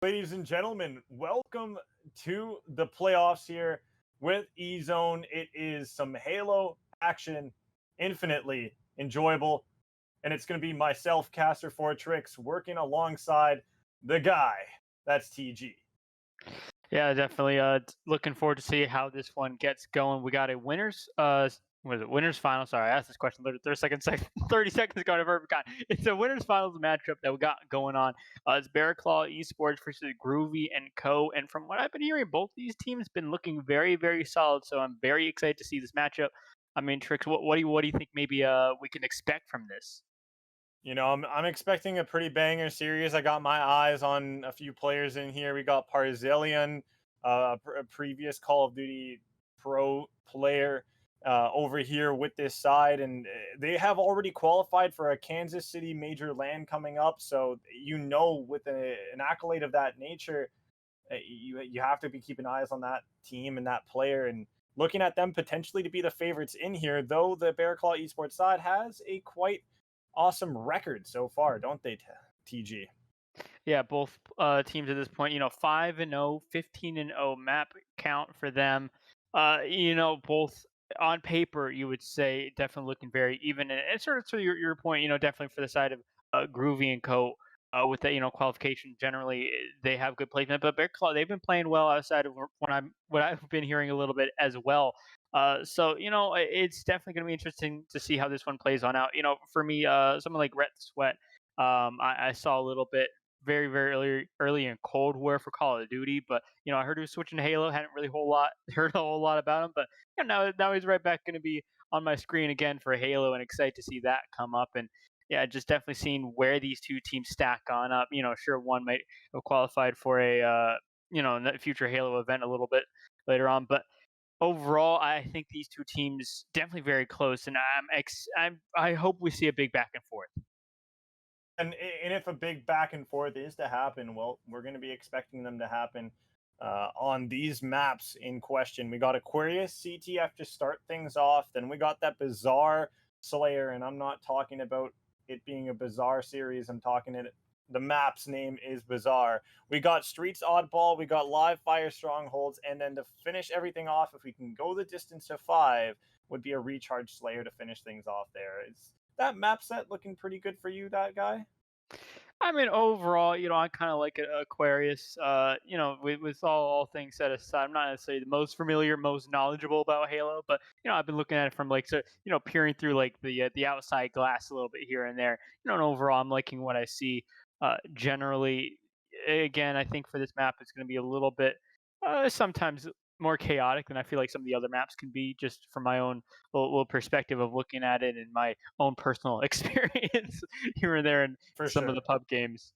Ladies and gentlemen, welcome to the playoffs here with E-Zone. It is some Halo action, infinitely enjoyable, and it's going to be myself, Caster Fortrix, working alongside the guy. That's TG. Yeah, definitely. Looking forward to see how this one gets going. We got a what is it? Winners final. Sorry, I asked this question 30 seconds ago. I never forgot. It's a winners finals matchup that we got going on. It's Bear Claw Esports versus Groovy and Co. And from what I've been hearing, both these teams been looking very, very solid. So I'm very excited to see this matchup. I mean, Trix, what do you think maybe we can expect from this? I'm expecting a pretty banger series. I got my eyes on a few players in here. We got Parzillion, a previous Call of Duty Pro player, over here with this side, and they have already qualified for a Kansas City Major LAN coming up. So with an accolade of that nature, you have to be keeping eyes on that team and that player and looking at them potentially to be the favorites in here. Though the Bear Claw Esports side has a quite awesome record so far, don't they, TG? Yeah, both teams at this point, 5-0, 15-0 map count for them. Both on paper, you would say definitely looking very even. And sort of to your point, definitely for the side of Groovy and Co. With that, qualification generally, they have good placement. But Bear Claw, they've been playing well outside of what I've been hearing a little bit as well. So it's definitely going to be interesting to see how this one plays on out. For me, someone like Ret Sweat, I saw a little bit very, very early in Cold War for Call of Duty. But I heard he was switching to Halo. Hadn't really heard a whole lot about him. But now he's right back going to be on my screen again for Halo, and excited to see that come up. And yeah, just definitely seeing where these two teams stack on up. Sure, one might have qualified for a future Halo event a little bit later on, but overall, I think these two teams definitely very close, and I hope we see a big back and forth. And if a big back and forth is to happen, well, we're going to be expecting them to happen on these maps in question. We got Aquarius CTF to start things off. Then we got that bizarre Slayer, and I'm not talking about it being a bizarre series. I'm talking it. The map's name is bizarre. We got Streets Oddball. We got Live Fire Strongholds, and then to finish everything off, if we can go the distance to 5, would be a Recharge Slayer to finish things off there. Is that map set looking pretty good for you, that guy? I mean, overall, I kind of like Aquarius. With all things set aside, I'm not necessarily the most familiar, most knowledgeable about Halo, but I've been looking at it from peering through like the outside glass a little bit here and there. And overall, I'm liking what I see. Generally, again, I think for this map, it's going to be a little bit sometimes more chaotic than I feel like some of the other maps can be, just from my own little perspective of looking at it and my own personal experience here and there in For some of sure. the pub games.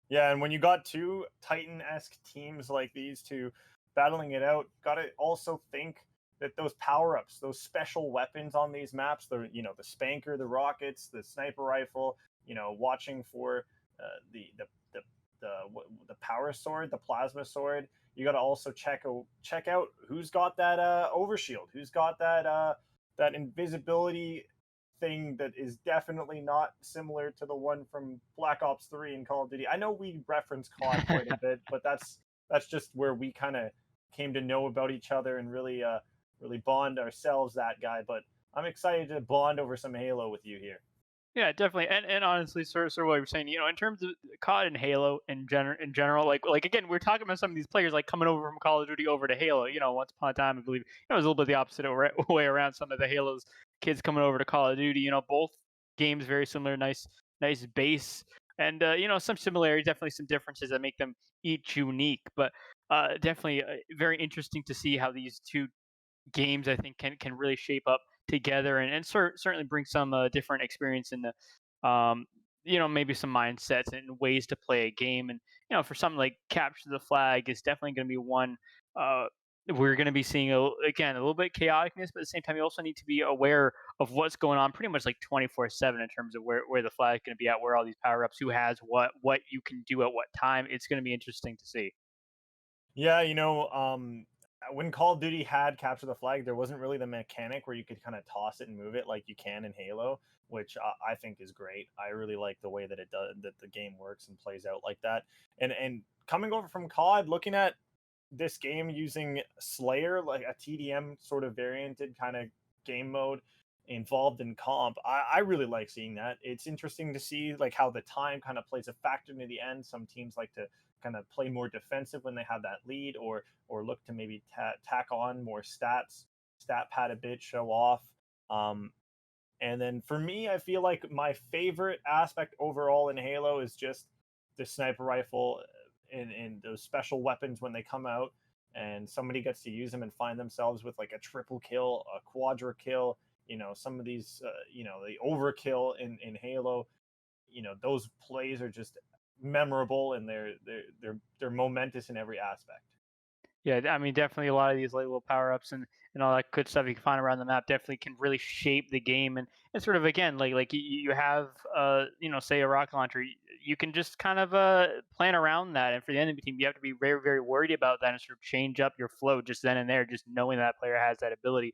Yeah, and when you got two Titan-esque teams like these two battling it out, gotta also think that those power-ups, those special weapons on these maps, the spanker, the rockets, the sniper rifle, watching for the power sword, the plasma sword. You got to also check out who's got that overshield, who's got that invisibility thing that is definitely not similar to the one from Black Ops 3 and Call of Duty. I know we reference COD quite a bit, but that's just where we kind of came to know about each other and really bond ourselves, that guy. But I'm excited to bond over some Halo with you here. Yeah, definitely, and honestly, sort of what you're saying, in terms of COD and Halo in general, like again, we're talking about some of these players like coming over from Call of Duty over to Halo. Once upon a time, I believe it was a little bit the opposite way around. Some of the Halo's kids coming over to Call of Duty. Both games very similar, nice base, and some similarities, definitely some differences that make them each unique, but definitely very interesting to see how these two games I think can really shape up together and certainly bring some different experience in the maybe some mindsets and ways to play a game. And for something like Capture the Flag is definitely going to be one we're going to be seeing again a little bit chaoticness, but at the same time you also need to be aware of what's going on pretty much like 24/7 in terms of where the flag is going to be at, where all these power ups, who has what you can do at what time. It's going to be interesting to see. Yeah, when Call of Duty had Capture the Flag, there wasn't really the mechanic where you could kind of toss it and move it like you can in Halo, which I think is great. I really like the way that it does, that the game works and plays out like that. And coming over from COD, looking at this game using Slayer, like a TDM sort of varianted kind of game mode involved in comp, I really like seeing that. It's interesting to see like how the time kind of plays a factor into the end. Some teams like to kind of play more defensive when they have that lead, or look to maybe tack on more stat pad a bit, show off. Um, and then for me, I feel like my favorite aspect overall in Halo is just the sniper rifle and those special weapons when they come out and somebody gets to use them and find themselves with like a triple kill, a quadra kill, some of these, the overkill in Halo, those plays are just memorable and they're momentous in every aspect. Yeah, I mean, definitely a lot of these like little power ups and all that good stuff you can find around the map definitely can really shape the game and sort of again like you have say a rocket launcher, you can just kind of plan around that, and for the enemy team you have to be very very worried about that and sort of change up your flow just then and there, just knowing that player has that ability,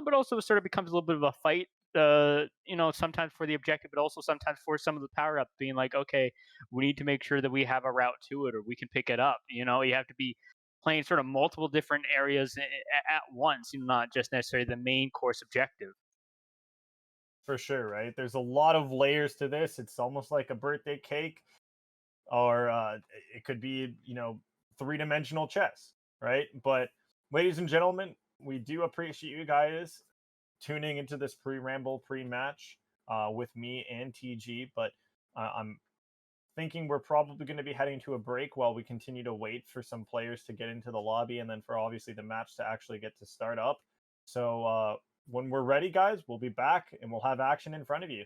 but also sort of becomes a little bit of a fight. Sometimes for the objective, but also sometimes for some of the power ups, being like, okay, we need to make sure that we have a route to it, or we can pick it up. You have to be playing sort of multiple different areas at once, not just necessarily the main course objective. For sure, right? There's a lot of layers to this. It's almost like a birthday cake, or it could be, three-dimensional chess, right? But ladies and gentlemen, we do appreciate you guys tuning into this pre-ramble, pre-match with me and TG. But I'm thinking we're probably going to be heading to a break while we continue to wait for some players to get into the lobby and then for obviously the match to actually get to start up. So when we're ready, guys, we'll be back and we'll have action in front of you.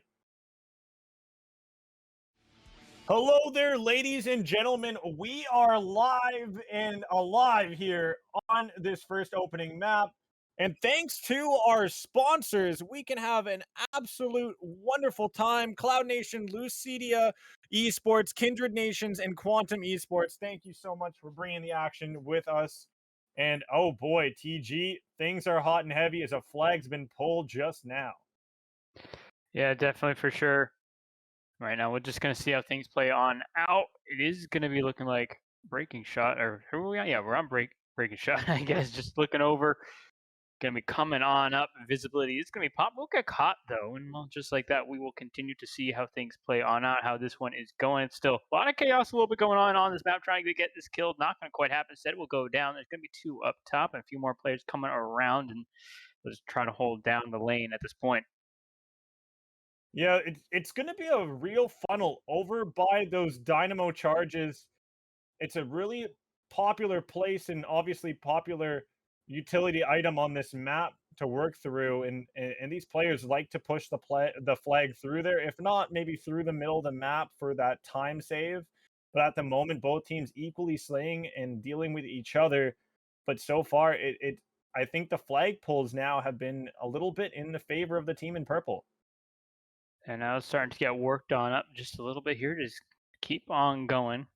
Hello there, ladies and gentlemen. We are live and alive here on this first opening map. And thanks to our sponsors, we can have an absolute wonderful time. Cloud Nation, Lucidia Esports, Kindred Nations, and Quantum Esports. Thank you so much for bringing the action with us. And oh boy, TG, things are hot and heavy as a flag's been pulled just now. Yeah, definitely for sure. Right now, we're just going to see how things play on out. It is going to be looking like breaking shot, or who are we on? Yeah, we're on breaking shot, I guess. Just looking over, going to be coming on up. Visibility is going to be pop. We'll get caught though, and just like that, we will continue to see how things play on out, how this one is going. It's still a lot of chaos, a little bit going on this map, trying to get this killed. Not going to quite happen. Instead, we'll go down. There's going to be two up top and a few more players coming around, and we'll just try to hold down the lane at this point. Yeah, it's going to be a real funnel over by those dynamo charges. It's a really popular place and obviously popular utility item on this map to work through, and these players like to push the flag through there, if not maybe through the middle of the map for that time save. But at the moment, both teams equally slaying and dealing with each other. But so far, I think the flag pulls now have been a little bit in the favor of the team in purple. And now it's starting to get worked on up just a little bit here. Just keep on going.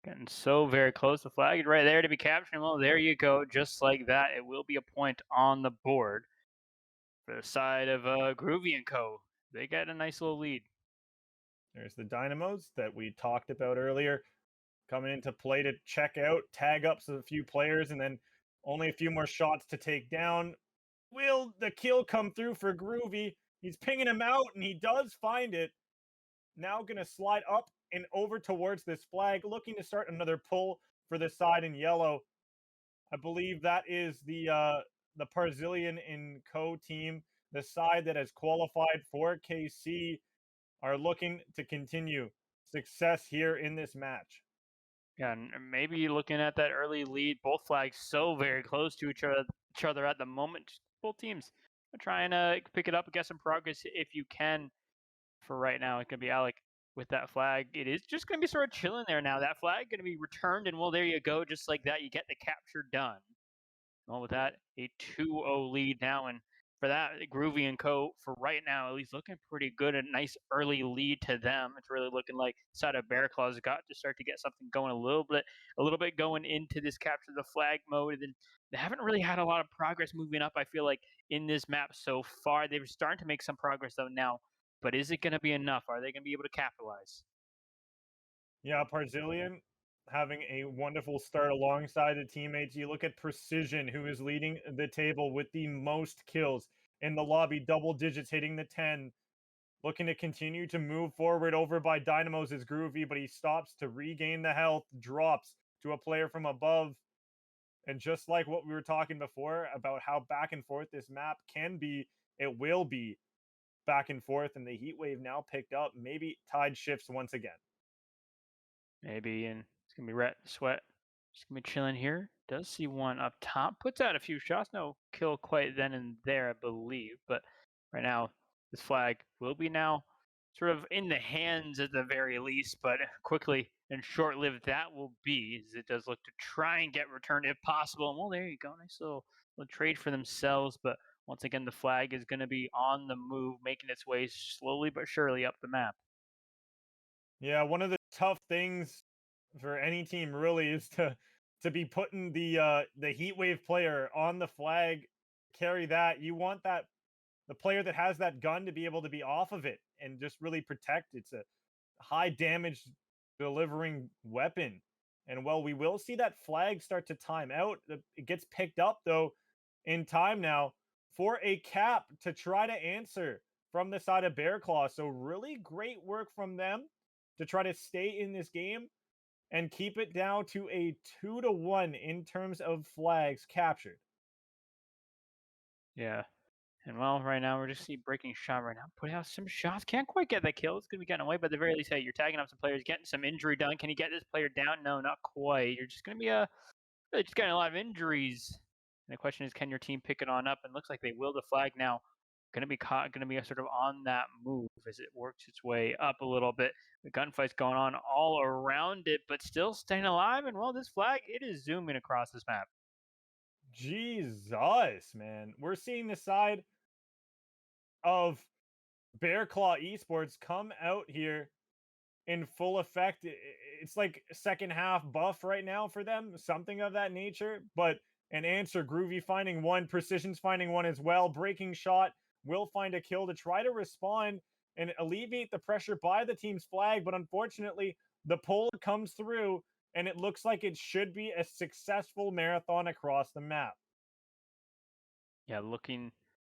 Getting so very close. The flag is right there to be captured. Well, there you go. Just like that, it will be a point on the board for the side of Groovy & Co. They got a nice little lead. There's the Dynamos that we talked about earlier coming into play to check out, tag up a few players, and then only a few more shots to take down. Will the kill come through for Groovy? He's pinging him out, and he does find it. Now going to slide up and over towards this flag, looking to start another pull for the side in yellow. I believe that is the Parzillion and Co team, the side that has qualified for KC, are looking to continue success here in this match. Yeah, and maybe looking at that early lead, both flags so very close to each other at the moment. Both teams are trying to pick it up, get some progress if you can. For right now, it could be Alec with that flag. It is just going to be sort of chilling there now. That flag going to be returned, and well, there you go. Just like that, you get the capture done. Well, with that, a 2-0 lead now, and for that, Groovy & Co. for right now, at least looking pretty good. A nice early lead to them. It's really looking like side of Bear Claws got to start to get something going a little bit going into this capture the flag mode. And they haven't really had a lot of progress moving up, I feel like, in this map so far. They're starting to make some progress though now, but is it going to be enough? Are they going to be able to capitalize? Yeah, Parzillion having a wonderful start alongside the teammates. You look at Precision, who is leading the table with the most kills in the lobby, double digits, hitting the 10. Looking to continue to move forward. Over by Dynamos is Groovy, but he stops to regain the health, drops to a player from above. And just like what we were talking before about how back and forth this map can be, it will be back and forth. And the heat wave now picked up. Maybe tide shifts once again. Maybe, and it's gonna be Ret Sweat. Just gonna be chilling here. Does see one up top. Puts out a few shots. No kill quite then and there, I believe. But right now, this flag will be now sort of in the hands at the very least. But quickly and short-lived that will be, as it does look to try and get returned if possible. And well, there you go. Nice little trade for themselves. But once again, the flag is going to be on the move, making its way slowly but surely up the map. Yeah, one of the tough things for any team really is to be putting the heat wave player on the flag, carry that. You want that the player that has that gun to be able to be off of it and just really protect. It's a high damage delivering weapon. And well, we will see that flag start to time out. It gets picked up though in time now for a cap to try to answer from the side of Bear Claw. So really great work from them to try to stay in this game and keep it down to a 2-1 in terms of flags captured. Yeah. And well, right now we're just see breaking shot right now, putting out some shots. Can't quite get that kill. It's gonna be getting away, but at the very least, hey, you're tagging up some players, getting some injury done. Can you get this player down? No, not quite. You're just gonna be really just getting a lot of injuries. And the question is, can your team pick it on up? And looks like they will. The flag now gonna be caught, gonna be sort of on that move as it works its way up a little bit. The gunfight's going on all around it, but still staying alive. And well, this flag it is zooming across this map. Jesus, man. We're seeing the side of Bear Claw Esports come out here in full effect. It's like second half buff right now for them, something of that nature. But an answer, Groovy finding one, Precision's finding one as well. Breaking shot will find a kill to try to respond and alleviate the pressure by the team's flag. But unfortunately, the pull comes through, and it looks like it should be a successful marathon across the map. Yeah, looking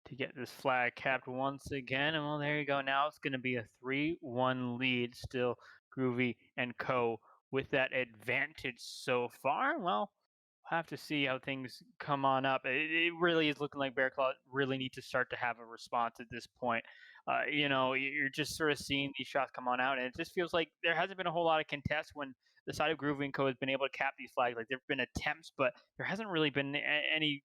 to get this flag capped once again. And well, there you go. Now it's going to be a 3-1 lead. Still Groovy and Co. with that advantage so far. Well, we'll have to see how things come on up. It really is looking like Bear Claw really need to start to have a response at this point. You're just sort of seeing these shots come on out, and it just feels like there hasn't been a whole lot of contest when the side of Groovy and Co has been able to cap these flags. Like there've been attempts, but there hasn't really been any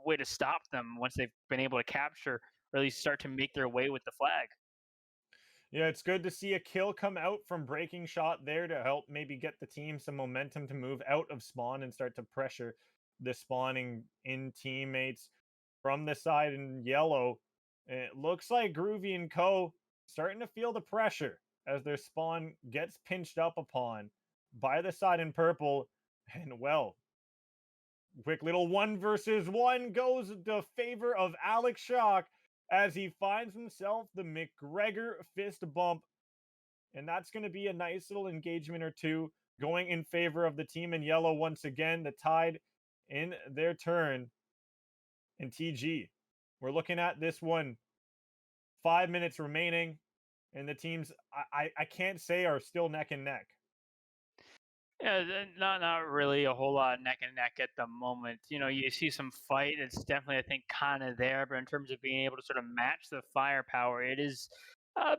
way to stop them once they've been able to capture or at least start to make their way with the flag. Yeah, it's good to see a kill come out from breaking shot there to help maybe get the team some momentum to move out of spawn and start to pressure the spawning in teammates from the side in yellow. It looks like Groovy and Co starting to feel the pressure as their spawn gets pinched up upon by the side in purple. And well, quick little 1 versus 1 goes to favor of Alex Shock as he finds himself the McGregor fist bump. And that's going to be a nice little engagement or two going in favor of the team in yellow once again. The Tide in their turn. And TG, we're looking at this one. 5 minutes remaining. And the teams, I can't say, are still neck and neck. Yeah, not really a whole lot of neck and neck at the moment. You see some fight. It's definitely I think kind of there, but in terms of being able to sort of match the firepower, it is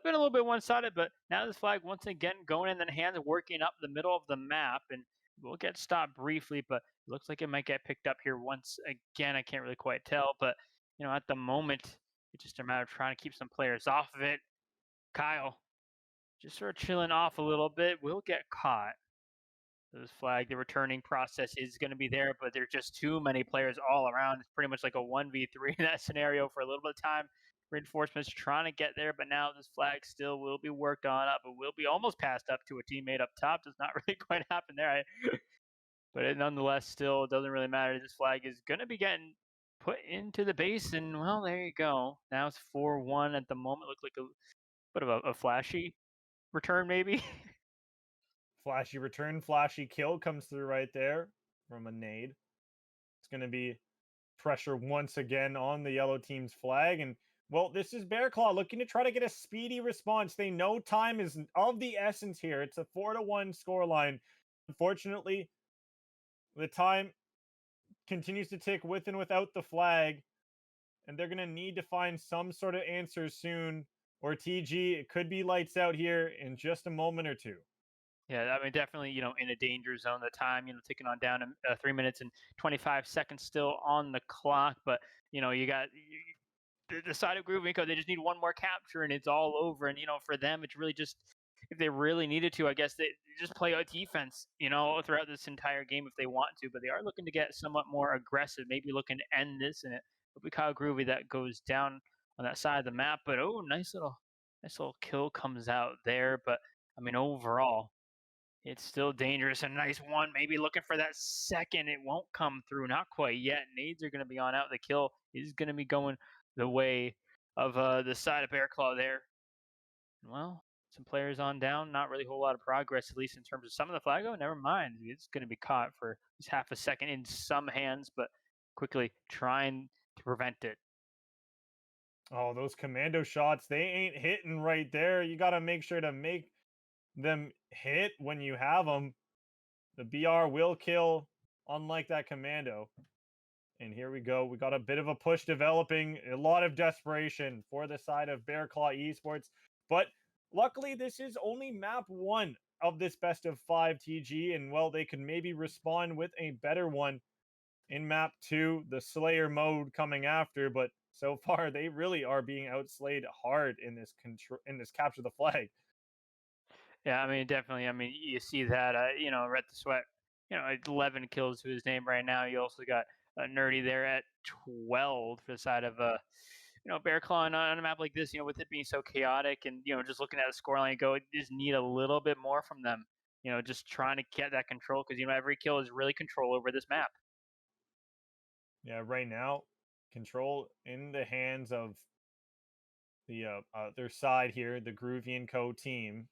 been a little bit one-sided. But now this flag once again going in the hands, working up the middle of the map, and we'll get stopped briefly, but it looks like it might get picked up here once again. I can't really quite tell, but at the moment it's just a matter of trying to keep some players off of it. Kyle just sort of chilling off a little bit. Will get caught. This flag, the returning process is going to be there, but there's just too many players all around. It's pretty much like a 1v3 in that scenario for a little bit of time. Reinforcements trying to get there, but now this flag still will be worked on up. It will be almost passed up to a teammate up top. Does not really quite happen there. But it nonetheless still doesn't really matter. This flag is going to be getting put into the base, and well, there you go. Now it's 4-1 at the moment. Look like a bit of a flashy return, maybe. Flashy return, flashy kill comes through right there from a nade. It's going to be pressure once again on the yellow team's flag. And, well, this is Bearclaw looking to try to get a speedy response. They know time is of the essence here. It's a 4-1 scoreline. Unfortunately, the time continues to tick with and without the flag, and they're going to need to find some sort of answer soon, or TG, it could be lights out here in just a moment or two. Yeah, I mean, definitely, in a danger zone. The time, ticking on down, 3 minutes and 25 seconds still on the clock. But you got the side of Groovinko. They just need one more capture, and it's all over. And for them, it's really just if they really needed to, I guess they just play a defense, throughout this entire game if they want to. But they are looking to get somewhat more aggressive, maybe looking to end this. And it'll be Kyle Groovy that goes down on that side of the map. But nice little kill comes out there. But I mean, overall, it's still dangerous. A nice one, maybe looking for that second. It won't come through, not quite yet. Nades are going to be on out. The kill is going to be going the way of the side of Bearclaw there. Well, some players on down, not really a whole lot of progress, at least in terms of some of the flag. Oh, never mind. It's going to be caught for just half a second in some hands, but quickly trying to prevent it. Oh, those commando shots, they ain't hitting right there. You got to make sure to make them hit when you have them. The BR will kill, unlike that commando. And here we go. We got a bit of a push developing, a lot of desperation for the side of Bearclaw Esports. But luckily, this is only map 1 of this best of 5 TG. And, well, they can maybe respond with a better one in map 2, the Slayer mode coming after. But so far, they really are being outslayed hard in this capture the flag. Yeah, I mean, definitely. I mean, you see that, Ret the Sweat, 11 kills to his name right now. You also got Nerdy there at 12 for the side of, Bearclaw on a map like this, with it being so chaotic and, just looking at the scoreline, go, just need a little bit more from them, just trying to get that control because, every kill is really control over this map. Yeah, right now, control in the hands of the their side here, the Groovy and Co team.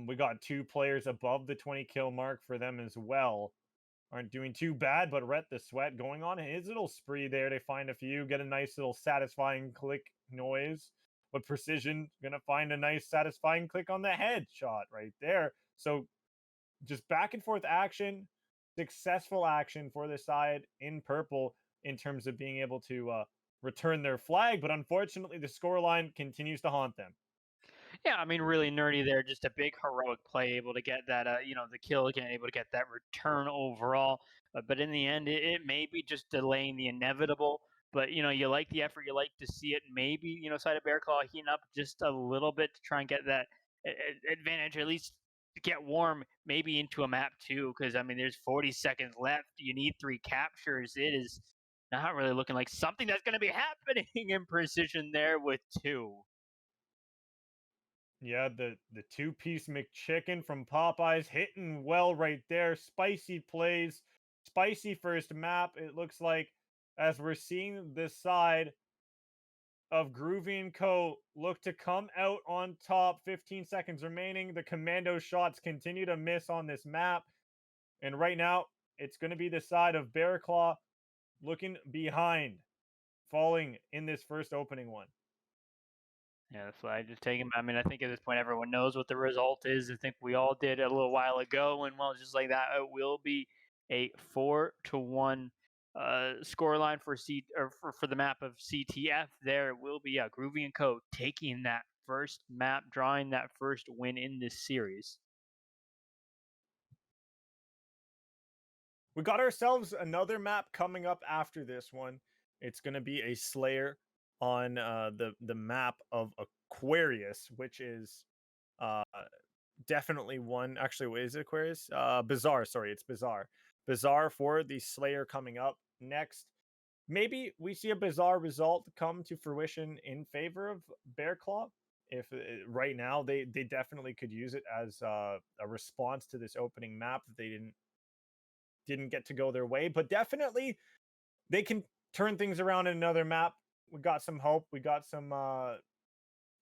We got 2 players above the 20 kill mark for them as well. Aren't doing too bad, but Ret the Sweat going on his little spree there to find a few, get a nice little satisfying click noise. With precision, gonna find a nice satisfying click on the head shot right there. So just back and forth action, successful action for the side in purple in terms of being able to return their flag. But unfortunately, the scoreline continues to haunt them. Yeah, I mean, really nerdy there. Just a big heroic play, able to get that, the kill again, able to get that return overall. But in the end, it may be just delaying the inevitable. But you like the effort, you like to see it. Maybe side of Bearclaw heating up just a little bit to try and get that advantage, or at least get warm, maybe into a map too. Because I mean, there's 40 seconds left. You need 3 captures. It is not really looking like something that's going to be happening in precision there with 2. Yeah, the 2-piece McChicken from Popeyes hitting well right there. Spicy plays, spicy first map. It looks like as we're seeing this side of Groovy and Co. look to come out on top. 15 seconds remaining. The commando shots continue to miss on this map. And right now, it's going to be the side of Bearclaw looking behind, falling in this first opening one. Yeah, the flag just taken. I mean, I think at this point everyone knows what the result is. I think we all did a little while ago, and well, just like that, it will be a 4-1 scoreline for for the map of CTF. There will be Groovy and Co. taking that first map, drawing that first win in this series. We got ourselves another map coming up after this one. It's going to be a Slayer on the map of Aquarius, which is uh definitely one. Actually, what is it? Aquarius? Bazaar. Sorry, it's Bazaar. Bazaar for the Slayer coming up next. Maybe we see a Bazaar result come to fruition in favor of Bearclaw. If right now they definitely could use it as a response to this opening map that they didn't get to go their way, but definitely they can turn things around in another map. We got some hope. We got some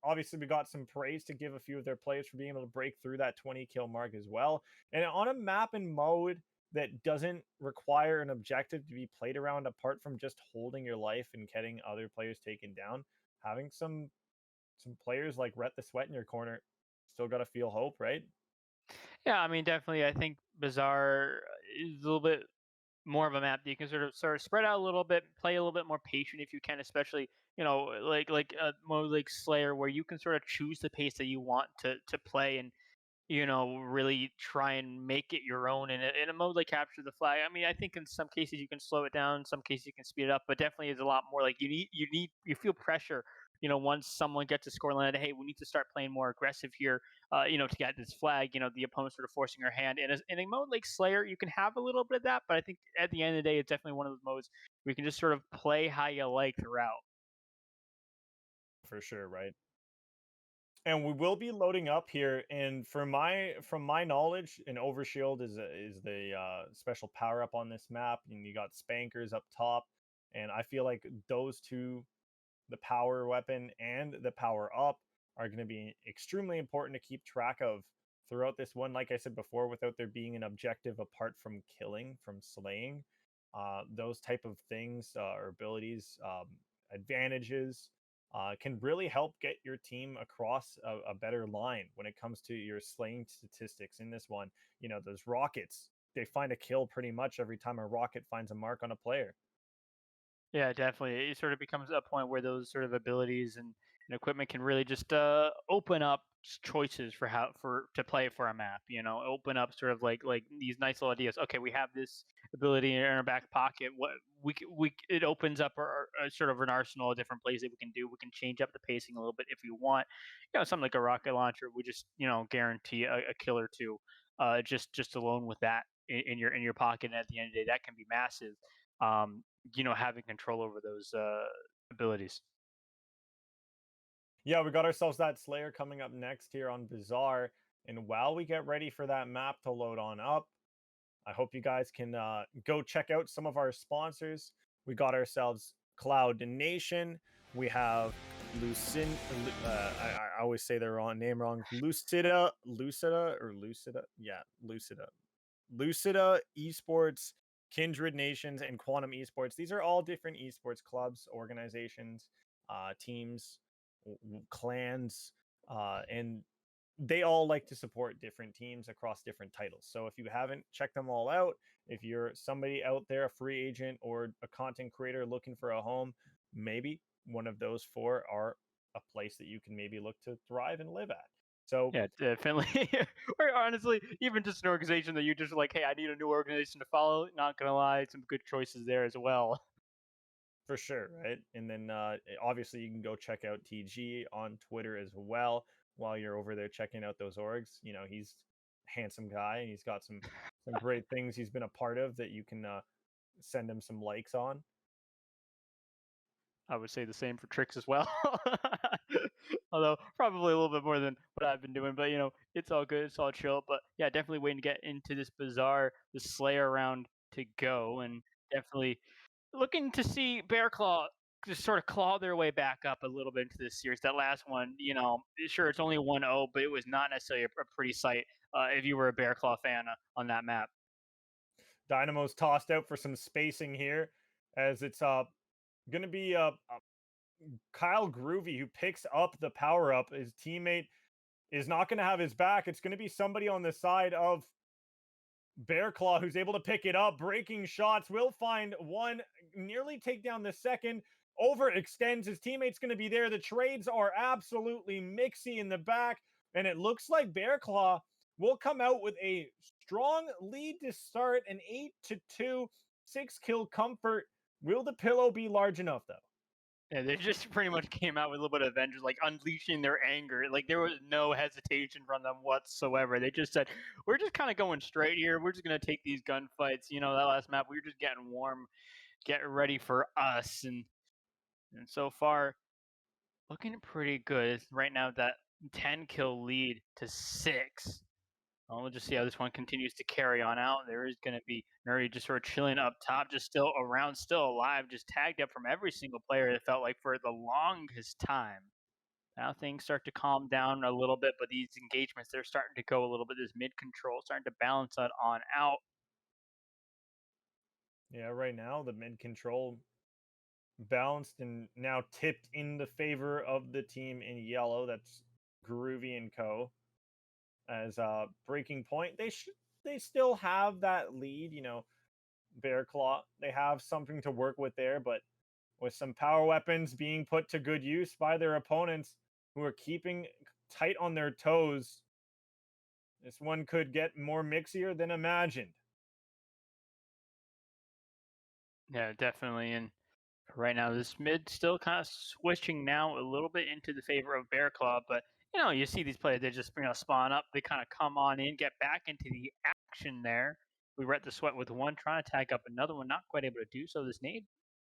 obviously we got some praise to give a few of their players for being able to break through that 20 kill mark as well. And on a map and mode that doesn't require an objective to be played around apart from just holding your life and getting other players taken down, having some players like Rhett the Sweat in your corner still got to feel hope, right? Yeah, I mean, definitely. I think Bazaar is a little bit more of a map that you can sort of spread out a little bit, play a little bit more patient if you can, especially like a mode like Slayer where you can sort of choose the pace that you want to play and really try and make it your own in a mode like Capture the Flag. I mean, I think in some cases you can slow it down, in some cases you can speed it up, but definitely is a lot more like you feel pressure. Once someone gets a score line, hey, we need to start playing more aggressive here. To get this flag, the opponent sort of forcing your hand. In a mode like Slayer, you can have a little bit of that, but I think at the end of the day, it's definitely one of those modes where you can just sort of play how you like throughout. For sure, right? And we will be loading up here. And from my knowledge, an overshield is the special power up on this map. And you got spankers up top, and I feel like those two, the power weapon and the power up, are going to be extremely important to keep track of throughout this one. Like I said before, without there being an objective apart from killing, from slaying, those type of things or abilities, advantages can really help get your team across a better line when it comes to your slaying statistics in this one. Those rockets, they find a kill pretty much every time a rocket finds a mark on a player. Yeah, definitely. It sort of becomes a point where those sort of abilities and equipment can really just open up choices for how for to play for a map. Open up sort of like these nice little ideas. Okay, we have this ability in our back pocket. What it opens up our sort of an arsenal of different plays that we can do. We can change up the pacing a little bit if we want. Something like a rocket launcher. We just guarantee a kill or two. Just alone with that in your pocket. And at the end of the day, that can be massive. Having control over those abilities. Yeah, we got ourselves that Slayer coming up next here on Bazaar. And while we get ready for that map to load on up, I hope you guys can go check out some of our sponsors. We got ourselves Cloud Nation. We have Lucin. I always say their wrong name wrong. Lucida. Yeah, Lucida. Lucida Esports, Kindred Nations, and Quantum Esports. These are all different esports clubs, organizations, teams, clans, and they all like to support different teams across different titles. So if you haven't checked them all out, if you're somebody out there, a free agent or a content creator looking for a home, maybe one of those four are a place that you can maybe look to thrive and live at. So Yeah, definitely. Or honestly, even just an organization that you just like, hey, I need a new organization to follow. Not gonna lie, some good choices there as well. for sure, right? And then obviously you can go check out TG on Twitter as well while you're over there checking out those orgs. He's a handsome guy and he's got some great things he's been a part of that you can send him some likes on. I would say the same for tricks as well. Although probably a little bit more than what I've been doing, but it's all good, it's all chill. But yeah, definitely waiting to get into this Bazaar, the Slayer round to go, and definitely looking to see Bear Claw just sort of claw their way back up a little bit into this series. That last one, sure it's only 1-0, but it was not necessarily a pretty sight if you were a Bear Claw fan on that map. Dynamo's tossed out for some spacing here as it's going to be Kyle Groovy who picks up the power up. His teammate is not going to have his back. It's going to be somebody on the side of Bear Claw who's able to pick it up. Breaking shots will find one, nearly take down the second. Overextends. His teammate's going to be there. The trades are absolutely mixy in the back, and it looks like Bear Claw will come out with a strong lead to start, an 8-2, 6-kill comfort. Will the pillow be large enough though? Yeah, they just pretty much came out with a little bit of Avengers, like unleashing their anger. Like there was no hesitation from them whatsoever. They just said, "We're just kind of going straight here. We're just gonna take these gunfights." That last map, we were just getting warm, getting ready for us, and so far, looking pretty good right now. That 10-kill lead to 6. We'll just see how this one continues to carry on out. There is going to be Nuri just sort of chilling up top, just still around, still alive, just tagged up from every single player. It felt like for the longest time. Now things start to calm down a little bit, but these engagements they're starting to go a little bit. This mid control starting to balance that on out. Yeah, right now the mid control balanced and now tipped in the favor of the team in yellow. That's Groovy and Co. As breaking point, they still have that lead. Bear Claw, they have something to work with there, but with some power weapons being put to good use by their opponents who are keeping tight on their toes, this one could get more mixier than imagined. Yeah, definitely. And right now, this mid still kind of switching now a little bit into the favor of Bear Claw, but you see these players, they just spawn up, they kind of come on in, get back into the action there. We were at the sweat with one, trying to tag up another one, not quite able to do so. This nade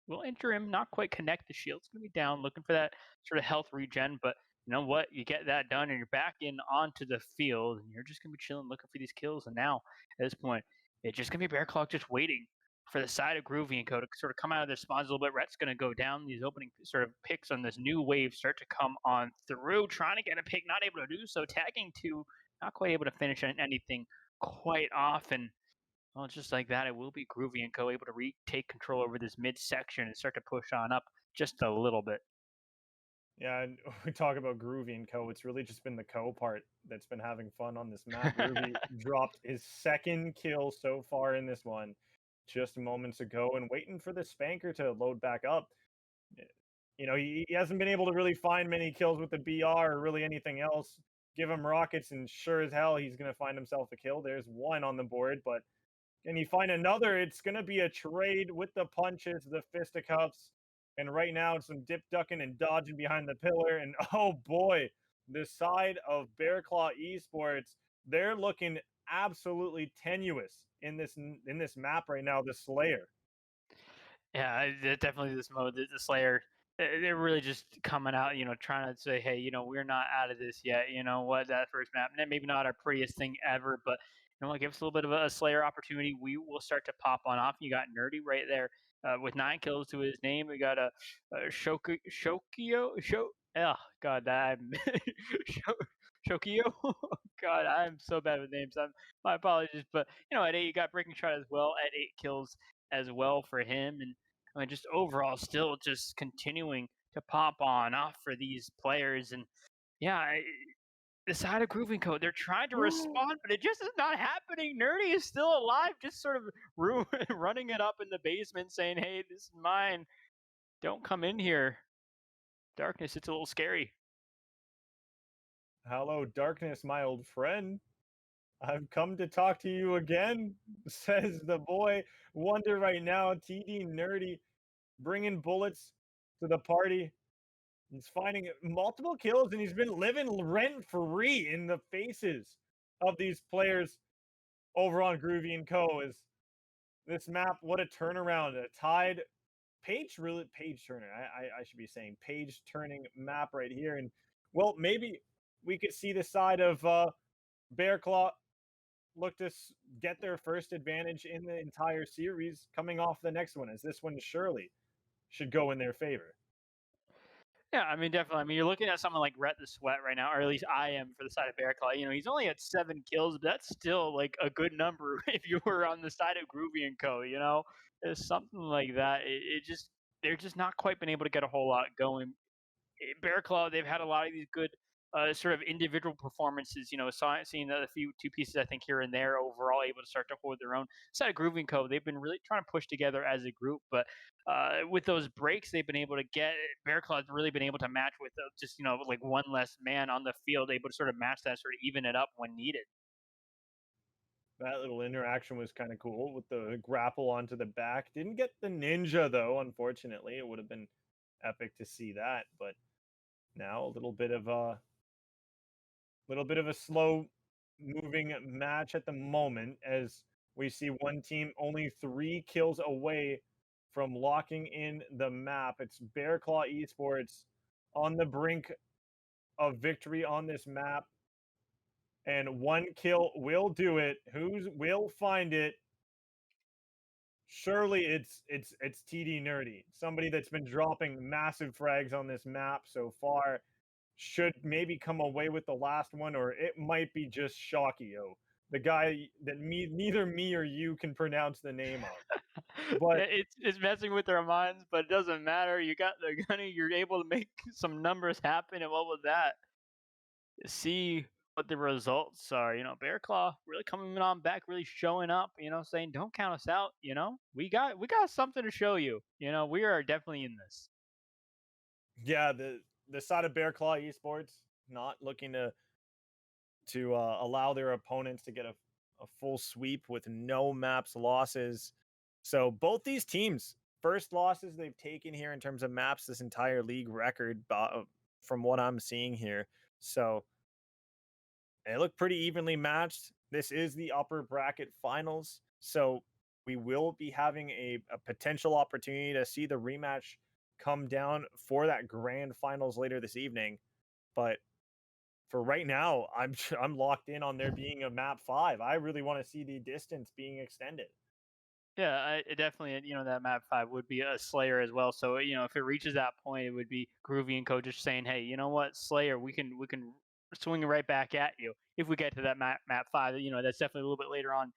will enter him, not quite connect the shield. It's going to be down, looking for that sort of health regen, but you know what? You get that done, and you're back in onto the field, and you're just going to be chilling, looking for these kills. And now, at this point, it's just going to be Bear Claw just waiting for the side of Groovy and Co to sort of come out of their spawns a little bit. Rhett's going to go down. These opening sort of picks on this new wave start to come on through, trying to get a pick, not able to do so. Tagging two, not quite able to finish anything quite off. And well, just like that, it will be Groovy and Co able to retake control over this midsection and start to push on up just a little bit. Yeah, and we talk about Groovy and Co. It's really just been the Co part that's been having fun on this map. Groovy dropped his second kill so far in this one just moments ago and waiting for the Spanker to load back up. He hasn't been able to really find many kills with the BR or really anything else. Give him rockets, and sure as hell, he's going to find himself a kill. There's one on the board, but can he find another? It's going to be a trade with the punches, the fisticuffs. And right now, it's some dip ducking and dodging behind the pillar. And oh boy, the side of Bear Claw Esports, they're looking absolutely tenuous in this map right now, the Slayer. Yeah, definitely this mode, the Slayer, they're really just coming out, trying to say, hey, we're not out of this yet. You know what, that first map, and maybe not our prettiest thing ever, but what, give us a little bit of a Slayer opportunity. We will start to pop on off. You got Nerdy right there with 9 kills to his name. We got a Shokio. Oh God, that I'm Shokio. God, I'm so bad with names. My apologies, but at 8 you got Breaking Shot as well at 8 kills as well for him, and I mean, just overall, still just continuing to pop on off for these players. And yeah, the side of Grooving Code, they're trying to respond, but it just is not happening. Nerdy is still alive, just sort of running it up in the basement, saying, hey, this is mine. Don't come in here. Darkness, it's a little scary. Hello, Darkness, my old friend. I've come to talk to you again, says the boy. Wonder right now, TD Nerdy bringing bullets to the party. He's finding multiple kills, and he's been living rent-free in the faces of these players over on Groovy and Co. Is this map, what a turnaround. A tied page turner. I should be saying page turning map right here. And well, maybe we could see the side of Bear Claw look to get their first advantage in the entire series coming off the next one, as this one surely should go in their favor. Yeah, I mean, definitely. I mean, you're looking at someone like Rhett the Sweat right now, or at least I am for the side of Bear Claw. He's only at 7 kills, but that's still like a good number if you were on the side of Groovy and Co. It's something like that. It just they're just not quite been able to get a whole lot going. Bear Claw, they've had a lot of these good sort of individual performances. Seeing a few two pieces, I think here and there, overall able to start to hold their own. Side of Grooving Co, they've been really trying to push together as a group, but with those breaks they've been able to get, Bear Claw's really been able to match with just like one less man on the field, able to sort of match that, sort of even it up when needed. That little interaction was kind of cool with the grapple onto the back. Didn't get the ninja though, unfortunately. It would have been epic to see that, but now a little bit of a slow moving match at the moment, as we see one team only 3 kills away from locking in the map. It's Bear Claw Esports on the brink of victory on this map, and 1 kill will do it. Who will find it? Surely it's TD Nerdy, somebody that's been dropping massive frags on this map so far. should maybe come away with the last one, or it might be just Shockio, the guy that neither me or you can pronounce the name of. But It's messing with their minds, but it doesn't matter. You got the gunny. You're able to make some numbers happen, and what was that? See what the results are. Bear Claw really coming on back, really showing up. Saying don't count us out. We got something to show you. We are definitely in this. yeah, the side of Bear Claw Esports not looking to allow their opponents to get a full sweep with no maps losses. So both these teams, first losses they've taken here in terms of maps this entire league record, from what I'm seeing here. So they look pretty evenly matched. This is the upper bracket finals. So we will be having a potential opportunity to see the rematch come down for that grand finals later this evening. But for right now, I'm locked in on there being a map 5. I really want to see the distance being extended. Yeah, definitely. That map 5 would be a Slayer as well. So if it reaches that point, it would be Groovy and Co just saying, "Hey, you know what, Slayer, we can swing it right back at you if we get to that map 5." That's definitely a little bit later on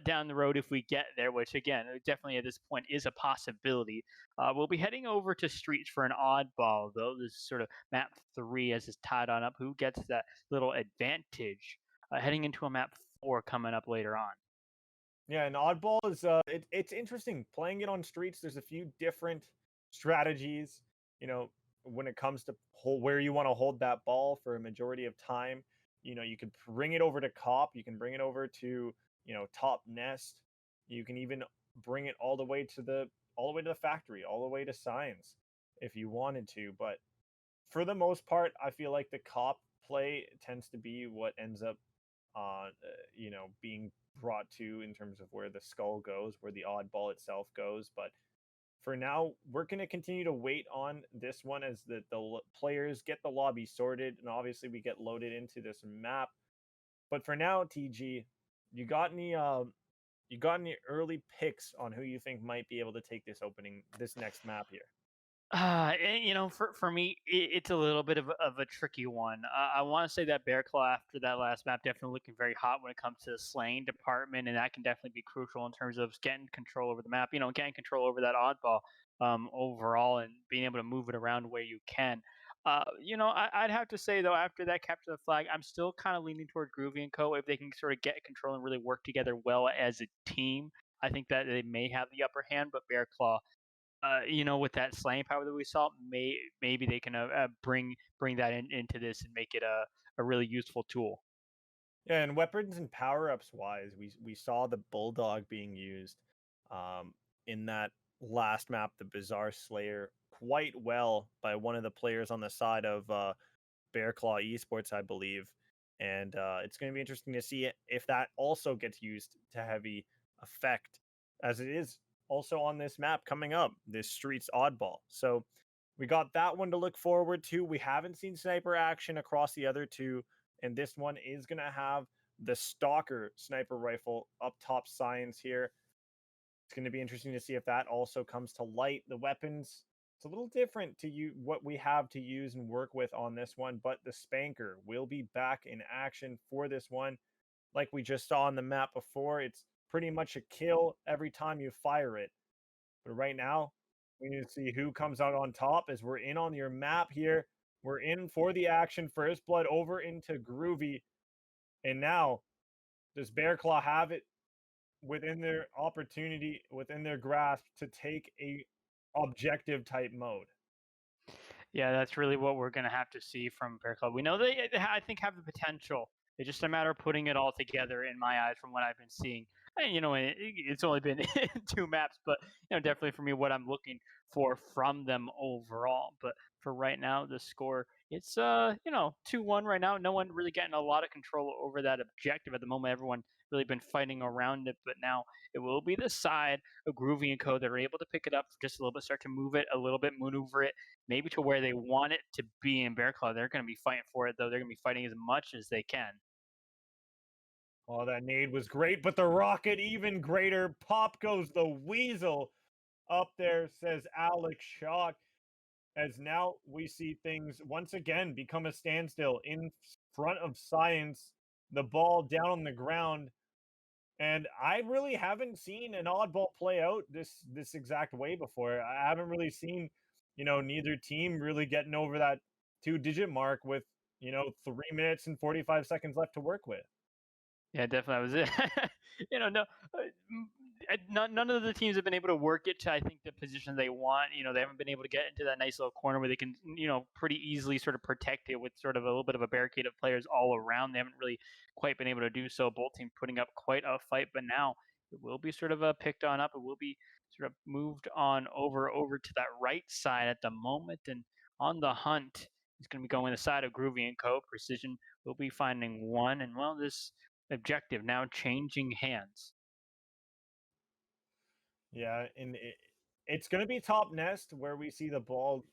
down the road if we get there. Which again, definitely at this point is a possibility. We'll be heading over to Streets for an oddball though. This is sort of map 3 as it's tied on up. Who gets that little advantage heading into a map 4 coming up later on? Yeah, and oddball is it's interesting playing it on streets. There's a few different strategies, you know, when it comes to where you want to hold that ball for a majority of time. You can bring it over to cop, you can bring it over to, top nest. You can even bring it all the way to the factory, all the way to signs if you wanted to, but for the most part, I feel like the cop play tends to be what ends up being brought to in terms of where the skull goes, where the oddball itself goes. But for now, we're going to continue to wait on this one as the players get the lobby sorted, and obviously we get loaded into this map. But for now, TG, you got any early picks on who you think might be able to take this next map here? For me, it's a little bit of a tricky one. I want to say that Bear Claw after that last map definitely looking very hot when it comes to the slaying department, and that can definitely be crucial in terms of getting control over the map. Getting control over that oddball overall, and being able to move it around where you can. I'd have to say though, after that capture the flag, I'm still kind of leaning toward Groovy and Co. If they can sort of get control and really work together well as a team, I think that they may have the upper hand. But Bear Claw with that slaying power that we saw, maybe they can bring that into this and make it a really useful tool. Yeah, and weapons and power ups wise, we saw the bulldog being used in that last map, the Bizarre Slayer, quite well by one of the players on the side of Bear Claw Esports, I believe. And it's going to be interesting to see if that also gets used to heavy effect, as it is also on this map coming up, this Streets Oddball. So we got that one to look forward to. We haven't seen sniper action across the other two, and this one is going to have the Stalker sniper rifle up top science here. It's going to be interesting to see if that also comes to light. The weapons, it's a little different to you what we have to use and work with on this one, but the Spanker will be back in action for this one. Like we just saw on the map before, it's pretty much a kill every time you fire it. But right now, we need to see who comes out on top as we're in on your map here. We're in for the action. First blood over into Groovy. And now, does Bear Claw have it within their opportunity, within their grasp to take a objective type mode? Yeah, that's really what we're going to have to see from Bear Club. We know they, I think, have the potential. It's just a matter of putting it all together in my eyes from what I've been seeing. And, it's only been 2 maps, but, definitely for me, what I'm looking for from them overall. But for right now, the score, it's, 2-1 right now. No one really getting a lot of control over that objective at the moment. Everyone really been fighting around it, but now it will be the side of Groovy and Co. that are able to pick it up just a little bit, start to move it a little bit, maneuver it maybe to where they want it to be in Bear Claw. They're going to be fighting for it, though. They're going to be fighting as much as they can. Oh, that nade was great, but the rocket even greater. Pop goes the weasel up there, says Alex Shock. as now we see things once again become a standstill in front of Science, the ball down on the ground. And I really haven't seen an oddball play out this exact way before. I haven't really seen, neither team really getting over that two-digit mark with, 3 minutes and 45 seconds left to work with. Yeah, definitely. That was it. No, none of the teams have been able to work it to, I think, the position they want. They haven't been able to get into that nice little corner where they can, pretty easily sort of protect it with sort of a little bit of a barricade of players all around. They haven't really quite been able to do so. Both teams putting up quite a fight, but now it will be sort of picked on up. It will be sort of moved on over to that right side at the moment, and on the hunt is going to be going the side of Groovy and Co. Precision will be finding one, and well, this objective now changing hands. Yeah, and it's going to be top nest where we see the ball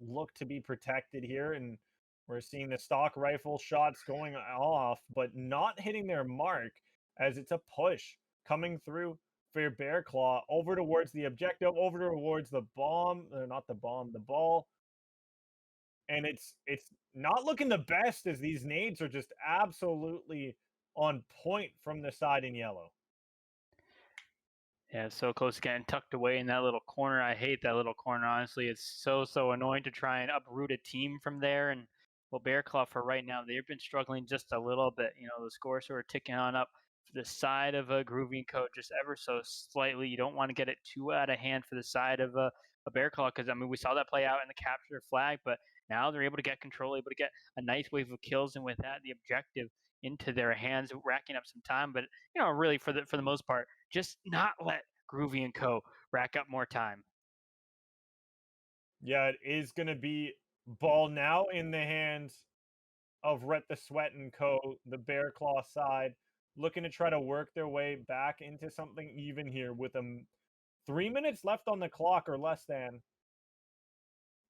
look to be protected here, and we're seeing the stock rifle shots going off, but not hitting their mark as it's a push coming through for Bear Claw over towards the objective, over towards the bomb, or not the bomb, the ball. And it's not looking the best as these nades are just absolutely on point from the side in yellow. Yeah, so close, getting tucked away in that little corner. I hate that little corner, honestly. It's so annoying to try and uproot a team from there. And well, Bear Claw for right now, they've been struggling just a little bit. The scores sort of ticking on up for the side of a Groovy and Co. just ever so slightly. You don't want to get it too out of hand for the side of a Bear Claw, because I mean we saw that play out in the capture flag, but now they're able to get control, able to get a nice wave of kills, and with that, the objective into their hands, racking up some time. But really for the most part, just not let Groovy and Co. rack up more time. Yeah, it is going to be ball now in the hands of Rhett the Sweat and Co., the Bear Claw side, looking to try to work their way back into something even here with 3 minutes left on the clock or less than.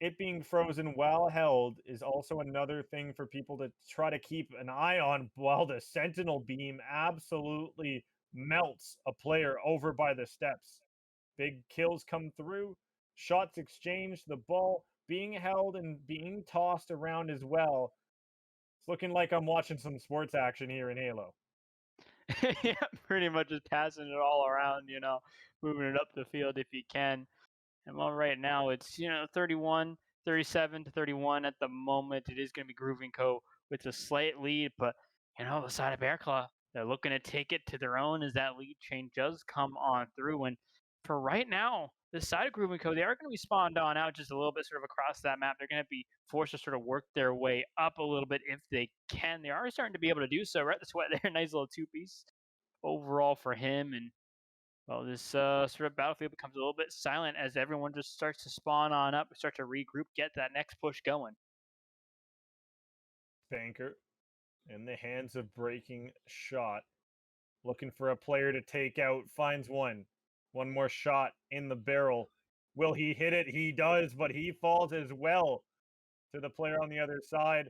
It being frozen well held is also another thing for people to try to keep an eye on, while the Sentinel beam absolutely melts a player over by the steps. Big kills come through, shots exchanged, the ball being held and being tossed around as well. It's looking like I'm watching some sports action here in Halo. Yeah, pretty much just passing it all around, moving it up the field if you can. And well, right now it's 37 to 31 at the moment. It is going to be Groovy and Co. with a slight lead, but the side of Bear Claw, they're looking to take it to their own as that lead change does come on through. And for right now, the side of Groovy and Co, they are going to be spawned on out just a little bit sort of across that map. They're going to be forced to sort of work their way up a little bit if they can. They are starting to be able to do so. Right, the Sweat there, nice little two-piece overall for him. And well, this sort of battlefield becomes a little bit silent as everyone just starts to spawn on up, start to regroup, get that next push going. Banker in the hands of Breaking Shot, looking for a player to take out, finds one. One more shot in the barrel. Will he hit it? He does, but he falls as well to the player on the other side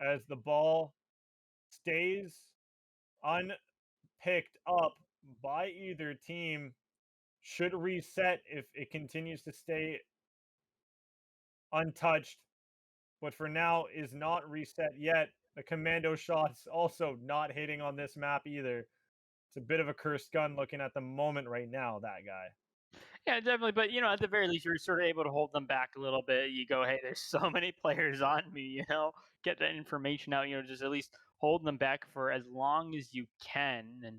as the ball stays unpicked up by either team. Should reset if it continues to stay untouched, but for now is not reset yet. The commando shots also not hitting on this map either. It's a bit of a cursed gun looking at the moment right now, that guy. Yeah, definitely. But at the very least, you're sort of able to hold them back a little bit. You go, hey, there's so many players on me. Get that information out. Just at least hold them back for as long as you can. And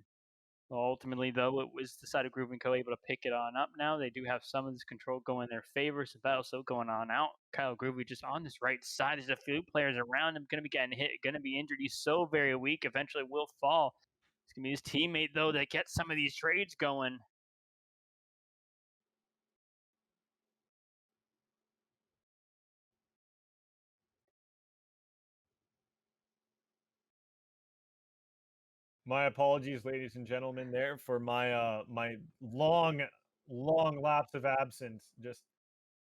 ultimately, though, it was the side of Groove and Co. able to pick it on up now. They do have some of this control going in their favor. So battle still going on out. Kyle Groovy just on this right side. There's a few players around him going to be getting hit, going to be injured. He's so very weak. Eventually will fall. It's going to be his teammate, though, that gets some of these trades going. My apologies, ladies and gentlemen, there for my long lapse of absence. Just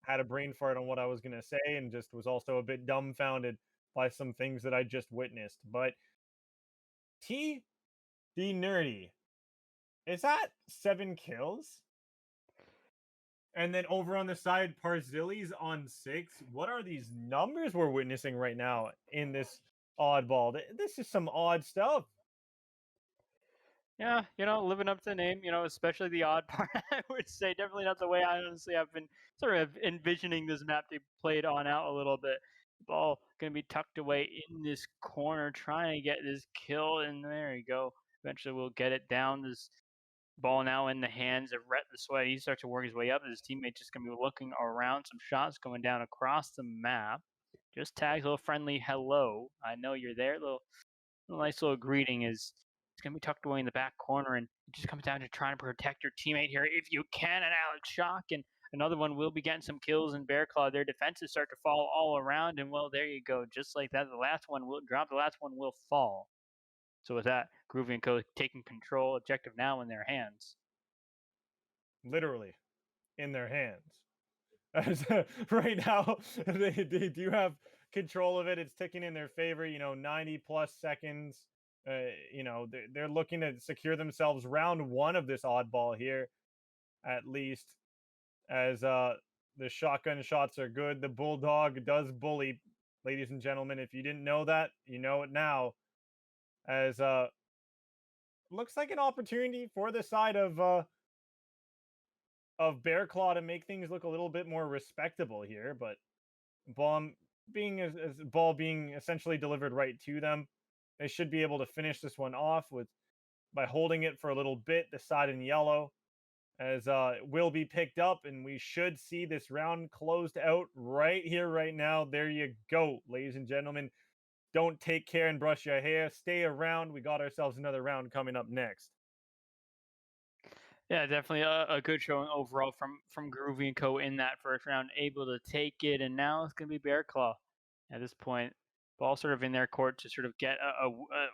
had a brain fart on what I was gonna say, and just was also a bit dumbfounded by some things that I just witnessed. But T the Nerdy, is that 7 kills? And then over on the side, Parzili's on 6. What are these numbers we're witnessing right now in this oddball? This is some odd stuff. Yeah, living up to the name, especially the odd part, I would say definitely not the way I honestly have been sort of envisioning this map to be played on out a little bit. Ball going to be tucked away in this corner, trying to get this kill, and there you go. Eventually, we'll get it down. This ball now in the hands of Rhett the Sweat. He starts to work his way up. His teammate just going to be looking around. Some shots going down across the map. Just tags a little friendly hello. I know you're there. Little nice little greeting is it's going to be tucked away in the back corner, and it just comes down to trying to protect your teammate here if you can. And Alex Shock and another one will be getting some kills, and Bear Claw, their defenses start to fall all around, and well, there you go. Just like that, the last one will drop, the last one will fall. So with that, Groovy and Co. taking control, objective now in their hands. Literally in their hands. As right now, they do have control of it. It's ticking in their favor. 90 plus seconds. They're looking to secure themselves round 1 of this oddball here, at least. As the shotgun shots are good. The Bulldog does bully, ladies and gentlemen. If you didn't know that, you know it now. As looks like an opportunity for the side of Bear Claw to make things look a little bit more respectable here, but bomb being as ball being essentially delivered right to them, they should be able to finish this one off by holding it for a little bit. The side in yellow, as it will be picked up, and we should see this round closed out right here, right now. There you go, ladies and gentlemen. Don't take care and brush your hair. Stay around. We got ourselves another round coming up next. Yeah, definitely a good showing overall from Groovy and Co. in that first round, able to take it, and now it's going to be Bear Claw. At this point, ball sort of in their court to sort of get a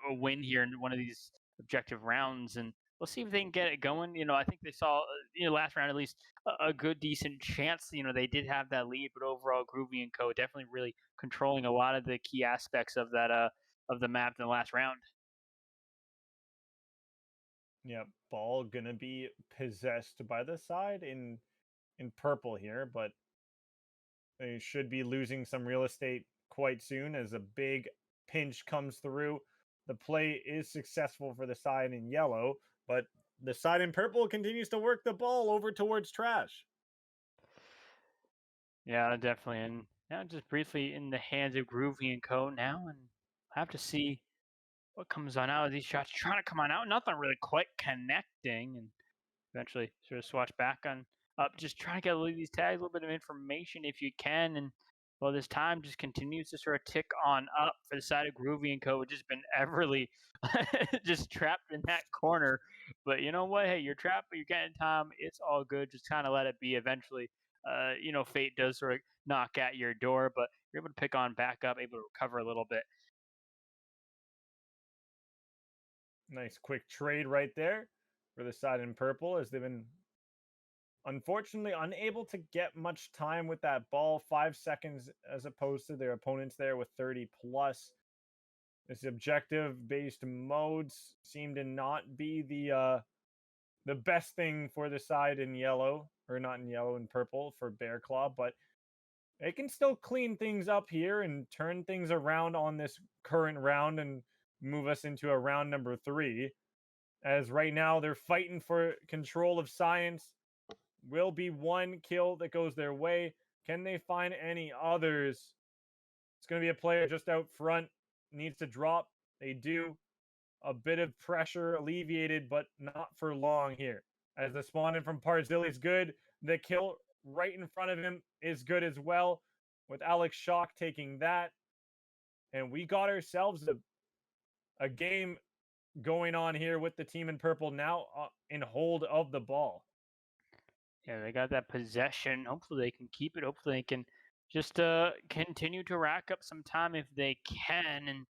win here in one of these objective rounds, and we'll see if they can get it going. I think they saw last round at least a good decent chance. They did have that lead, but overall Groovy and Co. definitely really controlling a lot of the key aspects of that of the map in the last round. Yeah, ball gonna be possessed by the side in purple here, but they should be losing some real estate quite soon as a big pinch comes through. The play is successful for the side in yellow, but the side in purple continues to work the ball over towards trash. Yeah, definitely. And now just briefly in the hands of Groovy and Co. now, and I have to see what comes on out of these shots. Trying to come on out, nothing really quite connecting, and eventually sort of swatch back on up. Just trying to get a little of these tags, a little bit of information if you can, and well, this time just continues to sort of tick on up for the side of Groovy and Co. Just been everly just trapped in that corner. But you know what? Hey, you're trapped, but you're getting time. It's all good. Just kind of let it be. Eventually, fate does sort of knock at your door, but you're able to pick on back up, able to recover a little bit. Nice quick trade right there for the side in purple, as they've been unfortunately unable to get much time with that ball. 5 seconds as opposed to their opponents there with 30 plus. This objective based modes seem to not be the best thing for the side in yellow, or not in yellow and purple for Bear Claw, but they can still clean things up here and turn things around on this current round and move us into a round number 3. As right now they're fighting for control of science. Will be one kill that goes their way. Can they find any others? It's going to be a player just out front. Needs to drop. They do. A bit of pressure alleviated, but not for long here. As the spawn in from Parzili is good. The kill right in front of him is good as well, with Alex Shock taking that. And we got ourselves a game going on here with the team in purple now in hold of the ball. Yeah, they got that possession. Hopefully they can keep it. Hopefully they can just continue to rack up some time if they can. And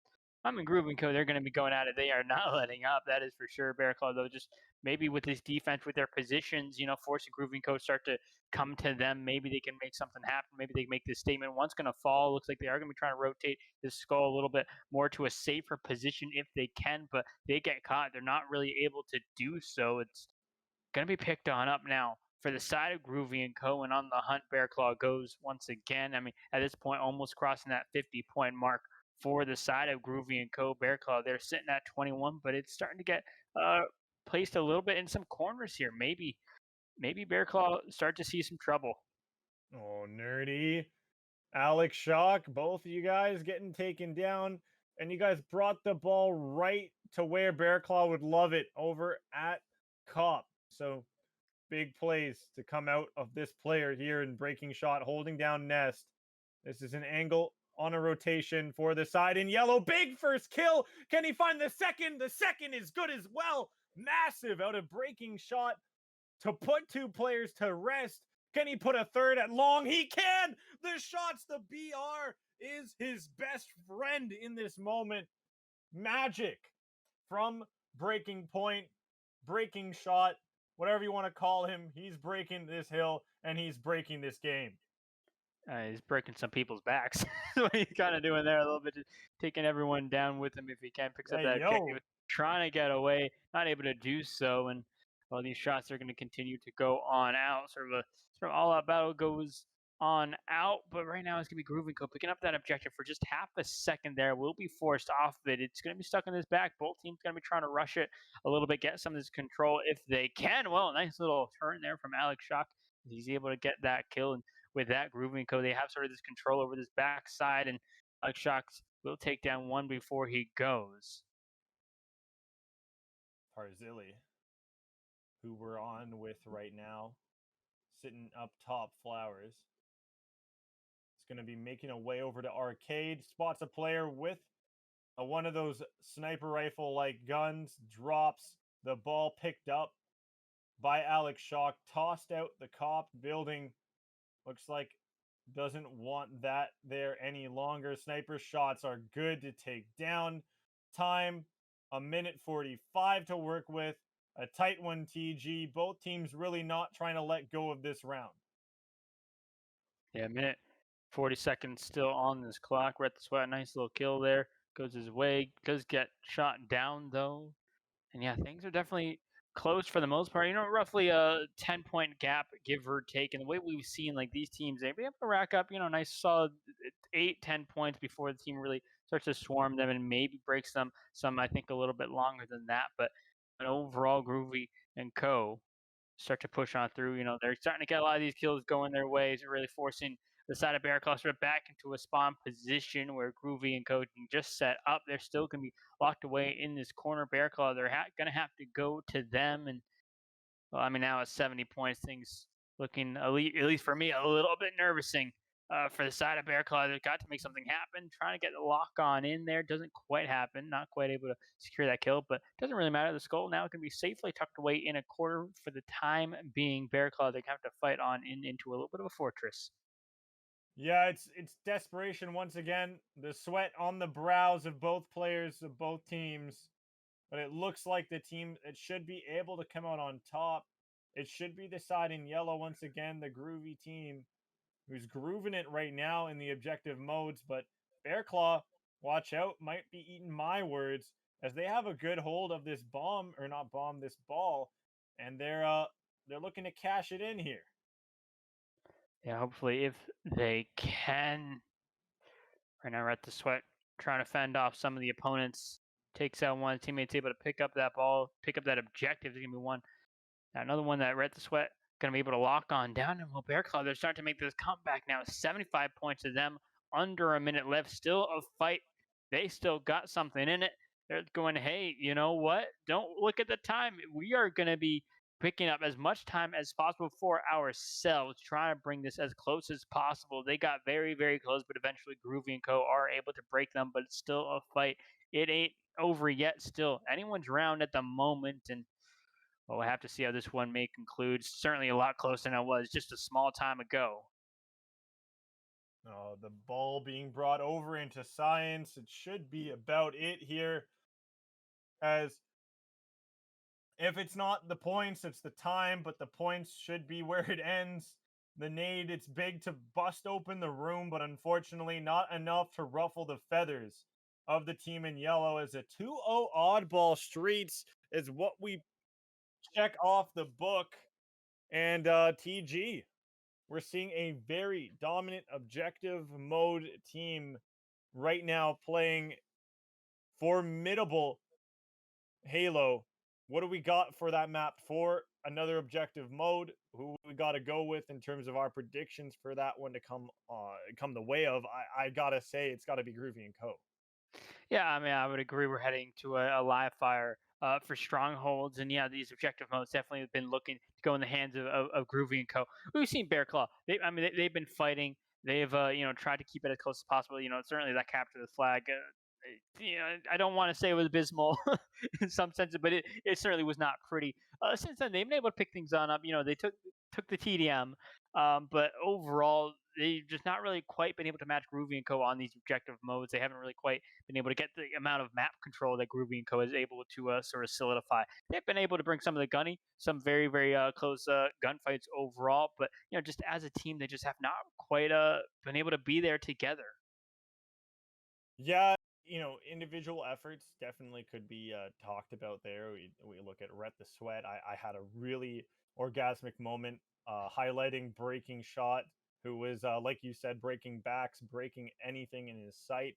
I'm in Groove and Co. They're going to be going at it. They are not letting up. That is for sure. Bear Claw, though, just maybe with this defense, with their positions, forcing Groove and Co. start to come to them. Maybe they can make something happen. Maybe they can make this statement. One's going to fall. Looks like they are going to be trying to rotate this skull a little bit more to a safer position if they can, but they get caught. They're not really able to do so. It's going to be picked on up now for the side of Groovy and Co. And on the hunt, Bear Claw goes once again. I mean, at this point, almost crossing that 50-point mark for the side of Groovy and Co. Bear Claw. They're sitting at 21, but it's starting to get placed a little bit in some corners here. Maybe Bear Claw start to see some trouble. Oh, nerdy. Alex Shock, both of you guys getting taken down, and you guys brought the ball right to where Bear Claw would love it, over at Cop. So big plays to come out of this player here in breaking shot, holding down Nest. This is an angle on a rotation for the side in yellow. Big first kill. Can he find the second? The second is good as well. Massive out of breaking shot to put two players to rest. Can he put a third at long? He can! The shots, the BR is his best friend in this moment. Magic from breaking point, breaking shot, whatever you want to call him. He's breaking this hill and he's breaking this game. He's breaking some people's backs. What he's kind of doing there a little bit, just taking everyone down with him if he can. Picks up that kick, trying to get away, not able to do so, and well, these shots are going to continue to go on out. Sort of all-out battle goes on out, but right now it's going to be Groovy Co. picking up that objective for just half a second there. Will be forced off of it. It's going to be stuck in his back. Both teams going to be trying to rush it a little bit, get some of this control if they can. Well, nice little turn there from Alex Shock. He's able to get that kill, and with that, Groovy Co. they have sort of this control over this backside, and Alex Shock will take down one before he goes. Parzili, who we're on with right now, sitting up top, Flowers. It's going to be making a way over to Arcade. Spots a player with one of those sniper rifle-like guns. Drops the ball, picked up by Alex Shock. Tossed out the Cop building. Looks like doesn't want that there any longer. Sniper shots are good to take down. Time, 1:45 to work with. A tight one, TG. Both teams really not trying to let go of this round. Yeah, 1:40 still on this clock. Ret the Sweat, nice little kill there. Goes his way. Does get shot down, though. And yeah, things are definitely close for the most part. Roughly a 10-point gap, give or take. And the way we've seen, like, these teams, they've been able to rack up, nice solid 8-10 points before the team really starts to swarm them and maybe breaks them some, I think, a little bit longer than that. But overall, Groovy and Co. start to push on through. They're starting to get a lot of these kills going their ways, really forcing the side of Bear Claw sort of back into a spawn position where Groovy and Co. can just set up. They're still going to be locked away in this corner. Bear Claw, they're going to have to go to them. And, well, I mean, now at 70 points, things looking, at least for me, a little bit nervousing. For the side of Bear Claw, they've got to make something happen. Trying to get the lock on in there doesn't quite happen. Not quite able to secure that kill, but doesn't really matter. The skull now can be safely tucked away in a corner for the time being. Bear Claw, they have to fight on into a little bit of a fortress. Yeah, it's desperation once again. The sweat on the brows of both players of both teams. But it looks like the team that should be able to come out on top. It should be the side in yellow once again, the Groovy team, who's grooving it right now in the objective modes. But Bear Claw, watch out, might be eating my words, as they have a good hold of this this ball, and they're looking to cash it in here. Yeah, hopefully if they can. Right now, Ret the Sweat trying to fend off some of the opponents. Takes out one. Teammates able to pick up that ball, pick up that objective. There's going to be one. Another one that Ret the Sweat going to be able to lock on down. And Bear Claw, they're starting to make this comeback now. 75 points to them. Under a minute left. Still a fight. They still got something in it. They're going, hey, you know what? Don't look at the time. We are going to be picking up as much time as possible for ourselves, trying to bring this as close as possible. They got very, very close, but eventually Groovy and Co. are able to break them, but it's still a fight. It ain't over yet still. Anyone's round at the moment, and well, we'll have to see how this one may conclude. Certainly a lot closer than it was just a small time ago. Oh, the ball being brought over into Science. It should be about it here, as if it's not the points, it's the time, but the points should be where it ends. The nade, it's big to bust open the room, but unfortunately not enough to ruffle the feathers of the team in yellow, as a 2-0 oddball streets is what we check off the book. And TG, we're seeing a very dominant objective mode team right now playing formidable Halo. What do we got for that map for another objective mode? Who we got to go with in terms of our predictions for that one to come the way of? I gotta say it's got to be Groovy and Co. Yeah, I mean, I would agree. We're heading to a live fire for strongholds, and yeah, these objective modes definitely have been looking to go in the hands of Groovy and Co. We've seen Bear Claw. I mean, they've been fighting. They've tried to keep it as close as possible. Certainly that capture the flag. I don't want to say it was abysmal in some sense, but it certainly was not pretty. Since then, they've been able to pick things on up. They took the TDM, but overall, they've just not really quite been able to match Groovy and Co. on these objective modes. They haven't really quite been able to get the amount of map control that Groovy and Co. is able to sort of solidify. They've been able to bring some of the gunny, some very very close gunfights overall, but just as a team, they just have not quite been able to be there together. Yeah, individual efforts definitely could be talked about there. We look at Rhett the Sweat. I had a really orgasmic moment highlighting Breaking Shot, who was like you said, breaking backs, breaking anything in his sight,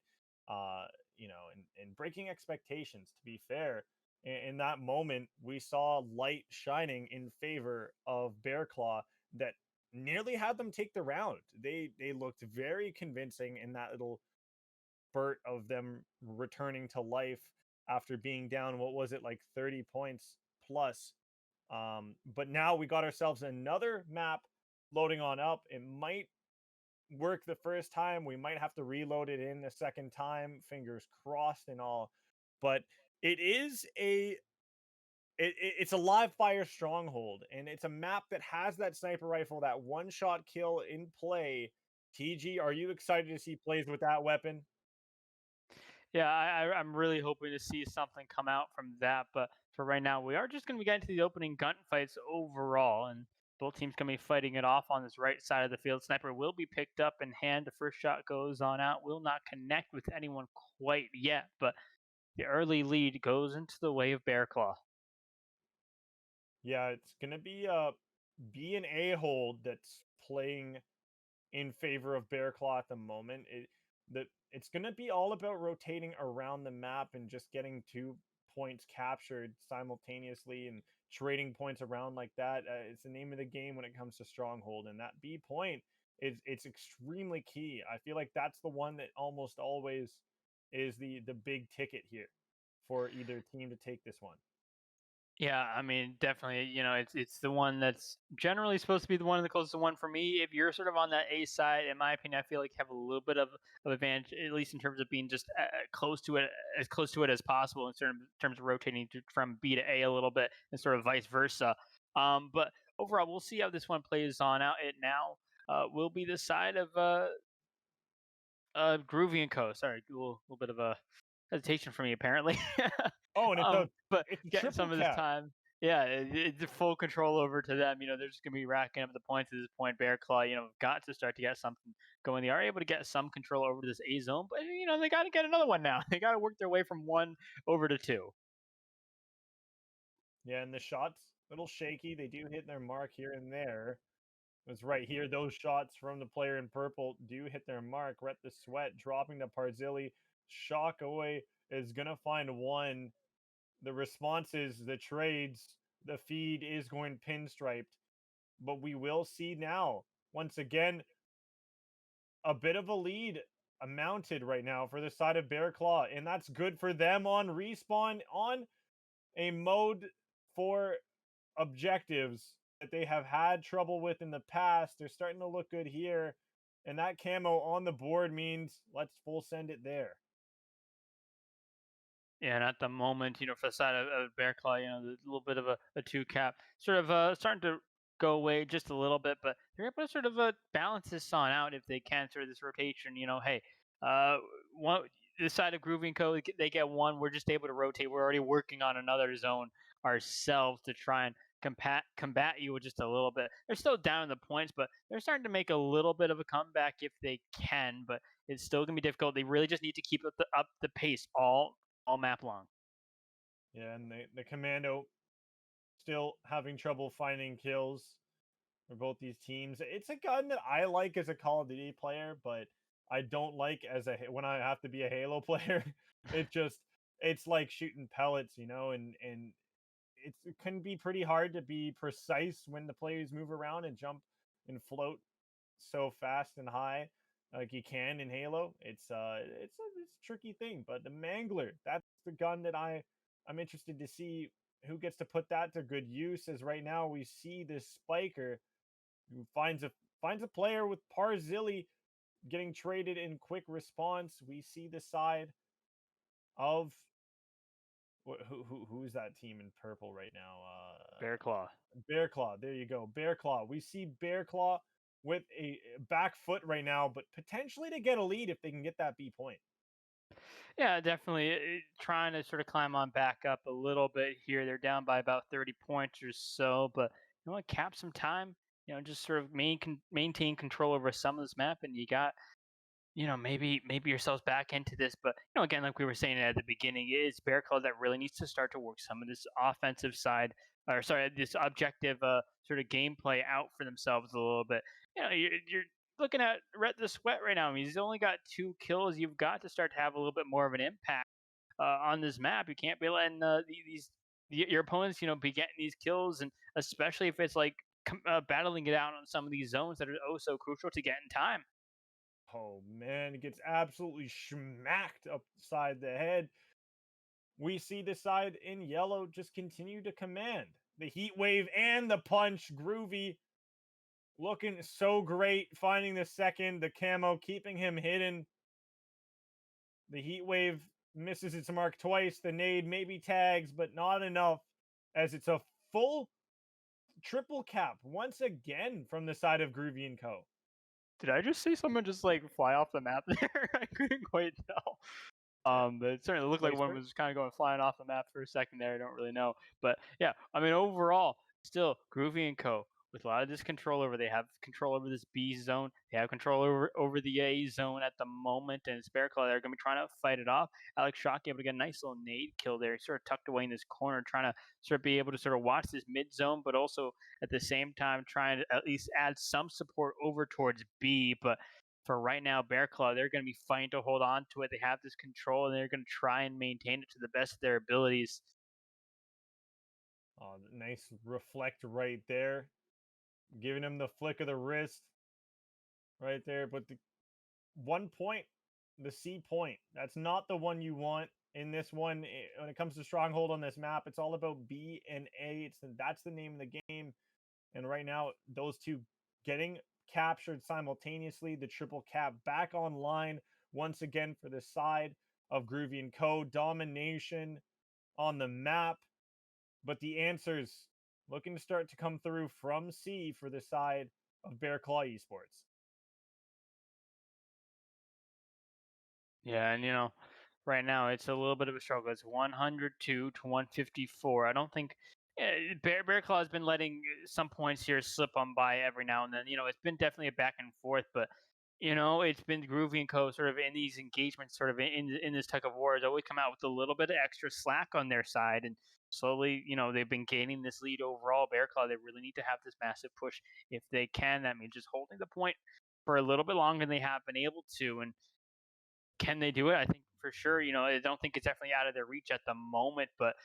and breaking expectations. To be fair, in that moment, we saw light shining in favor of Bear Claw that nearly had them take the round. They looked very convincing in that little spurt of them returning to life after being down, what was it, like 30 points plus. But now we got ourselves another map loading on up. It might work the first time. We might have to reload it in the second time, fingers crossed and all. But it is it's a live fire stronghold, and it's a map that has that sniper rifle, that one shot kill in play. TG, are you excited to see plays with that weapon? Yeah, I'm really hoping to see something come out from that. But for right now, we are just going to be getting to the opening gunfights overall, and both teams going to be fighting it off on this right side of the field. Sniper will be picked up in hand. The first shot goes on out. Will not connect with anyone quite yet, but the early lead goes into the way of Bear Claw. Yeah, it's gonna be an a-hole that's playing in favor of Bear Claw at the moment. It's gonna be all about rotating around the map and just getting 2 points captured simultaneously and trading points around like that. It's the name of the game when it comes to Stronghold, and that B point it's extremely key. I feel like that's the one that almost always is the big ticket here for either team to take this one. Yeah, I mean, definitely. It's the one that's generally supposed to be the one the closest one for me. If you're sort of on that A side, in my opinion, I feel like you have a little bit of advantage, at least in terms of being just close to it, as close to it as possible, in terms of rotating from B to A a little bit, and sort of vice versa. But overall, we'll see how this one plays on out. It now will be the side of Groovy and Co. Sorry, a little bit of a hesitation for me apparently. Oh, and But it's a getting triple some of this cap. time, yeah, it's full control over to them. They're just gonna be racking up the points at this point. Bear Claw, got to start to get something going. They are able to get some control over this A zone, but they got to get another one now. They got to work their way from one over to two. Yeah, and the shots a little shaky. They do hit their mark here and there. It's right here. Those shots from the player in purple do hit their mark. Rhett the Sweat dropping to Parzilli. Shockaway is gonna find one. The responses, the trades, the feed is going pinstriped. But we will see now, once again, a bit of a lead mounted right now for the side of Bear Claw, and that's good for them on respawn on a mode for objectives that they have had trouble with in the past. They're starting to look good here, and that camo on the board means let's full send it there. Yeah, and at the moment, for the side of Bear Claw, there's a little bit of a two cap, sort of starting to go away just a little bit, but they're able to sort of balance this on out if they can, sort of this rotation. Hey, uh, one this side of Groovy and Co, they get one. We're just able to rotate. We're already working on another zone ourselves to try and combat you with just a little bit. They're still down in the points, but they're starting to make a little bit of a comeback if they can. But it's still gonna be difficult. They really just need to keep up the pace all map long. Yeah, and the commando still having trouble finding kills. for both these teams. It's a gun that I like as a Call of Duty player, but I don't like as when I have to be a Halo player. It just it's like shooting pellets, and it can be pretty hard to be precise when the players move around and jump and float so fast and high like you can in Halo. It's a tricky thing, but the Mangler, that's the gun that I'm interested to see who gets to put that to good use. As right now we see this Spiker who finds a player with Parzilli getting traded in quick response. We see the side of who's that team in purple right now? Bear Claw. Bear Claw. There you go. Bear Claw. We see Bear Claw with a back foot right now, but potentially to get a lead if they can get that B point. Yeah, definitely trying to sort of climb on back up a little bit here. They're down by about 30 points or so, but you know what? Cap some time. Just sort of maintain control over some of this map, and you got maybe yourselves back into this. But again, like we were saying at the beginning, it is Bear Claw that really needs to start to work some of this offensive side, or sorry, this objective sort of gameplay out for themselves a little bit. You're looking at Ret the Sweat right now. I mean, he's only got 2 kills. You've got to start to have a little bit more of an impact on this map. You can't be letting your opponents, be getting these kills, and especially if it's like battling it out on some of these zones that are oh so crucial to get in time. Oh man, it gets absolutely smacked upside the head. We see the side in yellow just continue to command the heat wave and the punch. Groovy looking so great, finding the second, the camo, keeping him hidden. The heat wave misses its mark twice. The nade maybe tags, but not enough, as it's a full triple cap once again from the side of Groovy and Co. Did I just see someone just like fly off the map there? I couldn't quite tell. But it certainly looked like one was kind of going flying off the map for a second there. I don't really know, but yeah, I mean overall, still Groovy and Co. with a lot of this control over. They have control over this B zone. They have control over the A zone at the moment, and it's Bear Claw. They're going to be trying to fight it off. Alex Shock able to get a nice little nade kill there, sort of tucked away in this corner, trying to sort of be able to sort of watch this mid zone, but also at the same time trying to at least add some support over towards B. But for right now, Bear Claw, they're going to be fighting to hold on to it. They have this control, and they're going to try and maintain it to the best of their abilities. Oh, nice reflect right there, giving him the flick of the wrist right there. But the 1 point, the C point, that's not the one you want in this one. When it comes to Stronghold on this map, it's all about B and A. That's the name of the game. And right now, those two getting captured simultaneously. The triple cap back online once again for the side of Groovy and Co. Domination on the map, but the answers looking to start to come through from C for the side of Bear Claw Esports. Yeah, and right now it's a little bit of a struggle. It's 102 to 154. I don't think Bear Claw has been letting some points here slip on by every now and then. It's been definitely a back and forth, but it's been Groovy and Co. sort of in these engagements, sort of in this tug of war, has always come out with a little bit of extra slack on their side, and slowly, they've been gaining this lead overall. Bear Claw, they really need to have this massive push if they can. That means just holding the point for a little bit longer than they have been able to, and can they do it? I think for sure. I don't think it's definitely out of their reach at the moment, but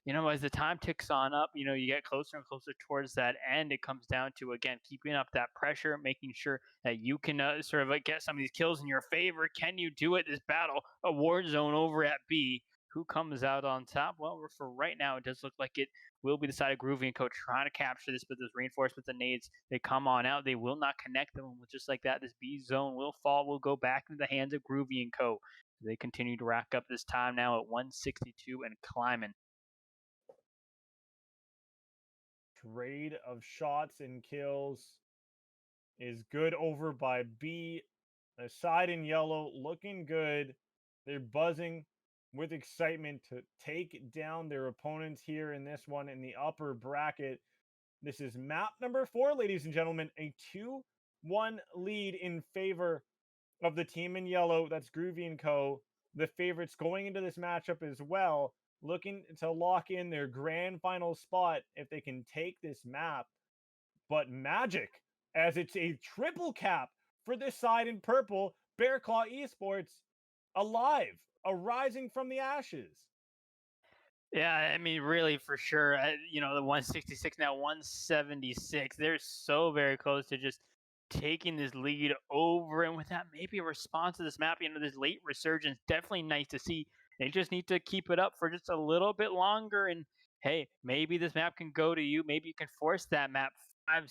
as the time ticks on up, you get closer and closer towards that end. It comes down to again keeping up that pressure, making sure that you can sort of like get some of these kills in your favor. Can you do it? This battle, a war zone over at B. Who comes out on top? Well, for right now, it does look like it will be the side of Groovy and Co. trying to capture this, but those reinforcements and nades, they come on out. They will not connect them. Just like that, this B zone will fall, will go back into the hands of Groovy and Co. They continue to rack up this time now at 162 and climbing. Trade of shots and kills is good over by B. The side in yellow looking good. They're buzzing with excitement to take down their opponents here in this one in the upper bracket. This is map number 4, ladies and gentlemen. A 2-1 lead in favor of the team in yellow. That's Groovy and Co. The favorites going into this matchup as well, looking to lock in their grand final spot if they can take this map. but Magic, as it's a triple cap for this side in purple, Bear Claw Esports alive, arising from the ashes. Yeah, I mean, really, for sure. The 166 now 176. They're so very close to just taking this lead over, and with that, maybe a response to this map. This late resurgence, definitely nice to see. They just need to keep it up for just a little bit longer, and hey, maybe this map can go to you. Maybe you can force that map. I'm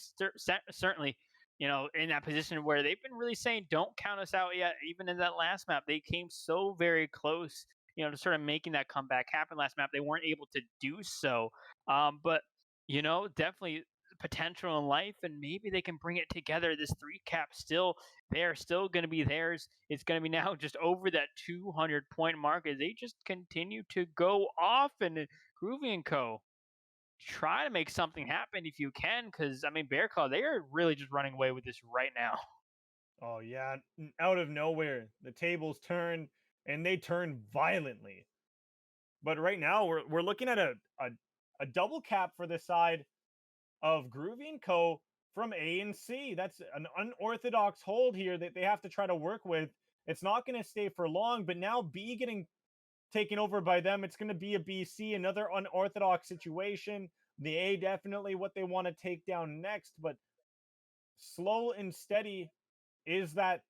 certainly, in that position where they've been really saying, "Don't count us out yet." Even in that last map, they came so very close, to sort of making that comeback happen last map. They weren't able to do so. But, definitely potential in life, and maybe they can bring it together. This three cap still, they're still going to be theirs. It's going to be now just over that 200-point mark as they just continue to go off. And Groovy and Co. try to make something happen if you can, because, I mean, Bear Claw, they are really just running away with this right now. Oh yeah, out of nowhere, the tables turn, and they turn violently. But right now, we're looking at a double cap for the side of Groovy and Co. from A and C. That's an unorthodox hold here that they have to try to work with. It's not going to stay for long, but now B getting taken over by them, it's going to be a BC, another unorthodox situation. The A definitely what they want to take down next, but slow and steady is that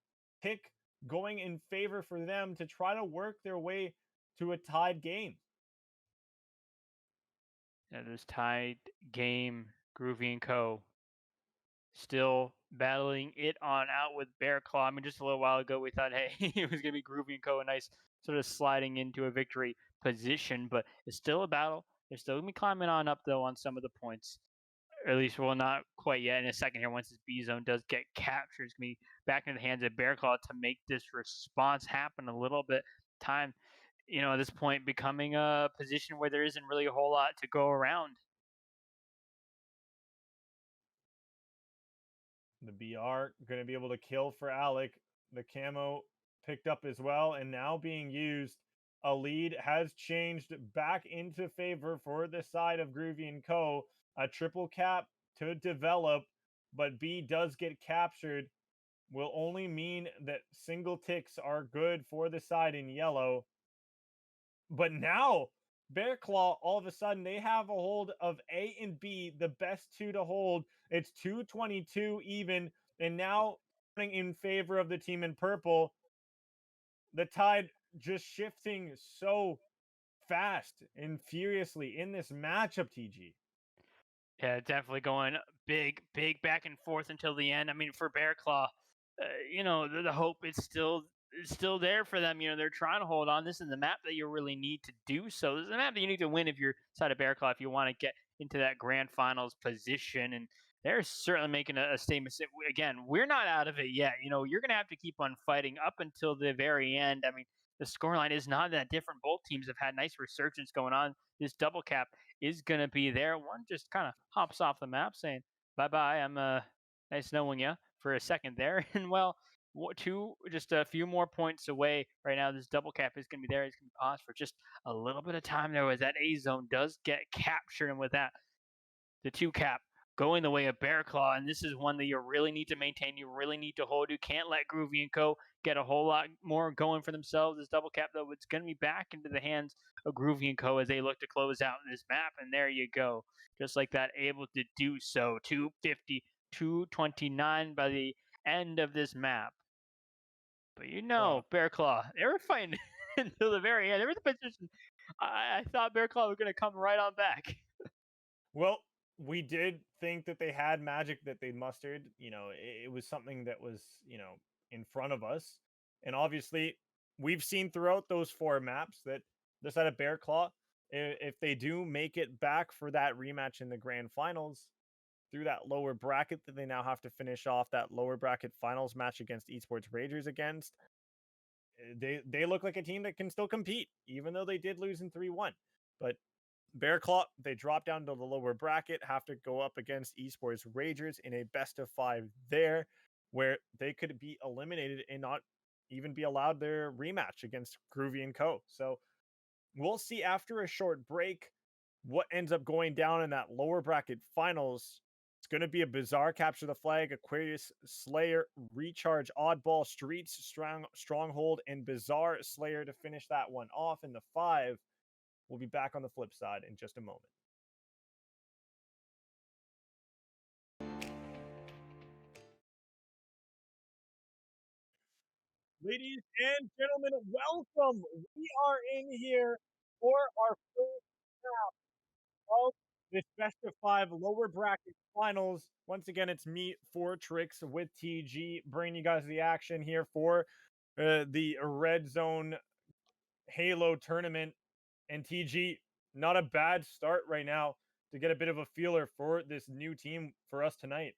pick going in favor for them to try to work their way to a tied game. Yeah, this tied game, Groovy and Co. still battling it on out with Bear Claw. I mean, just a little while ago, we thought, hey, it was going to be Groovy and Co. A nice sort of sliding into a victory position, but it's still a battle. They're still going to be climbing on up, though, on some of the points. Or at least, well, not quite yet. In a second here, once this B zone does get captured, it's going to be back into the hands of Bear Claw to make this response happen a little bit. Time, at this point, becoming a position where there isn't really a whole lot to go around. The BR going to be able to kill for Alec. The camo picked up as well and now being used. A lead has changed back into favor for the side of Groovy and Co. A triple cap to develop, but B does get captured. Will only mean that single ticks are good for the side in yellow. But now Bear Claw, all of a sudden, they have a hold of A and B, the best two to hold. It's 222 even, and now in favor of the team in purple. The tide just shifting so fast and furiously in this matchup, TG. Yeah, definitely going big back and forth until the end. I mean, for Bear Claw, the hope is still there for them. They're trying to hold on. This is the map that you really need to do so. This is the map that you need to win if you're side of Bear Claw, if you want to get into that grand finals position. And they're certainly making a statement. Again, we're not out of it yet. You're going to have to keep on fighting up until the very end. I mean, the scoreline is not that different. Both teams have had nice resurgence going on. This double cap is going to be there. One just kind of hops off the map saying, bye-bye, I'm nice knowing you for a second there. And, well, just a few more points away right now. This double cap is going to be there. It's going to be paused for just a little bit of time there as that A zone does get captured. And with that, the two cap going the way of Bear Claw, and this is one that you really need to maintain. You really need to hold. You can't let Groovy and Co. get a whole lot more going for themselves. This double cap, though, it's going to be back into the hands of Groovy and Co. as they look to close out this map, and there you go. Just like that, able to do so. 250, 229 by the end of this map. But Bear Claw, they were fighting until the very end. They were in the position. I thought Bear Claw was going to come right on back. Well, we did think that they had magic that they mustered. It was something that was, in front of us. And obviously, we've seen throughout those four maps that the side of Bear Claw, if they do make it back for that rematch in the grand finals through that lower bracket that they now have to finish off that lower bracket finals match against Esports Ragers against, they look like a team that can still compete, even though they did lose in 3-1. But Bear Claw, they drop down to the lower bracket, have to go up against Esports Ragers in a best of 5 there, where they could be eliminated and not even be allowed their rematch against Groovy and Co. So we'll see after a short break what ends up going down in that lower bracket finals. It's going to be a Bizarre capture the flag, Aquarius Slayer, Recharge Oddball, Streets Stronghold, and Bizarre Slayer to finish that one off. In the 5, we'll be back on the flip side in just a moment. Ladies and gentlemen, welcome. We are in here for our first half of this best of 5 lower bracket finals. Once again, it's me, Fortrix, with TG, bringing you guys the action here for the Red Zone Halo tournament. And TG, not a bad start right now to get a bit of a feeler for this new team for us tonight.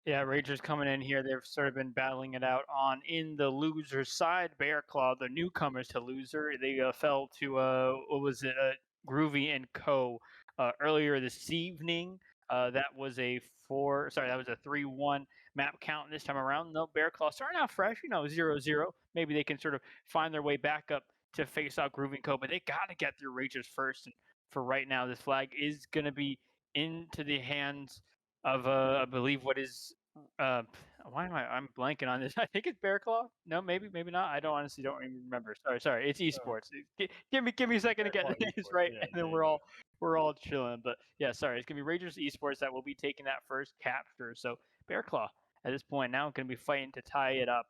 Yeah, Rangers coming in here. They've sort of been battling it out on in the loser side. Bear Claw, the newcomers to loser, they fell to what was it, Groovy and Co. Earlier this evening. That was a 3-1 map count this time around. No, Bear Claw starting out fresh, 0-0. Maybe they can sort of find their way back up to face out Groovy and Co. But they got to get through Rangers first. And for right now, this flag is going to be into the hands of I believe what is why am I'm blanking on this? I think it's Bear Claw. No, maybe not. I don't even remember. Sorry. It's esports. Give me a second to get the names right, yeah, and then we're all chilling. But yeah, sorry. It's gonna be Rangers Esports that will be taking that first capture. So Bear Claw at this point now gonna be fighting to tie it up.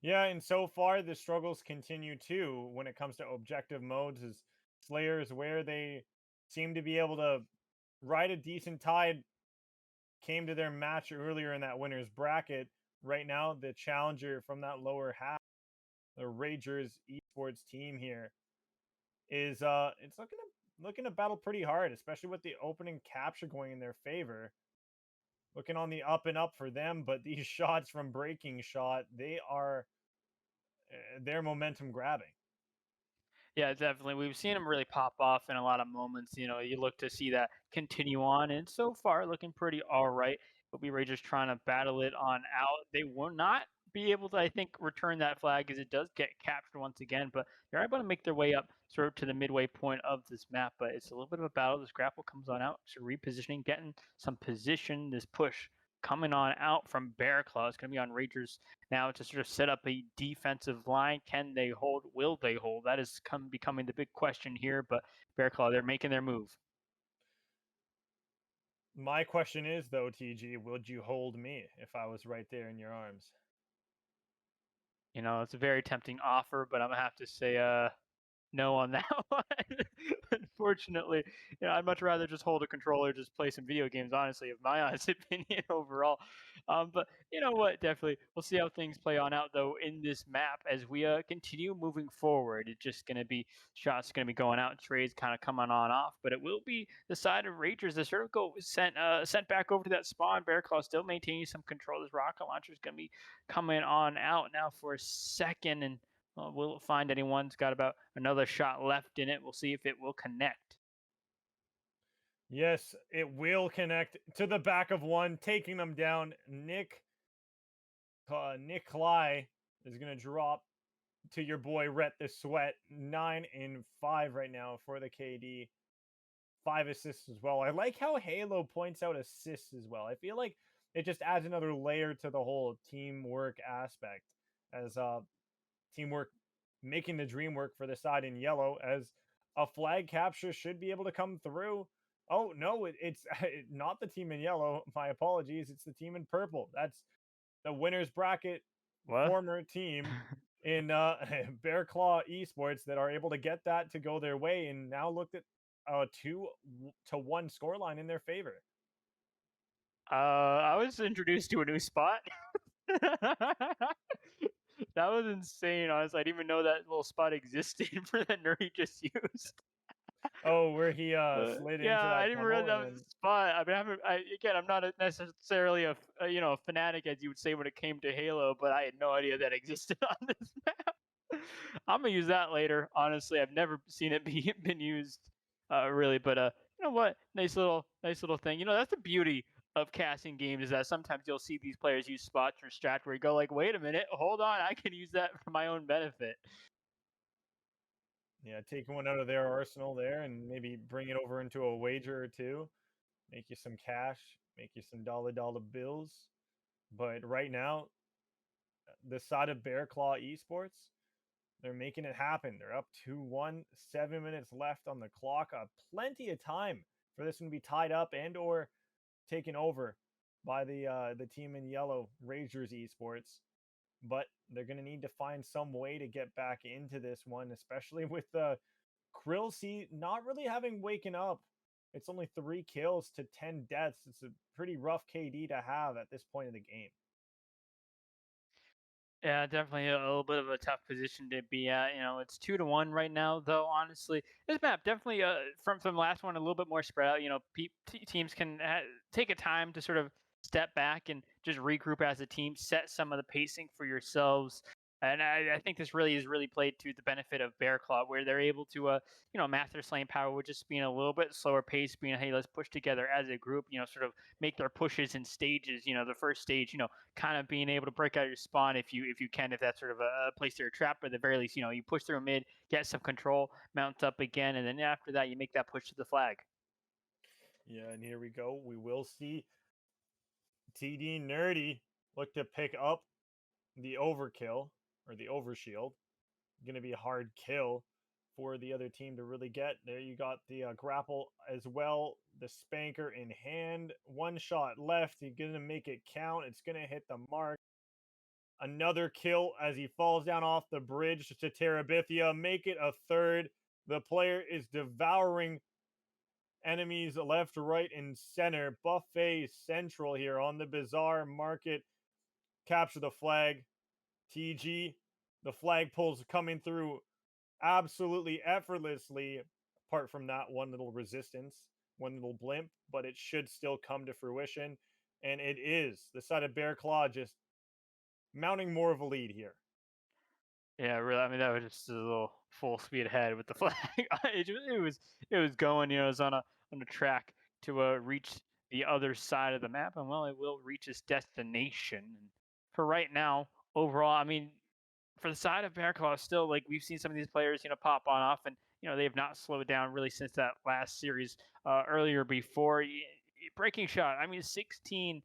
Yeah, and so far the struggles continue too when it comes to objective modes. As Slayers, where they seem to be able to ride a decent tide, came to their match earlier in that winner's bracket. Right now, the challenger from that lower half, the Ragers Esports team here, is it's looking to battle pretty hard, especially with the opening capture going in their favor. Looking on the up and up for them, but these shots from Breaking Shot, they are their momentum grabbing. Yeah, definitely. We've seen him really pop off in a lot of moments. You look to see that continue on, and so far looking pretty all right. But we were just trying to battle it on out. They will not be able to, I think, return that flag as it does get captured once again. But they're able to make their way up sort of to the midway point of this map. But it's a little bit of a battle. This grapple comes on out, so repositioning, getting some position. This push coming on out from Bear Claw. It's going to be on Rangers now to sort of set up a defensive line. Can they hold? Will they hold? That is becoming the big question here. But Bear Claw, they're making their move. My question is, though, TG, would you hold me if I was right there in your arms? It's a very tempting offer, but I'm going to have to say no on that one. Unfortunately, I'd much rather just hold a controller, just play some video games. Honestly, of my honest opinion overall. But you know what? Definitely, we'll see how things play on out though in this map as we continue moving forward. It's just going to be shots going to be going out, trades kind of coming on off, but it will be the side of Rangers that sort of go sent back over to that spawn. Bear Claw still maintaining some control. This rocket launcher is going to be coming on out now for a second and. Will it find anyone? It's got about another shot left in it. We'll see if it will connect. Yes, it will connect to the back of one, taking them down. Nick Cly is going to drop to your boy Rhett the Sweat. 9 and 5 right now for the KD. 5 assists as well. I like how Halo points out assists as well. I feel like it just adds another layer to the whole teamwork aspect as teamwork making the dream work for the side in yellow, as a flag capture should be able to come through. Oh no, it's not the team in yellow. My apologies. It's the team in purple. That's the winner's bracket former team in Bear Claw Esports that are able to get that to go their way, and now looked at a 2-1 scoreline in their favor. I was introduced to a new spot. That was insane, honestly. I didn't even know that little spot existed for that Nuri just used. Oh, where he slid into that. I didn't even realize that was a spot. I mean, I'm not necessarily a fanatic as you would say when it came to Halo, but I had no idea that existed on this map. I'm gonna use that later. Honestly, I've never seen it been used, really. But you know what? Nice little thing. That's the beauty of casting games is that sometimes you'll see these players use spots or strat where you go like, wait a minute, hold on, I can use that for my own benefit. Yeah, taking one out of their arsenal there and maybe bring it over into a wager or two. make you some cash, make you some dollar bills. But right now, the side of Bear Claw Esports, they're making it happen. They're up 2-1, 7 minutes left on the clock. Plenty of time for this one to be tied up and or taken over by the team in yellow, Ragers Esports. But they're going to need to find some way to get back into this one, especially with Krillsea not really having waken up. It's only 3 kills to 10 deaths. It's a pretty rough KD to have at this point in the game. Yeah, definitely a little bit of a tough position to be at. It's 2-1 right now, though. Honestly, this map definitely from the last one a little bit more spread out. Teams can take a time to sort of step back and just regroup as a team, set some of the pacing for yourselves. And I think this really is really played to the benefit of Bear Claw, where they're able to, master slaying power with just being a little bit slower pace, being, hey, let's push together as a group, sort of make their pushes in stages. The first stage, kind of being able to break out your spawn if you can, if that's sort of a place you're trapped, but at the very least, you push through mid, get some control, mount up again, and then after that, you make that push to the flag. Yeah, and here we go. We will see TD Nerdy look to pick up the overkill or the overshield. Going to be a hard kill for the other team to really get. There you got the grapple as well. The spanker in hand. 1 shot left. He's going to make it count. It's going to hit the mark. Another kill as he falls down off the bridge to Terabithia. Make it a third. The player is devouring enemies left, right, and center. Buffet Central here on the Bazaar Market. Capture the flag. TG. The flagpole's coming through absolutely effortlessly, apart from that one little resistance, one little blimp, but it should still come to fruition. And it is the side of Bear Claw just mounting more of a lead here. Yeah, really. I mean, that was just a little full speed ahead with the flag. It was going. It was on a track to reach the other side of the map, and well, it will reach its destination. And for right now, overall, I mean, for the side of Bear Claw, still like we've seen some of these players, pop on off, and they have not slowed down really since that last series earlier before. Breaking shot. I mean, 16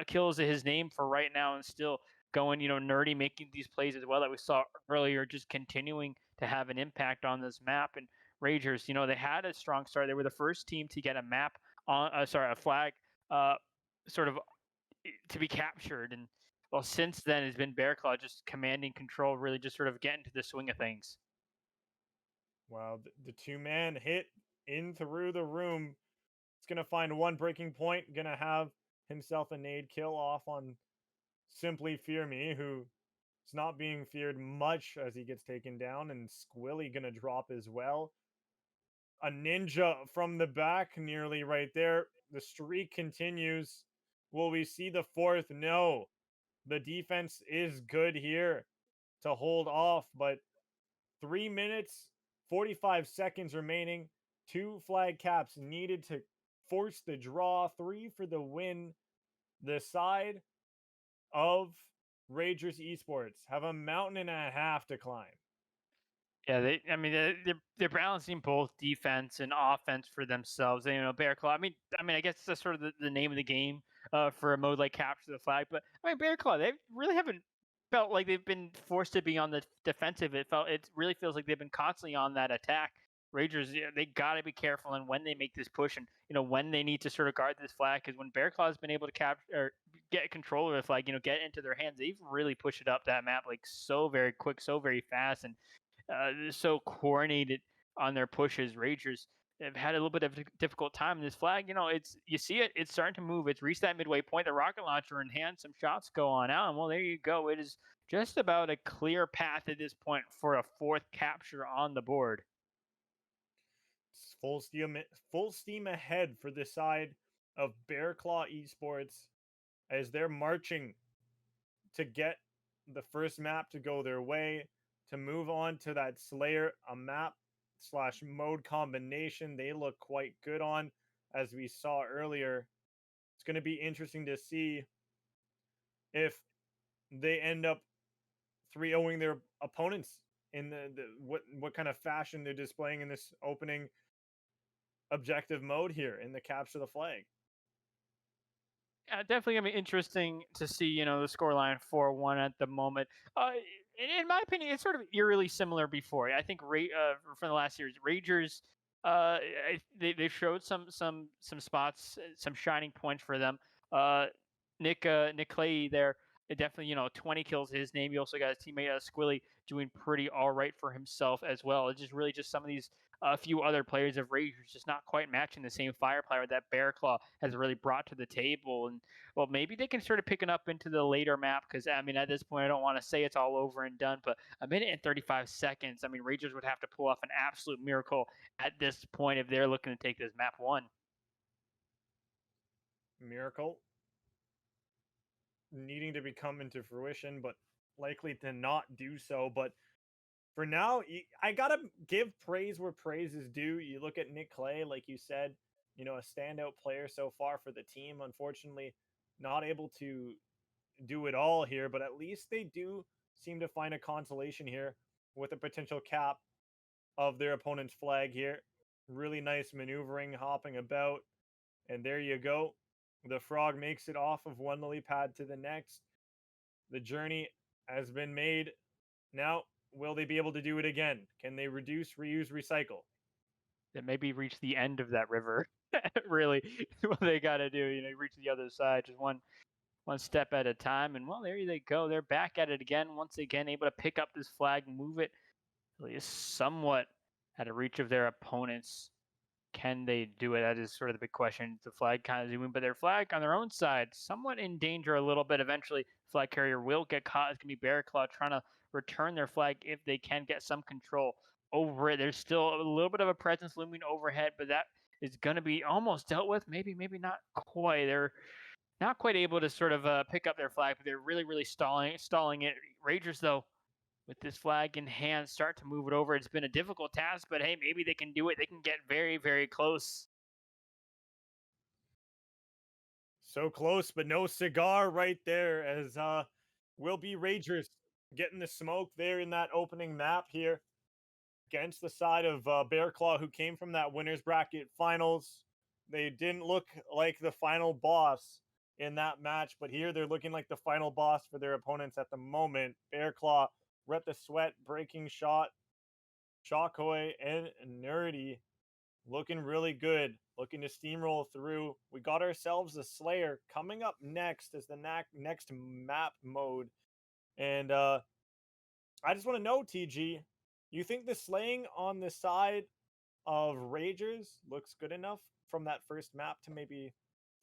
kills to his name for right now, and still going. Nerdy making these plays as well that we saw earlier, just continuing to have an impact on this map. And Ragers, they had a strong start. They were the first team to get a map on, a flag, sort of to be captured. And well, since then, it's been Bear Claw just commanding control, really just sort of getting to the swing of things. Wow, the 2-man hit in through the room. It's going to find one breaking point. Going to have himself a nade kill off on Simply Fear Me, who is not being feared much as he gets taken down. And Squilly going to drop as well. A ninja from the back, nearly right there. The streak continues. Will we see the 4th? No. The defense is good here to hold off, but 3 minutes, 45 seconds remaining. 2 flag caps needed to force the draw. 3 for the win. The side of Ragers Esports have a mountain and a half to climb. Yeah, they're balancing both defense and offense for themselves. And, Bear Claw. I mean, I guess that's sort of the name of the game for a mode like Capture the Flag. But I mean, Bear Claw, they really haven't felt like they've been forced to be on the defensive. It really feels like they've been constantly on that attack. Ragers, they got to be careful and when they make this push, and when they need to sort of guard this flag, because when Bear Claw has been able to capture or get control of the flag, get into their hands, they've really pushed it up that map like so very quick, so very fast, and so coordinated on their pushes. Ragers have had a little bit of a difficult time in this flag. You see it's starting to move. It's reached that midway point. The rocket launcher in hand, some shots go on out, and well, there you go. It is just about a clear path at this point for a 4th capture on the board. It's full steam ahead for the side of Bear Claw Esports as they're marching to get the first map to go their way, to move on to that Slayer, a map / mode combination they look quite good on, as we saw earlier. It's going to be interesting to see if they end up 3-0ing their opponents in what kind of fashion they're displaying in this opening objective mode here in the Capture the Flag. Definitely gonna be interesting to see, the scoreline 4-1 at the moment. In my opinion, it's sort of eerily similar before. I think from the last series, Rangers, they showed some spots, some shining points for them. Uh, Nick Clay there, definitely 20 kills his name. You also got his teammate Squilly doing pretty all right for himself as well. It's just really just some of these a few other players of Rangers just not quite matching the same firepower that Bearclaw has really brought to the table. And well, maybe they can start of picking up into the later map because I mean, at this point, I don't want to say it's all over and done, but a minute and 35 seconds. I mean, Rangers would have to pull off an absolute miracle at this point if they're looking to take this map one. Miracle needing to become into fruition, but likely to not do so. But for now, I gotta give praise where praise is due. You look at Nick Clay, like you said, a standout player so far for the team. Unfortunately, not able to do it all here, but at least they do seem to find a consolation here with a potential cap of their opponent's flag here. Really nice maneuvering, hopping about, and there you go. The frog makes it off of one lily pad to the next. The journey has been made. Now, will they be able to do it again? Can they reduce, reuse, recycle? That maybe reach the end of that river. Really, what they got to do, reach the other side, just one step at a time. And well, there they go. They're back at it again, once again, able to pick up this flag, move it at least somewhat out of reach of their opponents. Can they do it? That is sort of the big question. The flag kind of zooming, but their flag on their own side, somewhat in danger a little bit. Eventually, flag carrier will get caught. It's going to be Bearclaw trying to return their flag if they can get some control over it. There's still a little bit of a presence looming overhead, but that is going to be almost dealt with. Maybe not quite. They're not quite able to sort of pick up their flag, but they're really stalling it. Rangers, though, with this flag in hand, start to move it over. It's been a difficult task, but hey, maybe they can do it. They can get very close. So close, but no cigar right there as will be Rangers getting the smoke there in that opening map here against the side of Bearclaw, who came from that winners bracket finals. They didn't look like the final boss in that match, but here they're looking like the final boss for their opponents at the moment. Bearclaw rep the sweat, breaking shot, Shockhoy and Nerdy looking really good, looking to steamroll through. We got ourselves a Slayer coming up next as the next map mode. And I just want to know, TG, you think the slaying on the side of Ragers looks good enough from that first map to maybe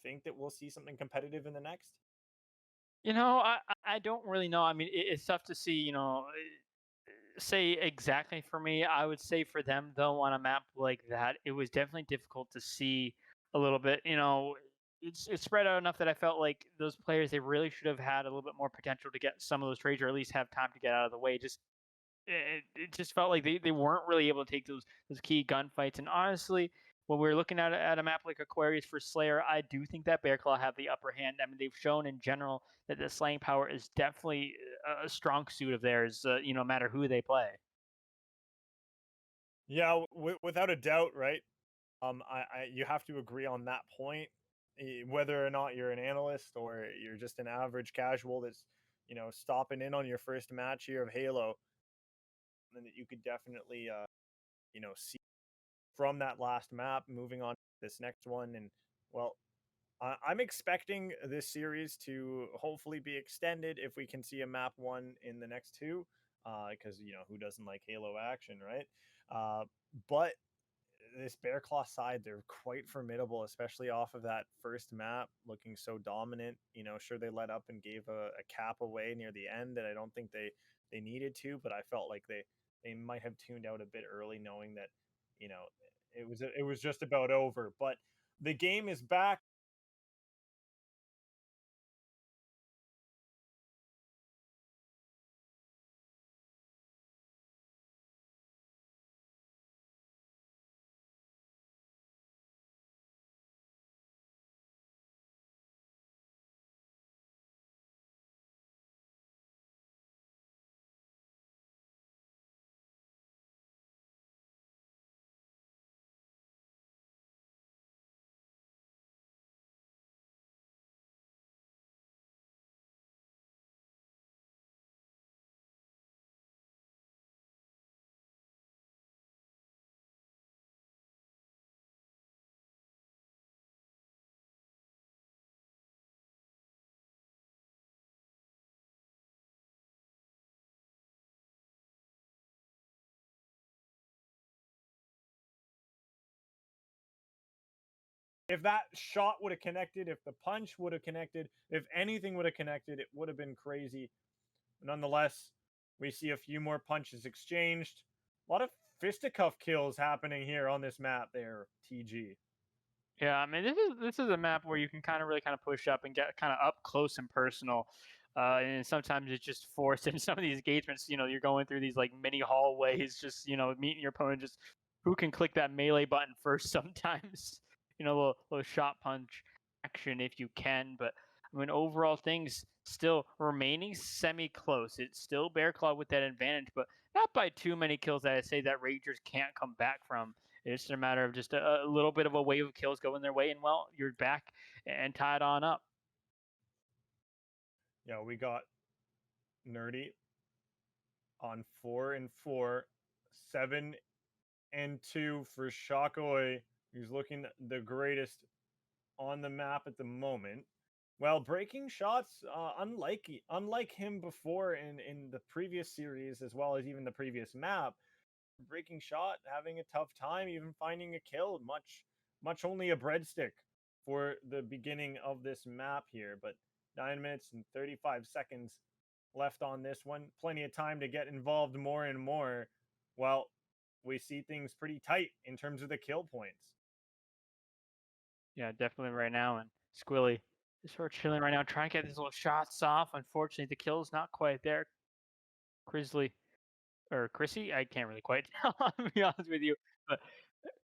think that we'll see something competitive in the next? I don't really know. I mean, it's tough to see. Say exactly for me. I would say for them though, on a map like that, it was definitely difficult to see a little bit. It's spread out enough that I felt like those players they really should have had a little bit more potential to get some of those trades or at least have time to get out of the way. It just felt like they weren't really able to take those key gunfights. And honestly, when we're looking at a map like Aquarius for Slayer, I do think that Bearclaw have the upper hand. I mean, they've shown in general that the slaying power is definitely a strong suit of theirs. No matter who they play. Yeah, without a doubt, right? You have to agree on that point. Whether or not you're an analyst or you're just an average casual that's stopping in on your first match here of Halo, then that you could definitely see from that last map moving on to this next one. And well, I'm expecting this series to hopefully be extended if we can see a map one in the next two, because who doesn't like Halo action, right? But this Bearclaw side, they're quite formidable, especially off of that first map, looking so dominant. Sure they let up and gave a cap away near the end that I don't think they needed to, but I felt like they might have tuned out a bit early, knowing that you know it was just about over. But the game is back. if that shot would have connected, if the punch would have connected, if anything would have connected, it would have been crazy. Nonetheless, we see a few more punches exchanged. A lot of fisticuff kills happening here on this map there, TG. Yeah, I mean this is a map where you can kind of really kind of push up and get kind of up close and personal. And sometimes it's just forced in some of these engagements. You're going through these like mini hallways, just meeting your opponent. Just who can click that melee button first? Sometimes, little shot punch action if you can. But I mean, overall things still remaining semi close. It's still Bear Claw with that advantage, but not by too many kills that I say that Ragers can't come back from. It's just a matter of just a little bit of a wave of kills going their way, and well, you're back and tied on up. Yeah, we got Nerdy on 4-4, 7-2 for Shockoy, who's looking the greatest on the map at the moment. Well, breaking shots, unlike him before in the previous series, as well as even the previous map, breaking shot having a tough time even finding a kill. Much only a breadstick for the beginning of this map here, but 9 minutes and 35 seconds left on this one. Plenty of time to get involved more and more. Well, we see things pretty tight in terms of the kill points. Yeah, definitely right now. And Squilly is sort of chilling right now, trying to get these little shots off. Unfortunately, the kill's not quite there. Grizzly or Chrissy, I can't really quite tell, to be honest with you. But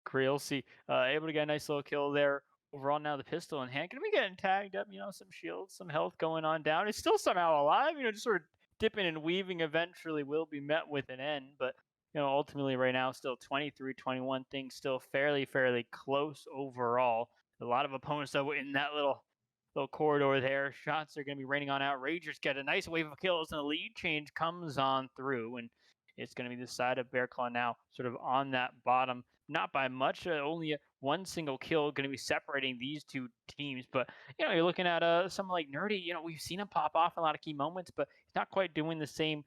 Creelcy able to get a nice little kill there. Overall, now the pistol in hand. Gonna be getting tagged up, some shields, some health going on down. It's still somehow alive, just sort of dipping and weaving eventually will be met with an end. But, ultimately right now, still 23-21, things still fairly close overall. A lot of opponents, though, in that little corridor there. Shots are going to be raining on out. Ragers get a nice wave of kills, and the lead change comes on through. And it's going to be the side of Bear Claw now, sort of on that bottom. Not by much, only one single kill going to be separating these two teams. But, you're looking at someone like Nerdy. We've seen him pop off in a lot of key moments, but he's not quite doing the same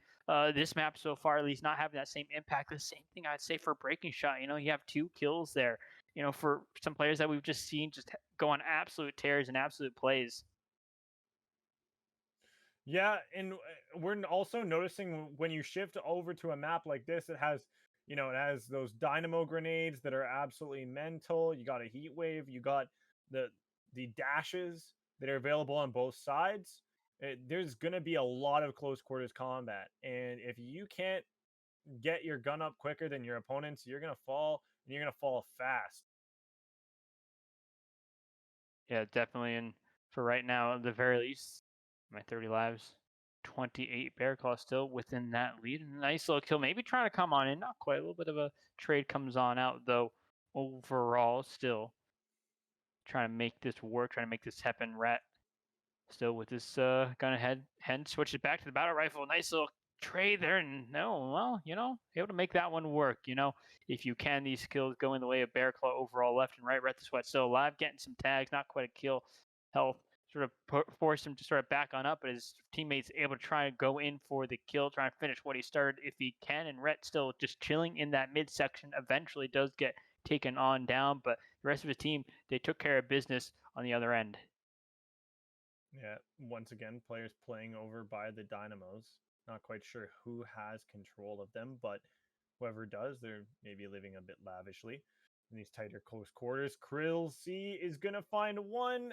this map so far, at least not having that same impact. The same thing I'd say for Breaking Shot. You have 2 kills there. For some players that we've just seen just go on absolute tears and absolute plays. Yeah, and we're also noticing when you shift over to a map like this, it has those dynamo grenades that are absolutely mental. You got a heat wave, you got the dashes that are available on both sides. There's going to be a lot of close quarters combat, and if you can't get your gun up quicker than your opponents, you're going to fall, and you're going to fall fast. Yeah, definitely. And for right now, at the very least, my 30 lives, 28 Bear Claw still within that lead. And a nice little kill, maybe trying to come on in. Not quite. A little bit of a trade comes on out, though. Overall, still trying to make this work, trying to make this happen. Rat still with this gun ahead, switches back to the battle rifle. Nice little trade there, and able to make that one work. If you can, these skills go in the way of Bear Claw overall, left and right. Ret the Sweat still alive, getting some tags, not quite a kill. Health sort of forced him to sort of back on up, but his teammates able to try and go in for the kill, try and finish what he started if he can. And Ret still just chilling in that midsection. Eventually does get taken on down, but the rest of his team, they took care of business on the other end. Yeah, once again, players playing over by the Dynamos. Not quite sure who has control of them, but whoever does, they're maybe living a bit lavishly in these tighter close quarters. Krill C is going to find one.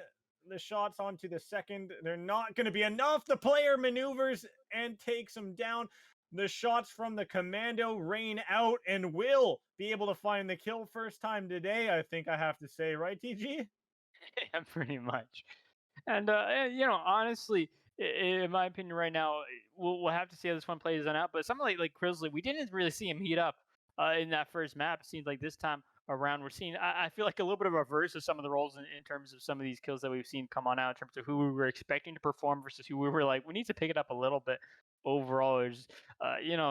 The shots onto the second. They're not going to be enough. The player maneuvers and takes him down. The shots from the Commando rain out and will be able to find the kill first time today, I think I have to say. Right, TG? Yeah, pretty much. And honestly, in my opinion, right now, we'll have to see how this one plays on out. But something like Grizzly, we didn't really see him heat up in that first map. It seems like this time around, we're seeing. I feel like a little bit of a reverse of some of the roles in terms of some of these kills that we've seen come on out in terms of who we were expecting to perform versus who we were like, we need to pick it up a little bit. Overall, there's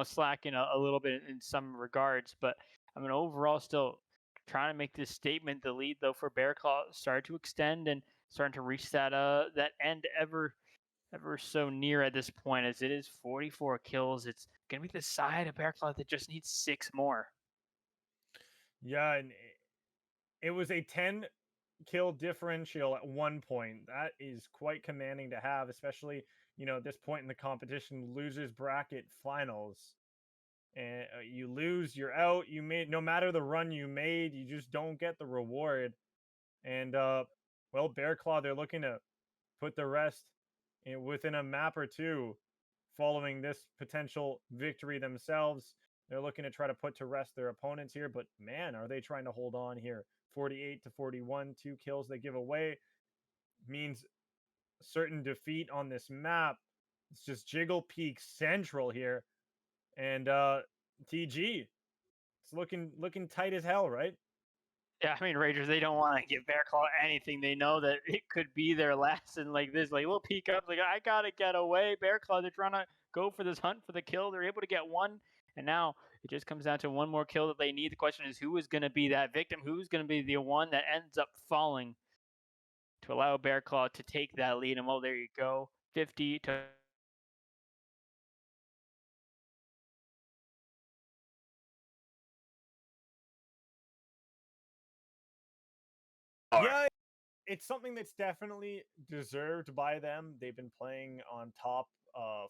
slacking a little bit in some regards, but I mean overall, still trying to make this statement. The lead though for Bear Claw started to extend and starting to reach that end ever so near at this point, as it is 44 kills. It's gonna be the side of Bear Claw that just needs 6 more. Yeah, and it was a 10 kill differential at 1 point. That is quite commanding to have, especially, at this point in the competition, losers bracket finals. And you lose, you're out. You made no matter the run you made, you just don't get the reward. And well, Bear Claw, they're looking to put the rest within a map or two following this potential victory themselves. They're looking to try to put to rest their opponents here, but man, are they trying to hold on here? 48 to 41, 2 kills they give away means certain defeat on this map. It's just Jiggle Peak Central here. And TG, it's looking tight as hell, right? Yeah, I mean, Rangers, they don't want to give Bear Claw anything. They know that it could be their last, and like this, like we'll peek up, like I gotta get away. Bear Claw, they're trying to go for this hunt for the kill. They're able to get one, and now it just comes down to one more kill that they need. The question is, who is going to be that victim? Who's going to be the one that ends up falling to allow Bear Claw to take that lead? And well, there you go, 50 to. Yeah, it's something that's definitely deserved by them. They've been playing on top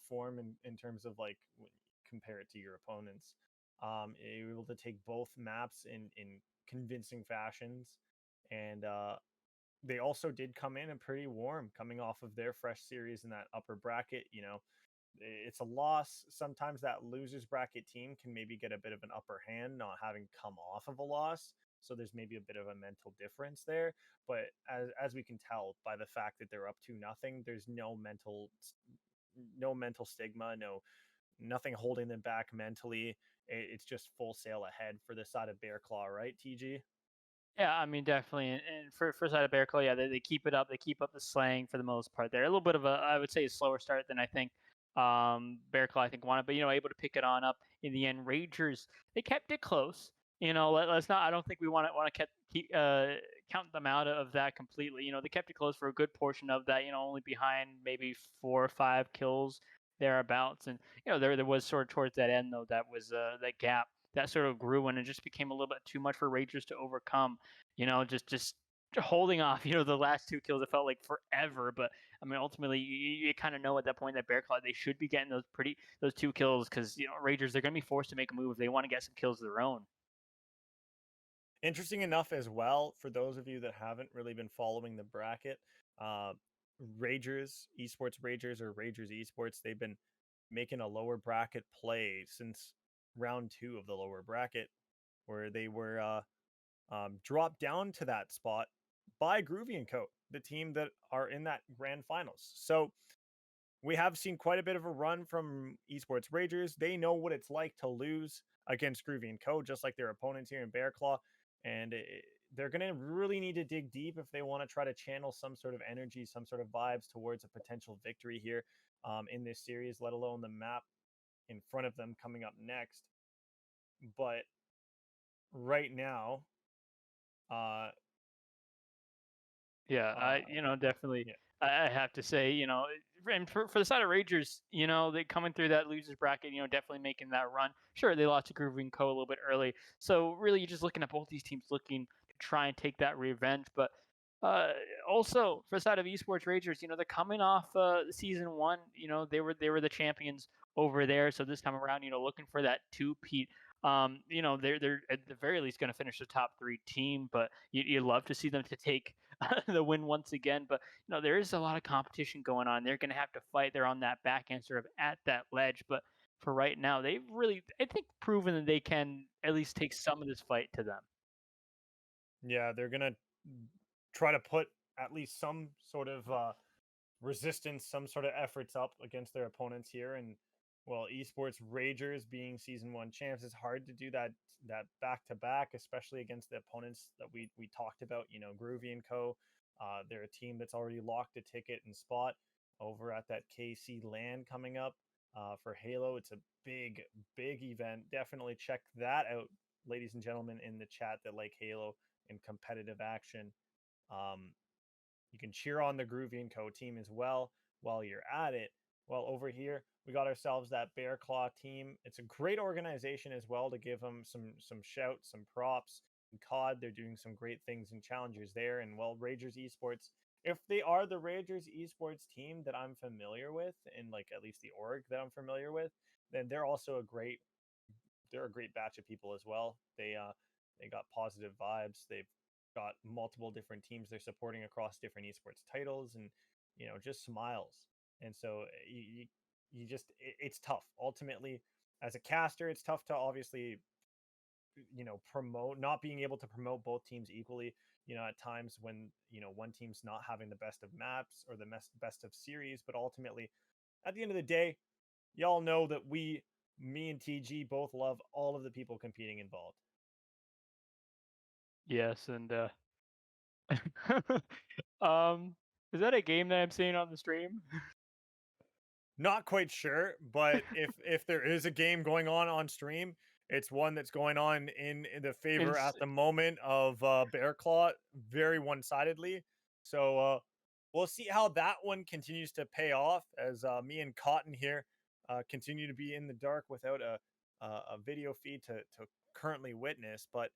form in terms of like when you compare it to your opponents. You're able to take both maps in convincing fashions, and they also did come in and pretty warm coming off of their fresh series in that upper bracket. It's a loss. Sometimes that losers bracket team can maybe get a bit of an upper hand, not having come off of a loss. So there's maybe a bit of a mental difference there. But as we can tell by the fact that they're up 2-0, there's no mental stigma, nothing holding them back mentally. It's just full sail ahead for the side of Bear Claw, right, TG? Yeah, I mean, definitely. And for side of Bear Claw, yeah, they keep it up. They keep up the slaying for the most part. They're a little bit of a, I would say, a slower start than I think Bear Claw, I think, wanted, but, able to pick it on up in the end. Rangers, they kept it close. Let's not, I don't think we want to keep, count them out of that completely. They kept it close for a good portion of that, only behind maybe 4 or 5 kills thereabouts. And, there was sort of towards that end, though, that was that gap that sort of grew and it just became a little bit too much for Rangers to overcome. Just holding off. The last 2 kills, it felt like forever, but I mean, ultimately, you kind of know at that point that Bear Claw they should be getting those 2 kills because Rangers they're going to be forced to make a move if they want to get some kills of their own. Interesting enough as well, for those of you that haven't really been following the bracket, uh, Ragers, Esports Ragers or Ragers Esports, they've been making a lower bracket play since round 2 of the lower bracket, where they were dropped down to that spot by Groovy and Co., the team that are in that grand finals. So we have seen quite a bit of a run from Esports Ragers. They know what it's like to lose against Groovy and Co., just like their opponents here in Bear Claw. And they're going to really need to dig deep if they want to try to channel some sort of energy, some sort of vibes towards a potential victory here in this series, let alone the map in front of them coming up next. But right now, Yeah, definitely. yeah. I have to say, and for the side of Rangers, they coming through that losers bracket, definitely making that run. Sure, they lost to Groovy and Co. a little bit early, so really, you're just looking at both these teams looking to try and take that revenge. But also for the side of Esports Rangers, they're coming off season 1. They were the champions over there, so this time around, looking for that two-peat. They're at the very least going to finish the top 3 team, but you love to see them to take the win once again. But there is a lot of competition going on. They're going to have to fight. They're on that back end, sort of at that ledge. But for right now, they've really, I think, proven that they can at least take some of this fight to them. Yeah, they're going to try to put at least some sort of resistance, some sort of efforts up against their opponents here. And well, Esports Ragers being season 1 champs, it's hard to do that back to back, especially against the opponents that we talked about. Groovy and Co. They're a team that's already locked a ticket and spot over at that KC LAN coming up for Halo. It's a big event. Definitely check that out, ladies and gentlemen in the chat that like Halo and competitive action. Um, you can cheer on the Groovy and Co. team as well while you're at it. Well, over here we got ourselves that Bear Claw team. It's a great organization as well to give them some shouts, some props. COD. They're doing some great things in challengers there. And well, Ragers Esports, if they are the Ragers Esports team that I'm familiar with, and like at least the org that I'm familiar with, then they're a great batch of people as well. They got positive vibes. They've got multiple different teams they're supporting across different esports titles, and just smiles. And so you just it's tough ultimately as a caster. It's tough to obviously promote, not being able to promote both teams equally, at times when one team's not having the best of maps or the best of series. But ultimately, at the end of the day, y'all know that me and TG both love all of the people competing involved. Yes, and um, is that a game that I'm seeing on the stream? Not quite sure, but if there is a game going on stream, it's one that's going on in the favor It's at the moment of Bear Claw, very one-sidedly. So we'll see how that one continues to pay off as me and Cotton here continue to be in the dark without a video feed to currently witness. But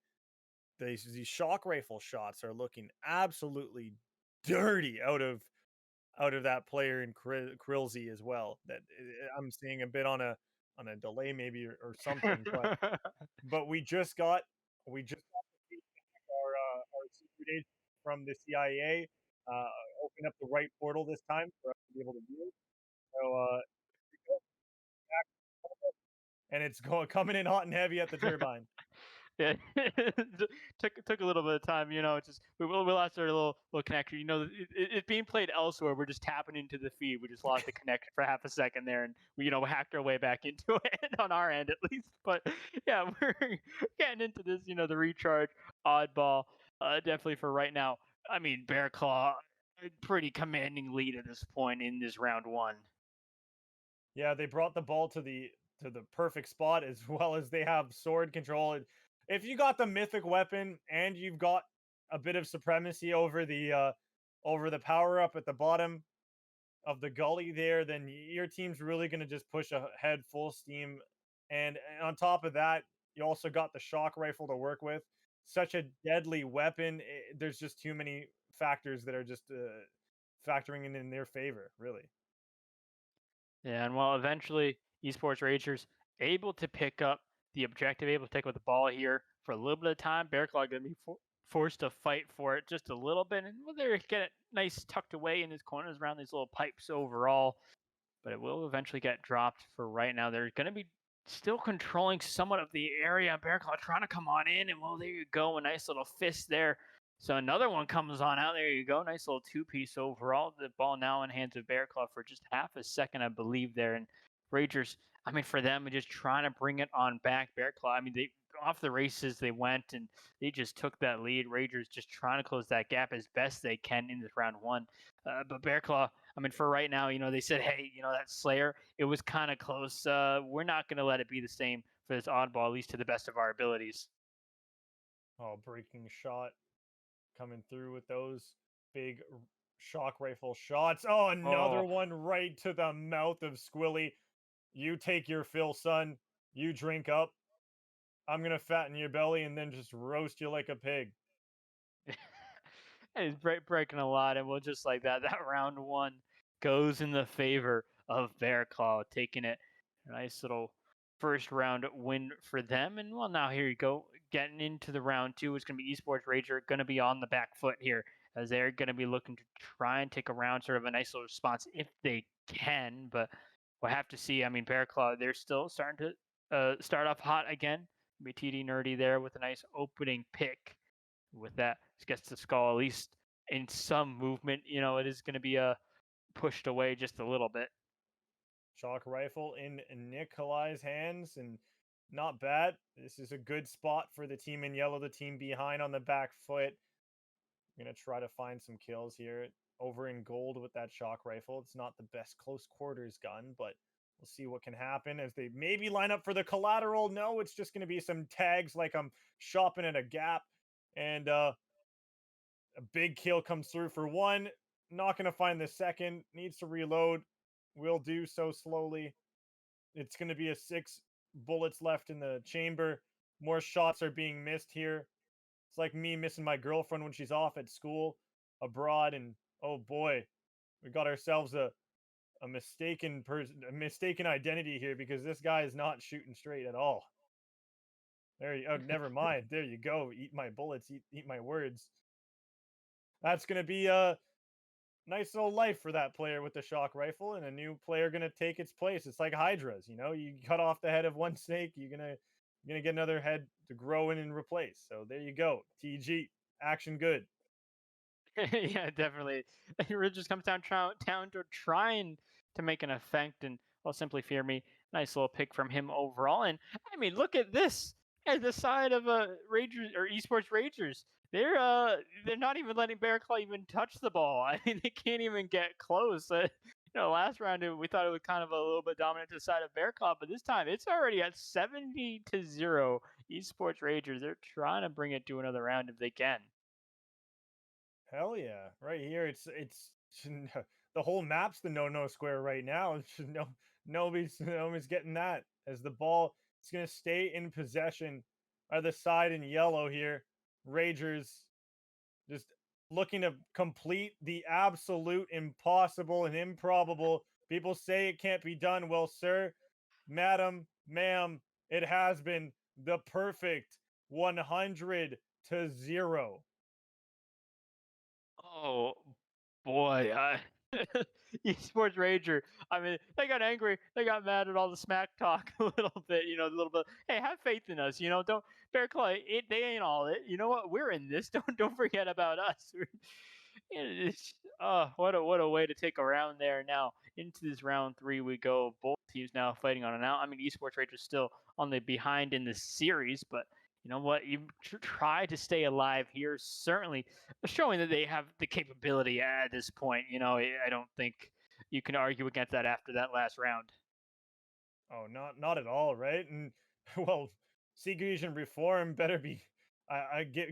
these shock rifle shots are looking absolutely dirty out of that player in Krillzy as well. That I'm seeing a bit on a delay maybe or something. But we just got the feedback, our secret agent from the CIA open up the right portal this time for us to be able to do it. So and it's going coming in hot and heavy at the turbine. yeah, took a little bit of time, Just we lost our little connection. It being played elsewhere. We're just tapping into the feed. We just lost the connection for half a second there, and we hacked our way back into it on our end at least. But yeah, we're getting into this. The recharge oddball. Definitely for right now. I mean, Bear Claw, pretty commanding lead at this point in this round one. Yeah, they brought the ball to the perfect spot as well as they have sword control. If you got the mythic weapon and you've got a bit of supremacy over the power up at the bottom of the gully there, then your team's really going to just push ahead full steam. And on top of that, you also got the shock rifle to work with. Such a deadly weapon. There's just too many factors that are just factoring in their favor, really. Yeah, and well, eventually, Esports Ragers able to pick up the objective, able to take up the ball here for a little bit of time. Bearclaw going to be forced to fight for it just a little bit, and well, they're get it nice tucked away in his corners around these little pipes overall. But it will eventually get dropped for right now. They're going to be still controlling somewhat of the area. Bearclaw trying to come on in, and well, there you go, a nice little fist there. So another one comes on out. There you go. Nice little two-piece overall. The ball now in hands of Bearclaw for just half a second, I believe, there. And Ragers, I mean, for them, just trying to bring it on back. Bearclaw, I mean, they off the races they went and they just took that lead. Ragers just trying to close that gap as best they can in this round one. But Bearclaw, I mean, for right now, they said, hey, that Slayer, it was kind of close. We're not going to let it be the same for this oddball, at least to the best of our abilities. Oh, breaking shot coming through with those big shock rifle shots. Oh, another Oh, one right to the mouth of Squilly. You take your fill, son. You drink up. I'm gonna fatten your belly and then just roast you like a pig. he's breaking a lot, and we'll just like that. That round one goes in the favor of Bearclaw, taking it. A nice little first round win for them. And well, now here you go, getting into the round two. It's going to be Esports Rager going to be on the back foot here, as they're going to be looking to try and take around sort of a nice little response if they can. But we'll have to see. I mean, Bearclaw, they're still starting to start off hot again. Be TD Nerdy there with a nice opening pick. With that, gets the skull at least in some movement. It is going to be pushed away just a little bit. Shock rifle in Nikolai's hands, and not bad. This is a good spot for the team in yellow, the team behind on the back foot. I'm gonna try to find some kills here. Over in gold with that shock rifle. It's not the best close quarters gun, but we'll see what can happen as they maybe line up for the collateral. No, it's just gonna be some tags like I'm shopping at a Gap, and a big kill comes through for one. Not gonna find the second. Needs to reload. Will do so slowly. It's gonna be a 6 bullets left in the chamber. More shots are being missed here. It's like me missing my girlfriend when she's off at school abroad, and oh boy, we got ourselves a mistaken person, a mistaken identity here because this guy is not shooting straight at all. There you, oh, never mind. There you go. Eat my bullets. Eat my words. That's gonna be a nice little life for that player with the shock rifle, and a new player gonna take its place. It's like hydras, you know. You cut off the head of one snake, you're gonna get another head to grow in and replace. So there you go. TG action good. Yeah, definitely. It really just comes down to trying to make an effect, and well, simply fear me. Nice little pick from him overall. And I mean, look at this at the side of Rangers or Esports Rangers. They're not even letting Bear Claw even touch the ball. I mean, they can't even get close. Last round we thought it was kind of a little bit dominant to the side of Bear Claw, but this time it's already at 70-0. Esports Rangers. They're trying to bring it to another round if they can. Hell yeah! Right here, it's the whole map's the no square right now. No, nobody's getting that as the ball is gonna stay in possession of the side in yellow here. Ragers just looking to complete the absolute impossible and improbable. People say it can't be done. Well, sir, madam, ma'am, it has been the perfect 100-0. Oh boy, Esports Ranger. I mean, they got angry. They got mad at all the smack talk a little bit. A little bit. Hey, have faith in us. Don't Bear Claw. They ain't all it. You know what? We're in this. Don't forget about us. What a way to take a round there. Now into this round 3 we go. Both teams now fighting on an out. I mean, Esports Rangers still on the behind in the series, but you know what? You try to stay alive here. Certainly showing that they have the capability at this point. I don't think you can argue against that after that last round. Oh, not at all, right? And well, Siege and Reform better be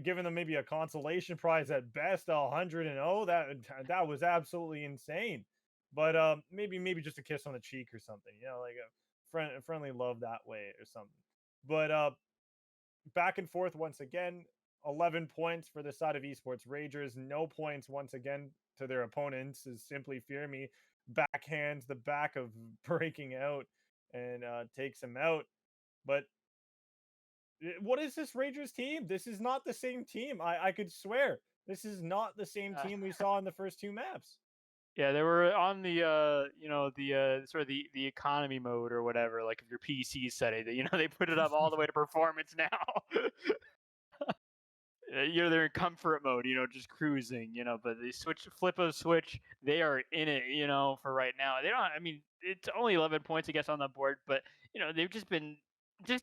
giving them maybe a consolation prize at best, 100-0. That was absolutely insane. But maybe just a kiss on the cheek or something, like a friendly love that way or something. But back and forth once again. 11 points for the side of Esports Ragers. No points once again to their opponents as Simply Fear Me backhands the back of breaking out and takes him out. But what is this Rangers team? This is not the same team. I could swear this is not the same team we saw in the first 2 maps. Yeah, they were on the the sort of the economy mode or whatever. Like if your PC setting, they put it up all the way to performance now. They're in comfort mode, just cruising, but they flip a switch, they are in it, for right now. They don't, I mean, it's only 11 points, I guess, on the board, but, they've just been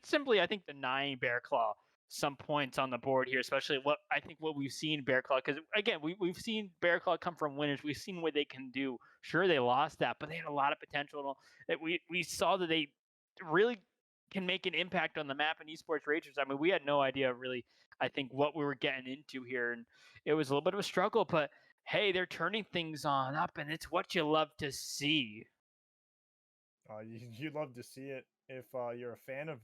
simply, I think, denying Bear Claw some points on the board here, especially what we've seen Bear Claw, because again, we've seen Bear Claw come from winners. We've seen what they can do. Sure, they lost that, but they had a lot of potential that we saw that they really can make an impact on the map in Esports Rangers. I mean, we had no idea really, I think, what we were getting into here, and it was a little bit of a struggle, but hey, they're turning things on up, and it's what you love to see. You love to see it if you're a fan of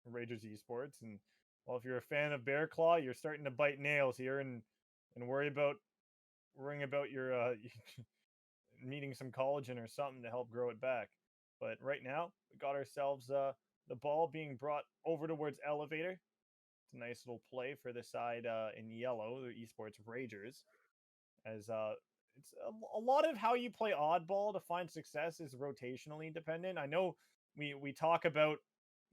Ragers Esports, and well, if you're a fan of Bear Claw, you're starting to bite nails here and worrying about your needing some collagen or something to help grow it back. But right now, we got ourselves the ball being brought over towards Elevator. It's a nice little play for the side in yellow, the Esports Ragers, as it's a lot of how you play oddball to find success is rotationally dependent. I know we talk about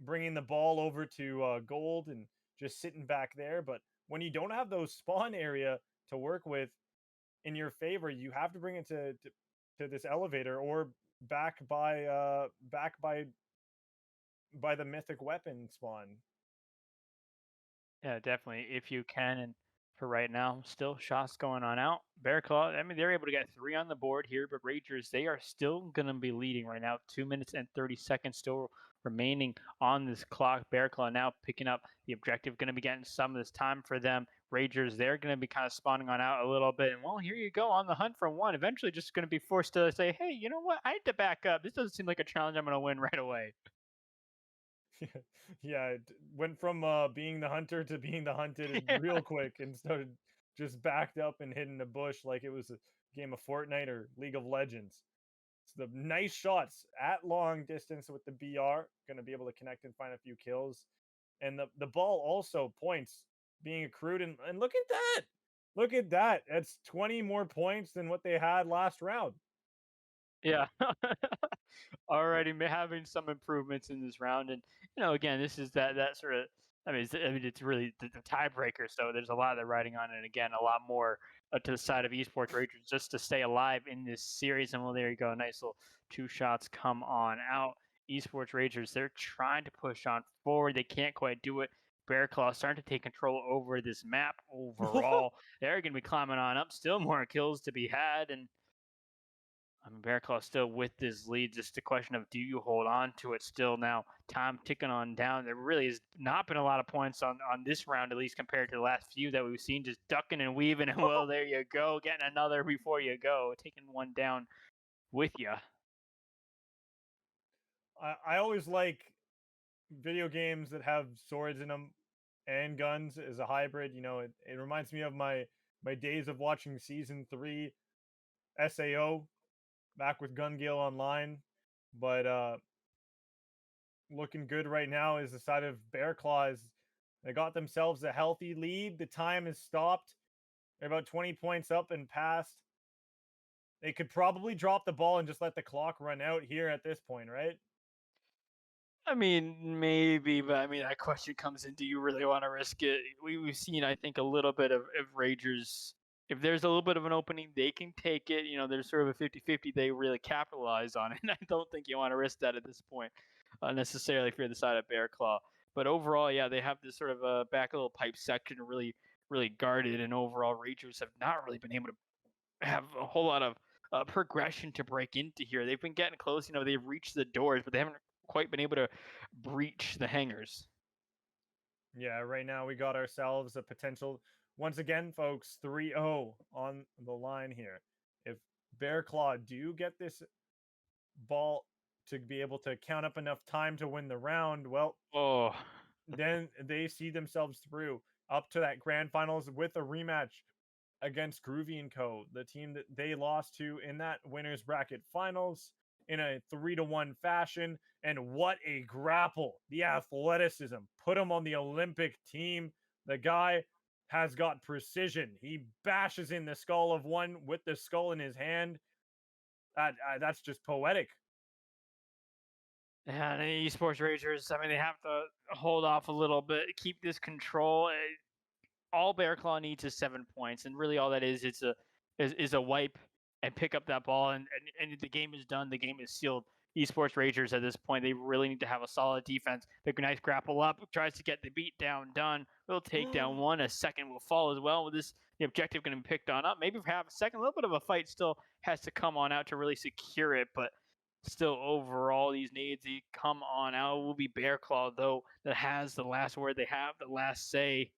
bringing the ball over to gold and just sitting back there, but when you don't have those spawn area to work with in your favor, you have to bring it to this elevator or back by the mythic weapon spawn. Yeah, definitely. If you can, and for right now, still shots going on out. Bear Claw, I mean, they're able to get 3 on the board here, but Rangers, they are still going to be leading right now. 2 minutes and 30 seconds still remaining on this clock. Bear Claw now picking up the objective, going to be getting some of this time for them. Rangers, they're going to be kind of spawning on out a little bit. And well, here you go on the hunt for 1. Eventually just going to be forced to say, hey, you know what? I had to back up. This doesn't seem like a challenge I'm going to win right away. Yeah, it went from being the hunter to being the hunted Yeah. real quick and started just backed up and hid in a bush like it was a game of Fortnite or League of Legends. So the nice shots at long distance with the BR, going to be able to connect and find a few kills. And the ball also points being accrued. And look at that. Look at that. That's 20 more points than what they had last round. Yeah. Already having some improvements in this round, and again, this is that sort of. It's really the tiebreaker. So there's a lot of the riding on it. And again, a lot more to the side of esports racers just to stay alive in this series. And well, there you go, nice little two shots come on out. Esports racers, they're trying to push on forward. They can't quite do it. Bear Claw starting to take control over this map overall. They're going to be climbing on up. Still more kills to be had, and Bear Claw still with this lead. Just a question of do you hold on to it still now? Time ticking on down. There really has not been a lot of points on this round, at least compared to the last few that we've seen. Just ducking and weaving, and well, there you go, getting another before you go, taking one down with you. I always like video games that have swords in them and guns as a hybrid. It reminds me of my days of watching season 3 SAO back with Gun Gale Online. But looking good right now is the side of Bear Claws. They got themselves a healthy lead. The time has stopped. They're about 20 points up and past. They could probably drop the ball and just let the clock run out here at this point, right? Maybe, but that question comes in: do you really want to risk it? We've seen, I think, a little bit of Ragers. If there's a little bit of an opening, they can take it. There's sort of a 50-50. They really capitalize on it. And I don't think you want to risk that at this point, necessarily if you're the side of Bear Claw. But overall, yeah, they have this sort of a back little pipe section really, really guarded. And overall, Ragers have not really been able to have a whole lot of progression to break into here. They've been getting close. They've reached the doors, but they haven't quite been able to breach the hangars. Yeah, right now we got ourselves a potential, once again, folks, 3-0 on the line here. If Bear Claw do get this ball to be able to count up enough time to win the round, well, Oh, then they see themselves through up to that grand finals with a rematch against Groovy and Co., the team that they lost to in that winners bracket finals in a 3-1 fashion. And what a grapple! The athleticism put him on the Olympic team. The guy has got precision. He bashes in the skull of one with the skull in his hand. That's just poetic. yeah, the esports ragers. They have to hold off a little bit, keep this control. All Bear Claw needs is 7 points, and really all that is a wipe and pick up that ball, and the game is done. The game is sealed. Esports Ragers at this point, they really need to have a solid defense. The nice grapple up, tries to get the beat down done. Will take down one. A second will fall as well. With this, the objective going to be picked on up. Maybe for half a second, a little bit of a fight still has to come on out to really secure it, but still overall these nades they come on out. It will be Bear Claw though that has the last word. They have the last say.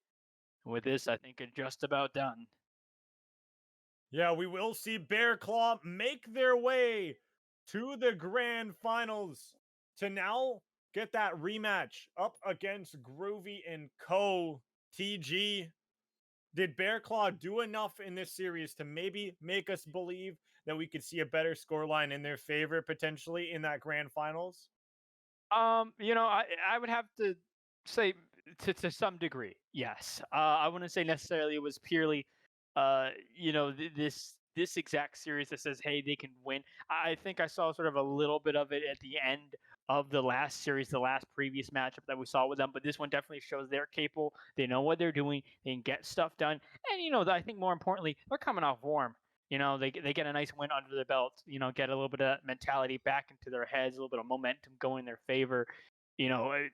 With this, I think it's just about done. Yeah, we will see Bear Claw make their way to the grand finals to now get that rematch up against Groovy and Co. TG. Did Bear Claw do enough in this series to maybe make us believe that we could see a better scoreline in their favor potentially in that grand finals? I would have to say to some degree, yes. I wouldn't say necessarily it was purely, this exact series that says, hey, they can win. I think I saw sort of a little bit of it at the end of the last series, the last previous matchup that we saw with them, but this one definitely shows they're capable. They know what they're doing. They can get stuff done, and I think more importantly, they're coming off warm. They get a nice win under the belt. Get a little bit of that mentality back into their heads, a little bit of momentum going in their favor.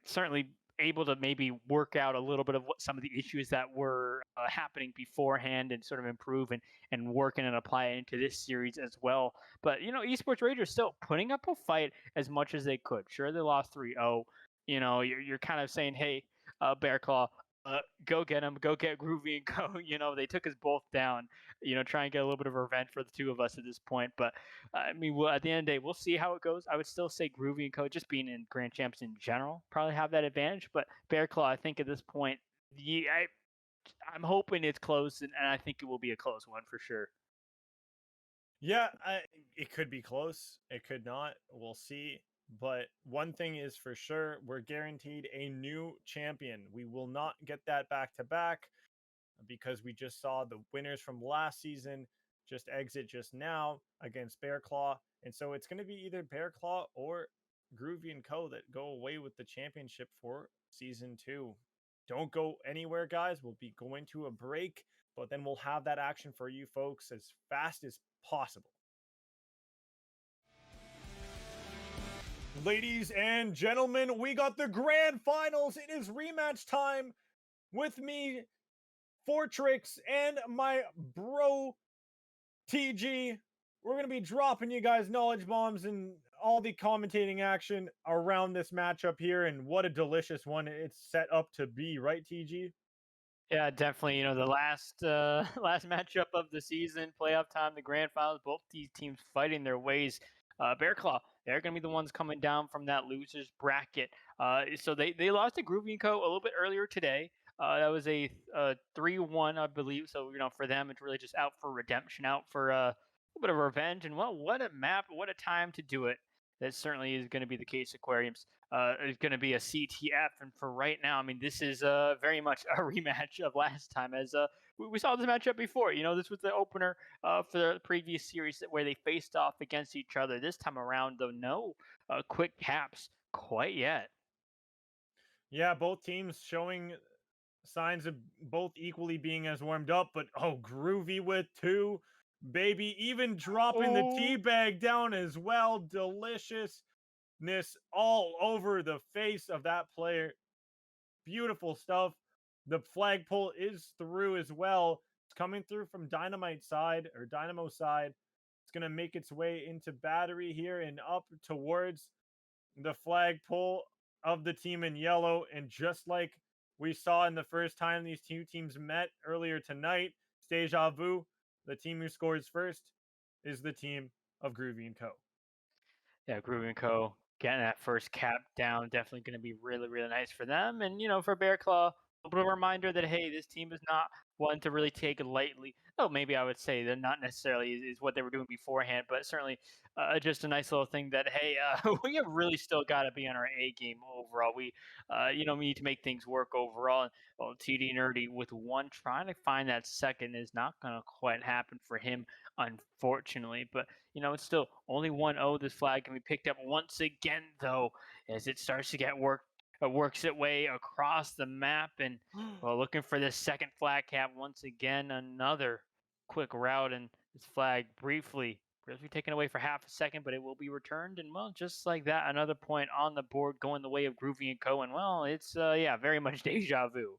Certainly able to maybe work out a little bit of what some of the issues that were happening beforehand and sort of improve and working and apply it into this series as well. But, Esports Rangers still putting up a fight as much as they could. Sure, they lost 3-0. You're kind of saying, hey, Bear Claw, Go get him, go get Groovy and Co. They took us both down. Try and get a little bit of revenge for the two of us at this point. But I mean, at the end of the day, we'll see how it goes. I would still say Groovy and Co. Just being in Grand Champs in general probably have that advantage. But Bear Claw, I think at this point, I'm hoping it's close, and I think it will be a close one for sure. Yeah, it could be close. It could not. We'll see. But one thing is for sure, we're guaranteed a new champion. We will not get that back to back because we just saw the winners from last season just exit just now against Bear Claw. And so it's going to be either Bear Claw or Groovy and Co. that go away with the championship for season 2. Don't go anywhere, guys. We'll be going to a break, but then we'll have that action for you folks as fast as possible. Ladies and gentlemen, we got the grand finals. It is rematch time with me, Fortrix, and my bro, TG. We're going to be dropping you guys knowledge bombs and all the commentating action around this matchup here, and what a delicious one it's set up to be, right, TG? Yeah, definitely. The last last matchup of the season, playoff time, the grand finals, both these teams fighting their ways. Bear Claw, they're going to be the ones coming down from that losers bracket. So they lost to Groovy & Co. a little bit earlier today. That was a 3-1, I believe. So for them, it's really just out for redemption, out for a little bit of revenge. And well, what a map, what a time to do it. That certainly is going to be the case. Aquariums is going to be a CTF, and for right now, I mean, this is very much a rematch of last time. As we saw this matchup before. This was the opener for the previous series where they faced off against each other. This time around, though, no quick caps quite yet. Yeah, both teams showing signs of both equally being as warmed up, but Groovy with 2. Baby, even dropping the tea bag down as well. Deliciousness all over the face of that player. Beautiful stuff. The flagpole is through as well. It's coming through from Dynamite side or Dynamo side. It's going to make its way into Battery here and up towards the flagpole of the team in yellow. And just like we saw in the first time these two teams met earlier tonight, Deja Vu, the team who scores first is the team of Groovy and Co. Yeah, Groovy & Co. getting that first cap down, definitely going to be really, really nice for them. And, for Bear Claw, a little reminder that, hey, this team is not one to really take lightly. Oh, maybe I would say that not necessarily is what they were doing beforehand, but certainly just a nice little thing that, hey, we have really still got to be on our A game overall. We need to make things work overall. And, well, TD Nerdy with 1 trying to find that second is not going to quite happen for him, unfortunately. But it's still only 1-0. This flag can be picked up once again, though, as it starts to get works its way across the map. And well, looking for this second flag cap once again. Another quick route, and this flag briefly taken away for half a second, but it will be returned. And well, just like that, another point on the board going the way of Groovy and Co. And well, it's very much deja vu.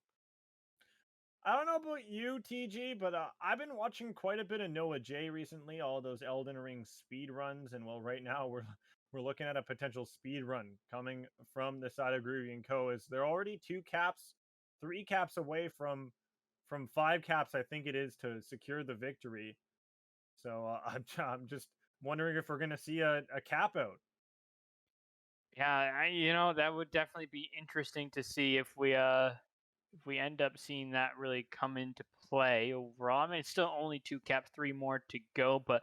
I don't know about you, TG, but I've been watching quite a bit of Noah J recently, all those Elden Ring speed runs, and well, right now we're looking at a potential speed run coming from the side of Groovy and Co. Is they're already 3 caps away from 5 caps, I think it is, to secure the victory. So I'm just wondering if we're gonna see a cap out. Yeah, that would definitely be interesting to see if we end up seeing that really come into play overall. I mean, it's still only 2 caps, 3 more to go, but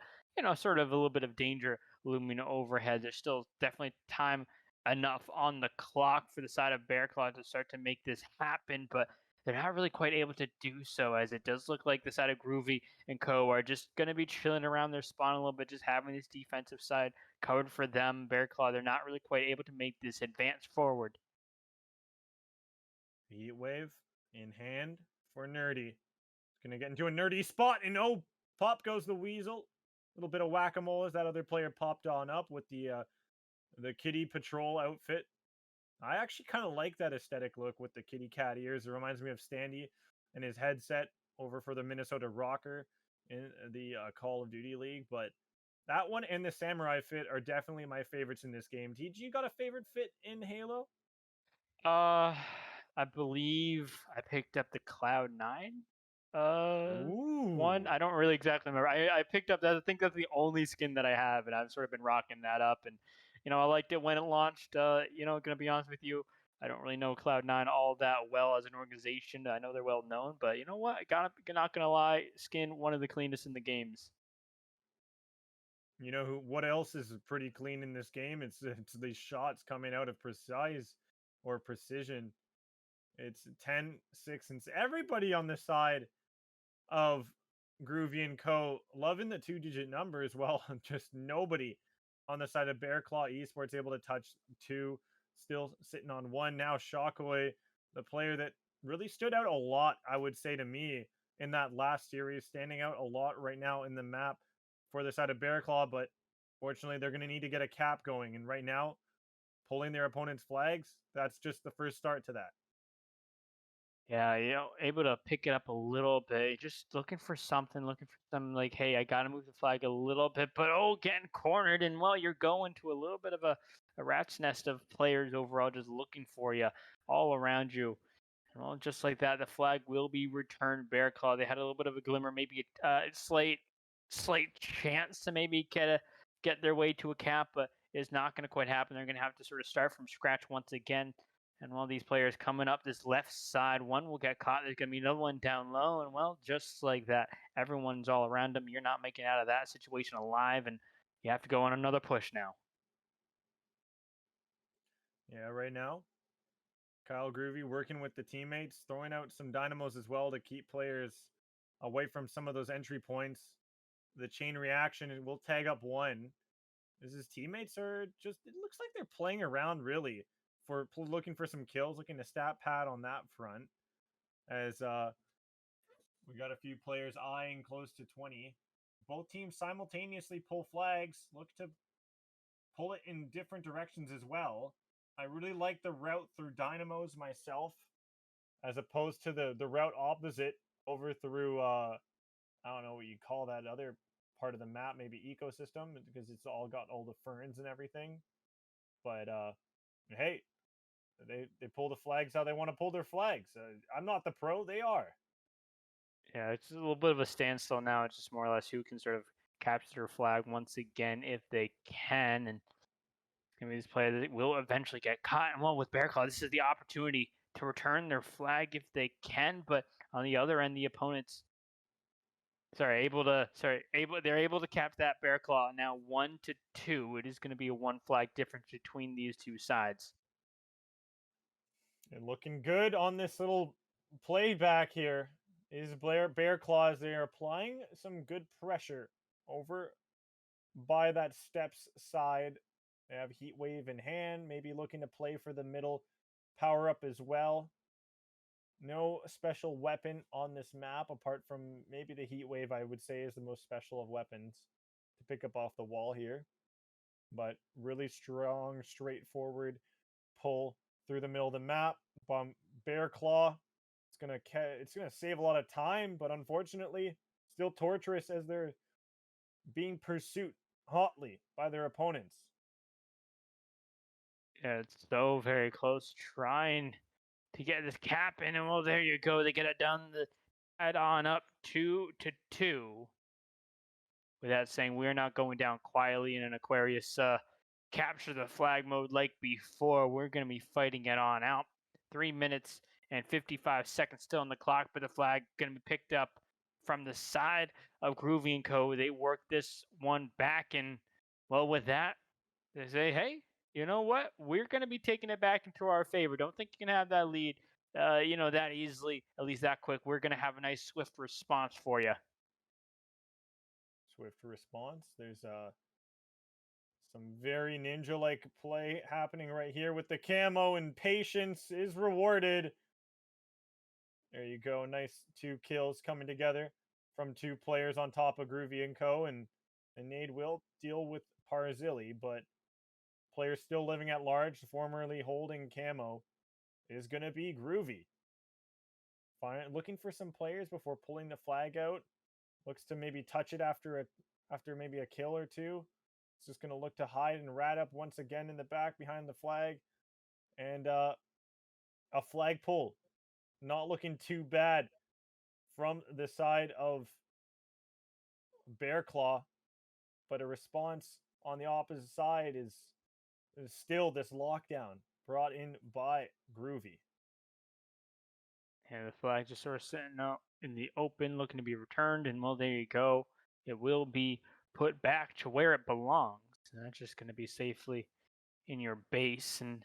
sort of a little bit of danger looming overhead. There's still definitely time enough on the clock for the side of Bear Claw to start to make this happen, but they're not really quite able to do so, as it does look like the side of Groovy and Co. are just going to be chilling around their spawn a little bit, just having this defensive side covered for them. Bear Claw, they're not really quite able to make this advance forward. Heat Wave in hand for Nerdy. Gonna get into a Nerdy spot, and pop goes the Weasel. A little bit of whack-a-mole as that other player popped on up with the Kitty Patrol outfit. I actually kind of like that aesthetic look with the kitty cat ears. It reminds me of Standy and his headset over for the Minnesota Rocker in the Call of Duty League. But that one and the Samurai fit are definitely my favorites in this game. TG, you got a favorite fit in Halo? Uh, I believe I picked up the Cloud9 one. Ooh. I don't really exactly remember. I picked up that. I think that's the only skin that I have, and I've sort of been rocking that up. And I liked it when it launched. Gonna be honest with you, I don't really know Cloud9 all that well as an organization. I know they're well known, but you know what? Not gonna lie, skin one of the cleanest in the games. You know what else is pretty clean in this game? It's these shots coming out of precise or precision. It's 10, 6, and everybody on the side of Groovy and Co. loving the 2-digit numbers. Well, just nobody on the side of Bear Claw Esports able to touch 2, still sitting on 1. Now Shockway, the player that really stood out a lot, I would say, to me in that last series, standing out a lot right now in the map for the side of Bear Claw, but fortunately they're going to need to get a cap going, and right now pulling their opponent's flags, that's just the first start to that. Yeah, able to pick it up a little bit. Just looking for something, looking for some like, hey, I gotta move the flag a little bit, but getting cornered, and well, you're going to a little bit of a rat's nest of players overall, just looking for you all around you. And well, just like that, the flag will be returned. Bear Claw. They had a little bit of a glimmer, maybe a slight chance to maybe get their way to a cap, but it's not going to quite happen. They're going to have to sort of start from scratch once again. And one of these players coming up this left side, one will get caught. There's going to be another one down low. And well, just like that, everyone's all around them. You're not making out of that situation alive, and you have to go on another push now. Yeah, right now, Kyle Groovy working with the teammates, throwing out some dynamos as well to keep players away from some of those entry points. The chain reaction will tag up one. As his teammates are just, it looks like they're playing around really for looking for some kills, looking to stat pad on that front. As we got a few players eyeing close to 20. Both teams simultaneously pull flags, look to pull it in different directions as well. I really like the route through Dynamos myself, as opposed to the route opposite over through I don't know what you call that other part of the map, maybe ecosystem, because it's all got all the ferns and everything. But hey, they pull the flags how they want to pull their flags. I'm not the pro; they are. Yeah, it's a little bit of a standstill now. It's just more or less who can sort of capture a flag once again if they can. And it's going to be this player that will eventually get caught. And well, with Bear Claw, this is the opportunity to return their flag if they can. But on the other end, the opponents, they're able to cap that Bear Claw. Now 1-2. It is going to be a 1 flag difference between these two sides. And looking good on this little playback here is Bear Claws. They are applying some good pressure over by that steps side. They have Heat Wave in hand, maybe looking to play for the middle power up as well. No special weapon on this map apart from maybe the Heat Wave, I would say, is the most special of weapons to pick up off the wall here. But really strong, straightforward pull through the middle of the map. Bear Claw. It's gonna save a lot of time, but unfortunately, still torturous as they're being pursued hotly by their opponents. Yeah, it's so very close. Trying to get this cap in, and well, there you go. They get it done. The add on up 2-2. With that saying, we're not going down quietly in an Aquarius capture the flag mode like before. We're going to be fighting it on out. 3 minutes and 55 seconds still on the clock, but the flag going to be picked up from the side of Groovy and Co. They work this one back, and well, with that, they say, hey, you know what? We're going to be taking it back into our favor. Don't think you can have that lead, that easily, at least that quick. We're going to have a nice, swift response for you. Swift response. There's some very ninja-like play happening right here with the camo, and patience is rewarded. There you go. Nice 2 kills coming together from 2 players on top of Groovy and Co. And Nade will deal with Parzili, but player still living at large, formerly holding camo, is going to be Groovy. Looking for some players before pulling the flag out. Looks to maybe touch it after maybe a kill or 2. It's just going to look to hide and rat up once again in the back behind the flag. And a flagpole not looking too bad from the side of Bear Claw, but a response on the opposite side is still this lockdown brought in by Groovy. And the flag just sort of sitting out in the open, looking to be returned. And well, there you go. It will be put back to where it belongs. And that's just going to be safely in your base. And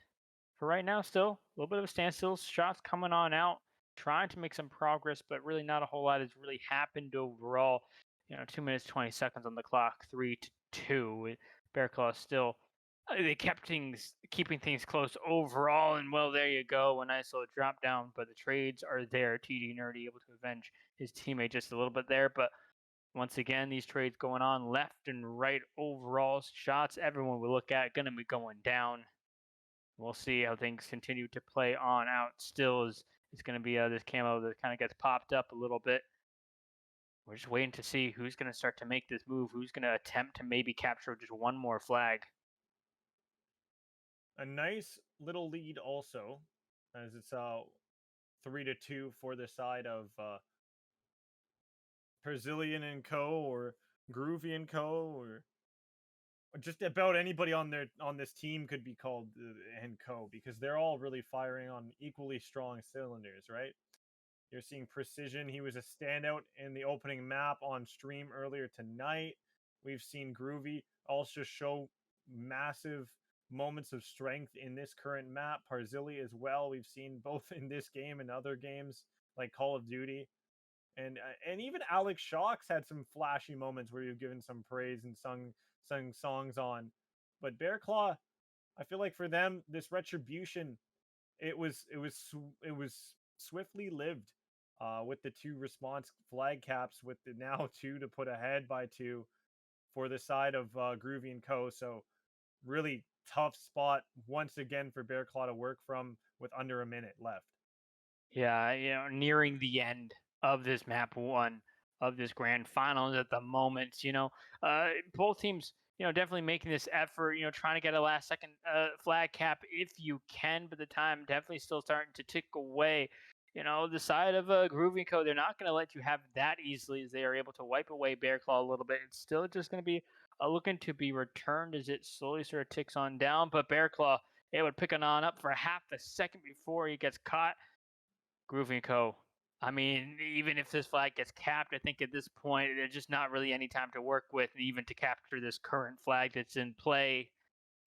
for right now, still a little bit of a standstill. Shots coming on out, trying to make some progress, but really not a whole lot has really happened overall. 2 minutes 20 seconds on the clock, 3-2. Bearclaw still they kept keeping things close overall, and well, there you go, a nice little drop down. But the trades are there. TD Nerdy able to avenge his teammate just a little bit there, but once again, these trades going on left and right overall. Shots everyone will look at gonna be going down. We'll see how things continue to play on out. Still is going to be this camo that kind of gets popped up a little bit. We're just waiting to see who's going to start to make this move, who's going to attempt to maybe capture just one more flag. A nice little lead also, as it's 3-2 for the side of Brazilian and Co. or Groovy and Co. or just about anybody on this team could be called and Co. because they're all really firing on equally strong cylinders, right? You're seeing Precision. He was a standout in the opening map on stream earlier tonight. We've seen Groovy also show massive moments of strength in this current map. Parzili as well. We've seen both in this game and other games like Call of Duty. And even Alex Shocks had some flashy moments where you've given some praise and sung songs on. But Bear Claw, I feel like for them, this retribution, it was swiftly lived with the 2 response flag caps, with the now 2 to put ahead by 2 for the side of Groovy and Co. So really tough spot once again for Bear Claw to work from with under a minute left. Yeah, nearing the end of this map 1 of this grand finals at the moment. Both teams, definitely making this effort, trying to get a last second flag cap if you can, but the time definitely still starting to tick away. The side of Groovy Co., they're not going to let you have that easily, as they are able to wipe away Bear Claw a little bit. It's still just going to be looking to be returned as it slowly sort of ticks on down, but Bear Claw able to pick it on up for half a second before he gets caught. Groovy Co. I mean, even if this flag gets capped, I think at this point there's just not really any time to work with, even to capture this current flag that's in play.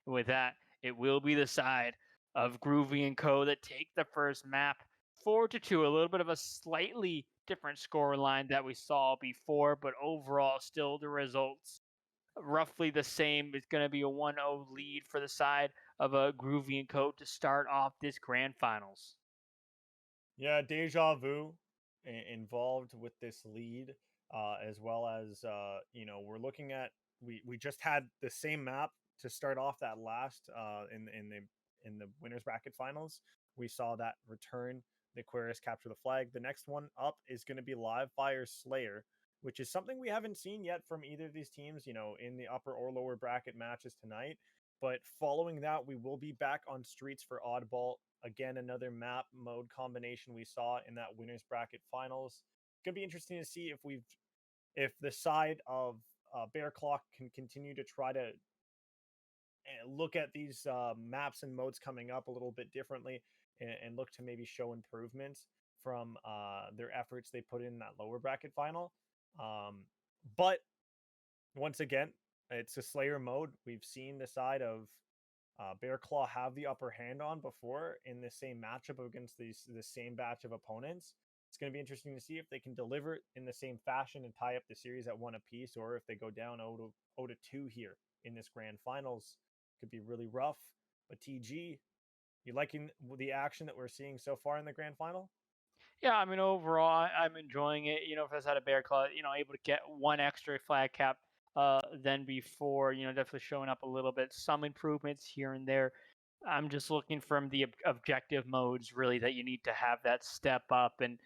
With that, it will be the side of Groovy and Co. that take the first map 4-2. A little bit of a slightly different score line that we saw before, but overall, still the results roughly the same. It's going to be a 1-0 lead for the side of Groovy and Co. to start off this grand finals. Yeah, deja vu involved with this lead, as well as we're looking at we just had the same map to start off that last in the winners bracket finals. We saw that return the Aquarius capture the flag. The next one up is going to be Live Fire Slayer, which is something we haven't seen yet from either of these teams, in the upper or lower bracket matches tonight. But following that, we will be back on Streets for Oddball. Again, another map mode combination we saw in that winners bracket finals. It's gonna be interesting to see if the side of Bear Claw can continue to try to look at these maps and modes coming up a little bit differently and look to maybe show improvements from their efforts they put in that lower bracket final. But once again, it's a Slayer mode. We've seen the side of Bear Claw have the upper hand on before in the same matchup against the same batch of opponents. It's going to be interesting to see if they can deliver in the same fashion and tie up the series at 1 apiece, or if they go down 0-2 here in this grand finals. Could be really rough. But TG, you liking the action that we're seeing so far in the grand final? Yeah, I mean, overall, I'm enjoying it. If I was at a Bear Claw, able to get one extra flag cap than before, definitely showing up a little bit. Some improvements here and there. I'm just looking from the objective modes, really, that you need to have that step up and,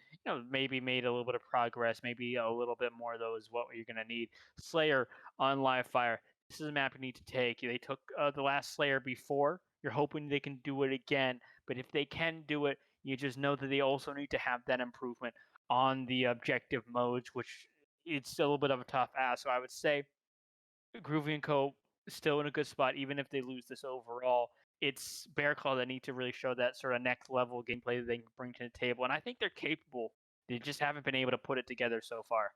maybe made a little bit of progress. Maybe a little bit more, though, is what you're going to need. Slayer on Live Fire. This is a map you need to take. They took the last Slayer before. You're hoping they can do it again. But if they can do it, You just know that they also need to have that improvement on the objective modes, which it's still a little bit of a tough ask. So I would say Groovy and Co. still in a good spot, even if they lose this overall. It's Bear Claw that need to really show that sort of next level gameplay that they can bring to the table, and I think they're capable. They just haven't been able to put it together so far.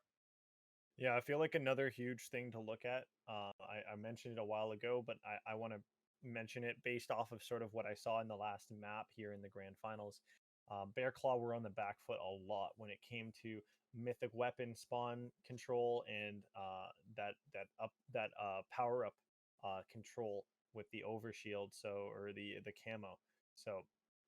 Yeah, I feel like another huge thing to look at. I mentioned it a while ago, but I want to mention it based off of sort of what I saw in the last map here in the grand finals. Bear Claw were on the back foot a lot when it came to mythic weapon spawn control and that power up control with the overshield, so or the camo. So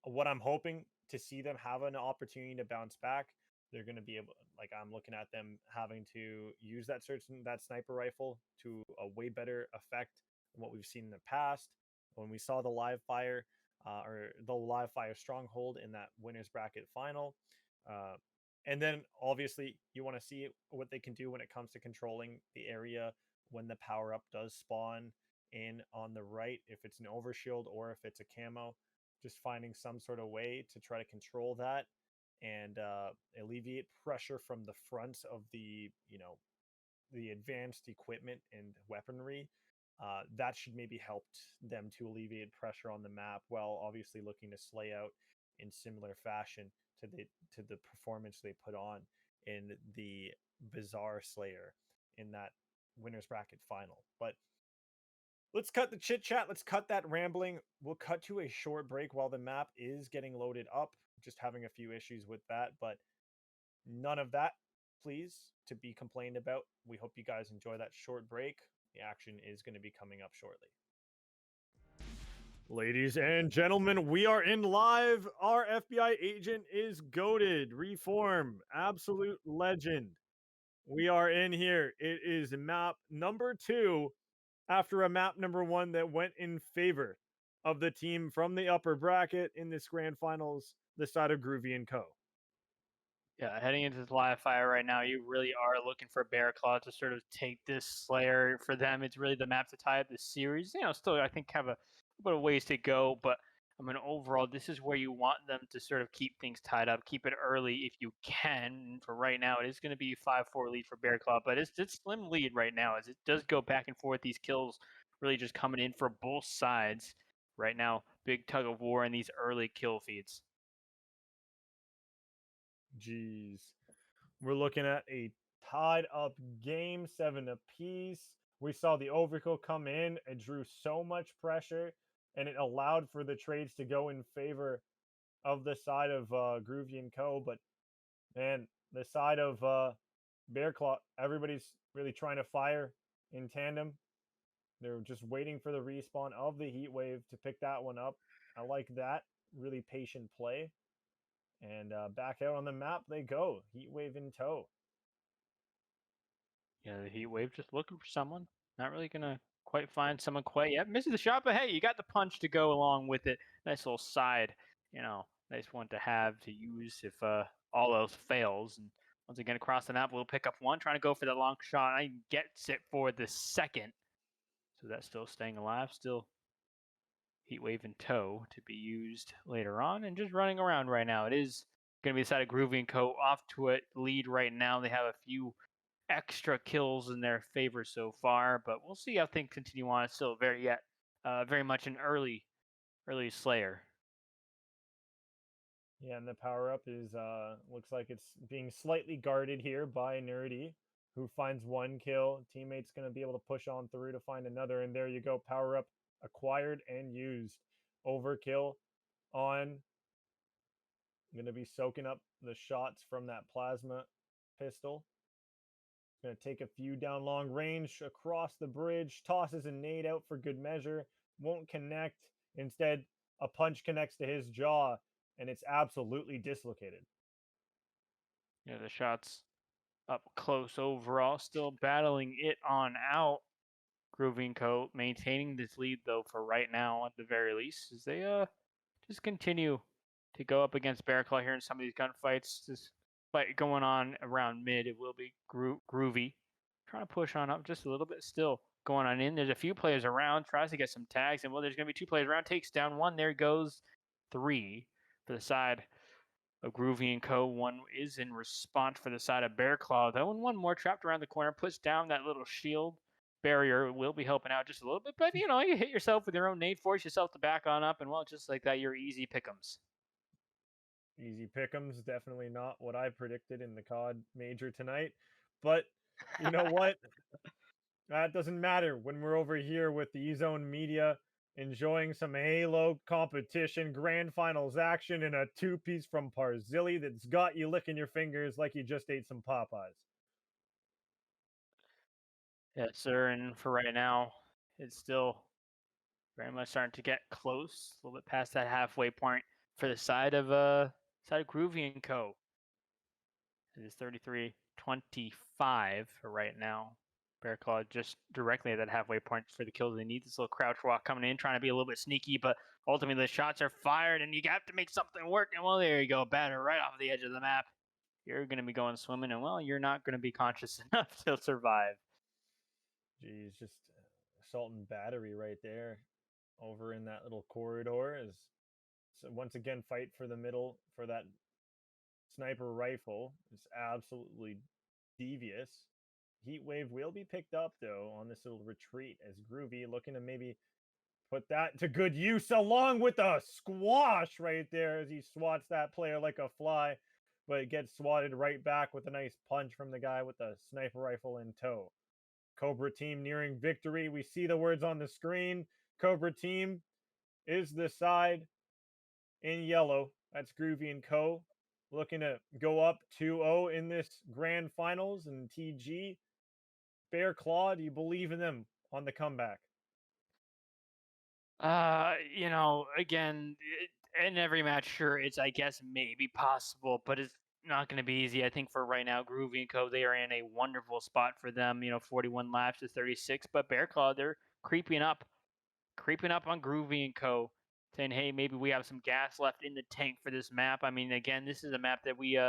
what I'm hoping to see them have an opportunity to bounce back. They're going to be able, like, I'm looking at them having to use that sniper rifle to a way better effect than what we've seen in the past. When we saw the live fire or the live fire stronghold in that winners bracket final. Uh, and then obviously you want to see what they can do when it comes to controlling the area when the power up does spawn in on the right, if it's an overshield or if it's a camo, just finding some sort of way to try to control that and alleviate pressure from the front of the advanced equipment and weaponry. That should maybe help them to alleviate pressure on the map, while obviously looking to slay out in similar fashion to the performance they put on in the Bizarre Slayer in that winners bracket final. But let's cut the chit chat. Let's cut that rambling. We'll cut to a short break while the map is getting loaded up. Just having a few issues with that, but none of that, please, to be complained about. We hope you guys enjoy that short break. The action is going to be coming up shortly. Ladies and gentlemen, we are in live. Our FBI agent is goated. Reform. Absolute legend. We are in here. It is map number 2 after a map number 1 that went in favor of the team from the upper bracket in this grand finals, the side of Groovy and Co. Yeah, heading into this live fire right now, you really are looking for Bear Claw to sort of take this Slayer. For them, it's really the map to tie up the series. Still, I think have a bit of ways to go, but I mean, overall, this is where you want them to sort of keep things tied up, keep it early if you can. And for right now, it is going to be 5-4 lead for Bear Claw, but it's slim lead right now as it does go back and forth. These kills really just coming in for both sides right now. Big tug of war in these early kill feeds. Jeez. We're looking at a tied up game, 7 apiece. We saw the overkill come in. It drew so much pressure, and it allowed for the trades to go in favor of the side of Groovy and Co. But man, the side of Bear Claw, everybody's really trying to fire in tandem. They're just waiting for the respawn of the heat wave to pick that one up. I like that. Really patient play. And back out on the map they go. Heat wave in tow. Yeah, the heat wave just looking for someone. Not really gonna quite find someone quite yet. Misses the shot, but hey, you got the punch to go along with it. Nice little side, nice one to have to use if all else fails. And once again, across the map, we'll pick up one, trying to go for that long shot. I gets it for the second. So that's still staying alive. Still heat wave in tow to be used later on, and just running around right now. It is going to be the side of Groovy and Co. off to a lead right now. They have a few extra kills in their favor so far, but we'll see how things continue on. It's still very much an early Slayer. Yeah, and the power up is looks like it's being slightly guarded here by Nerdy, who finds 1 kill. Teammate's gonna be able to push on through to find another, and there you go. Power up acquired and used. Overkill on. Gonna be soaking up the shots from that plasma pistol. Going to take a few down long range across the bridge. Tosses a nade out for good measure. Won't connect. Instead, a punch connects to his jaw, and it's absolutely dislocated. Yeah, the shots up close overall. Still battling it on out. Groovy and Co. maintaining this lead, though, for right now, at the very least, as they just continue to go up against Bear Claw here in some of these gunfights. This fight going on around mid, it will be Groovy trying to push on up just a little bit, still going on in. There's a few players around, tries to get some tags, and well, there's going to be 2 players around, takes down 1. There goes 3 for the side Groovy and Co. One is in response for the side of Bear Claw, though, and one more trapped around the corner puts down that little shield barrier. Will be helping out just a little bit, but you hit yourself with your own nade, force yourself to back on up, and well, just like that, you're easy pick'ems. Easy pick'ems, definitely not what I predicted in the COD major tonight. But you know what? That doesn't matter when we're over here with the E-Zone Media enjoying some Halo competition, grand finals action, and a two-piece from Parzilli that's got you licking your fingers like you just ate some Popeyes. Yes, sir. And for right now, it's still very much starting to get close, a little bit past that halfway point for the side of Groovy and Co. It is 33-25 for right now. Bear Claw just directly at that halfway point for the kills. They need this little crouch walk coming in, trying to be a little bit sneaky, but ultimately the shots are fired, and you have to make something work. And well, there you go, batter right off the edge of the map. You're going to be going swimming, and well, you're not going to be conscious enough to survive. Geez, just assault and battery right there over in that little corridor is so once again fight for the middle for that sniper rifle. It's absolutely devious. Heat wave will be picked up though on this little retreat as Groovy looking to maybe put that to good use along with a squash right there as he swats that player like a fly, but it gets swatted right back with a nice punch from the guy with the sniper rifle in tow. Cobra team nearing victory. We see the words on the screen. Cobra team is the side in yellow. That's Groovy and Co. Looking to go up 2-0 in this grand finals. And TG, Bear Claw, do you believe in them on the comeback? Again, in every match, sure, it's, I guess, maybe possible, but it's not going to be easy. I think for right now, Groovy and Co., they are in a wonderful spot for them. 41 laps to 36, but Bear Claw, they're creeping up on Groovy and Co., saying, hey, maybe we have some gas left in the tank for this map. I mean, again, this is a map that we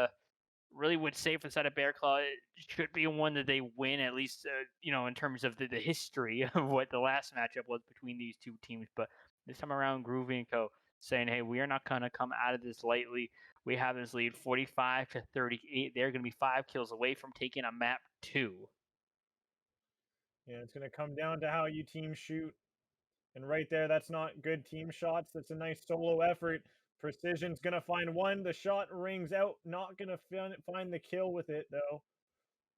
really would say for the side of Bear Claw, it should be one that they win, at least, in terms of the history of what the last matchup was between these two teams. But this time around, Groovy and Co. saying, hey, we are not going to come out of this lightly. We have this lead 45-38. They're going to be 5 kills away from taking a map 2. Yeah, it's going to come down to how you team shoot. And right there, that's not good team shots. That's a nice solo effort. Precision's going to find one. The shot rings out. Not going to find the kill with it, though,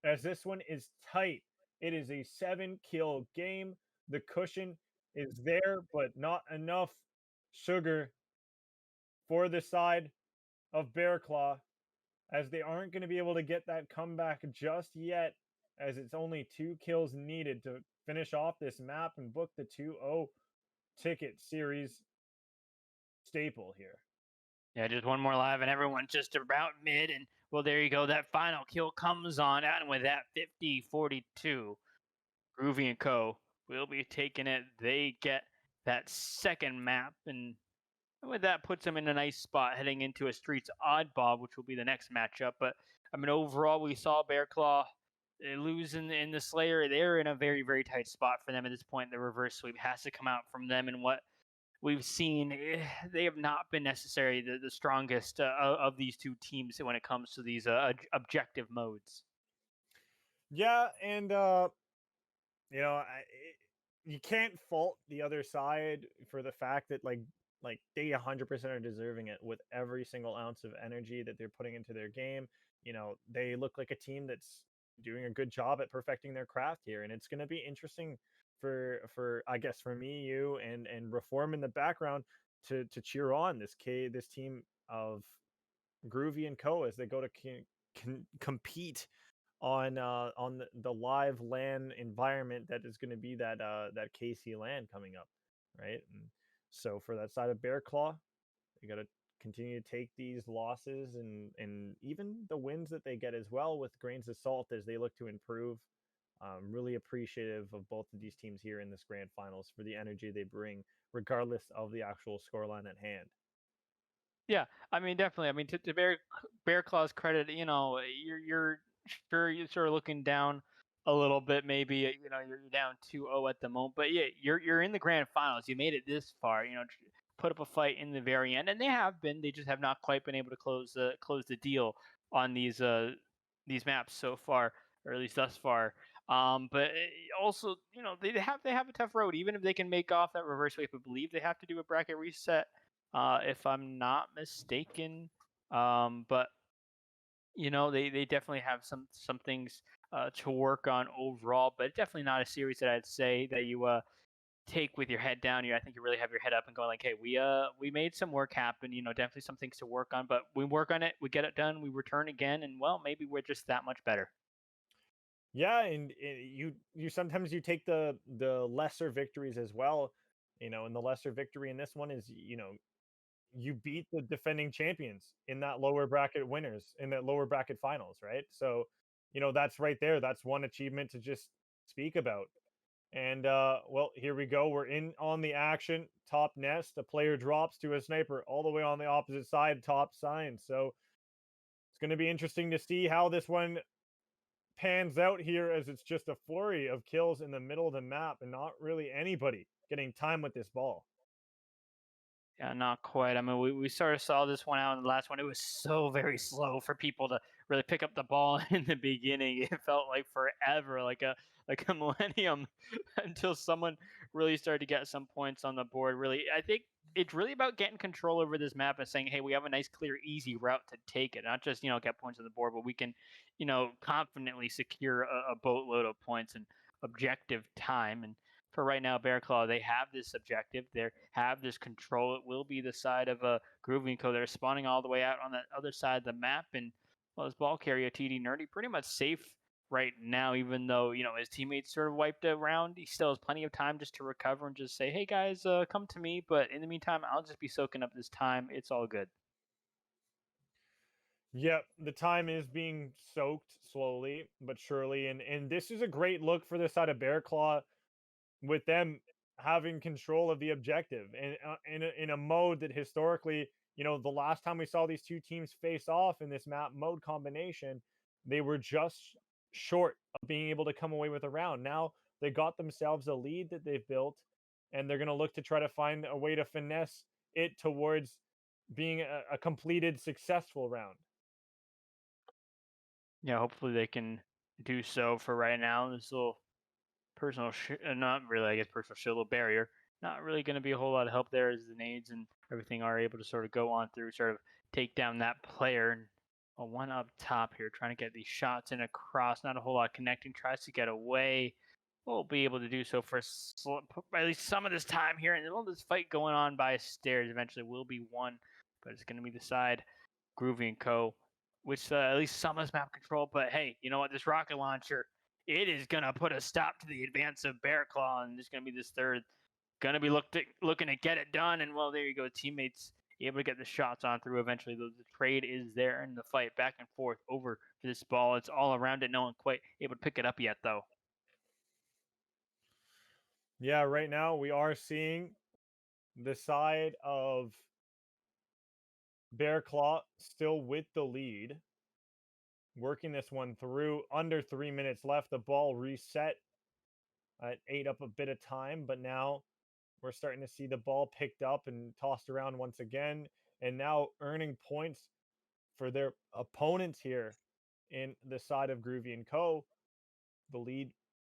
as this one is tight. It is a 7-kill game. The cushion is there, but not enough sugar for the side of Bear Claw, as they aren't going to be able to get that comeback just yet, as it's only 2 kills needed to finish off this map and book the 2-0 ticket series staple here. Yeah, just one more live, and everyone's just about mid, and well, there you go. That final kill comes on out, and with that 50-42, Groovy and Co. will be taking it. They get that second map, and with that puts them in a nice spot heading into a Streets Oddball, which will be the next matchup. But I mean, overall, we saw Bear Claw lose in the Slayer. They're in a very, very tight spot for them at this point. The reverse sweep has to come out from them, and what we've seen, they have not been necessarily the strongest of these two teams when it comes to these objective modes. Yeah, and you can't fault the other side for the fact that like they 100% are deserving it with every single ounce of energy that they're putting into their game. They look like a team that's doing a good job at perfecting their craft here, and it's going to be interesting for I guess for me, you, and Reform in the background to cheer on this team of Groovy and Co. as they go to compete on the live LAN environment that is going to be that KC LAN coming up, right? And so for that side of Bear Claw, you got to continue to take these losses and even the wins that they get as well with grains of salt as they look to improve. Really appreciative of both of these teams here in this grand finals for the energy they bring, regardless of the actual scoreline at hand. Yeah, I mean, definitely. I mean, to Bear Claw's credit, you're sure you're sort of looking down a little bit. Maybe you're down 2-0 at the moment, but yeah, you're in the grand finals. You made it this far. put up a fight in the very end, and they have been. They just have not quite been able to close the deal on these maps so far, or at least thus far. But also, they have a tough road. Even if they can make off that reverse sweep, I believe they have to do a bracket reset, if I'm not mistaken. But they definitely have some things to work on overall, but definitely not a series that I'd say that you take with your head down. I think you really have your head up and go like, hey, we made some work happen. Definitely some things to work on, but we work on it, we get it done, we return again, and well, maybe we're just that much better. Yeah, and you sometimes you take the lesser victories as well, and the lesser victory in this one is, you beat the defending champions in that lower bracket winners in that lower bracket finals, right? So, that's right there. That's one achievement to just speak about. And well, here we go. We're in on the action. Top nest. The player drops to a sniper all the way on the opposite side, top sign. So it's going to be interesting to see how this one pans out here, as it's just a flurry of kills in the middle of the map and not really anybody getting time with this ball. Yeah, not quite. I mean, we sort of saw this one out in the last one. It was so very slow for people to really pick up the ball in the beginning. It felt like forever, like a millennium, until someone really started to get some points on the board. Really, I think it's really about getting control over this map and saying, hey, we have a nice, clear, easy route to take it. Not just get points on the board, but we can confidently secure a boatload of points and objective time. And for right now, Bear Claw, they have this objective. They have this control. It will be the side of Groovy & Co. They're spawning all the way out on the other side of the map. And, well, his ball carrier, TD Nerdy, pretty much safe right now, even though, his teammates sort of wiped around. He still has plenty of time just to recover and just say, hey, guys, come to me. But in the meantime, I'll just be soaking up this time. It's all good. Yep, the time is being soaked slowly but surely. And this is a great look for the side of Bear Claw, with them having control of the objective, and in a mode that historically, the last time we saw these two teams face off in this map mode combination, they were just short of being able to come away with a round. Now they got themselves a lead that they've built, and they're going to look to try to find a way to finesse it towards being a completed successful round. Yeah, hopefully they can do so for right now. This little not really, I guess, personal shield, little barrier. Not really going to be a whole lot of help there, as the nades and everything are able to sort of go on through, sort of take down that player. And one up top here, trying to get these shots in across. Not a whole lot connecting. Tries to get away. We'll be able to do so for at least some of this time here. And this fight going on by stairs eventually will be won, but it's going to be the side Groovy & Co., which at least some of this map control. But hey, you know what? This rocket launcher, it is going to put a stop to the advance of Bear Claw, and there's going to be this third. Going to be looking to get it done, and well, there you go. Teammates able to get the shots on through eventually. The trade is there, and the fight back and forth over this ball. It's all around it. No one quite able to pick it up yet, though. Yeah, right now we are seeing the side of Bear Claw still with the lead, working this one through. Under 3 minutes left. The ball reset. It ate up a bit of time, but now we're starting to see the ball picked up and tossed around once again, and now earning points for their opponents here in the side of Groovy & Co. The lead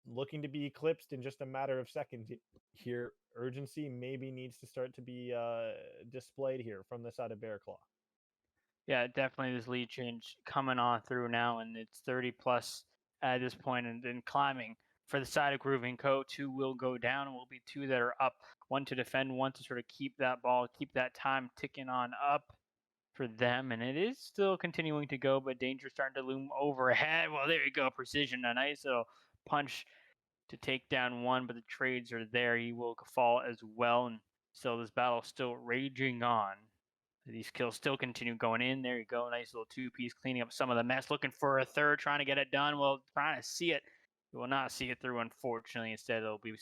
looking to be eclipsed in just a matter of seconds here. Urgency maybe needs to start to be displayed here from the side of Bear Claw. Yeah, definitely this lead change coming on through now, and it's 30 plus at this point, and then climbing for the side of Groovy & Co. Two will go down, and will be two that are up. One to defend, one to sort of keep that ball, keep that time ticking on up for them. And it is still continuing to go, but danger starting to loom overhead. Well, there you go. Precision, a nice little punch to take down one, but the trades are there. He will fall as well, and so this battle still raging on. These kills still continue going in. There you go. Nice little two-piece cleaning up some of the mess. Looking for a third, trying to get it done. Well, trying to see it. You will not see it through, unfortunately. Instead, it'll be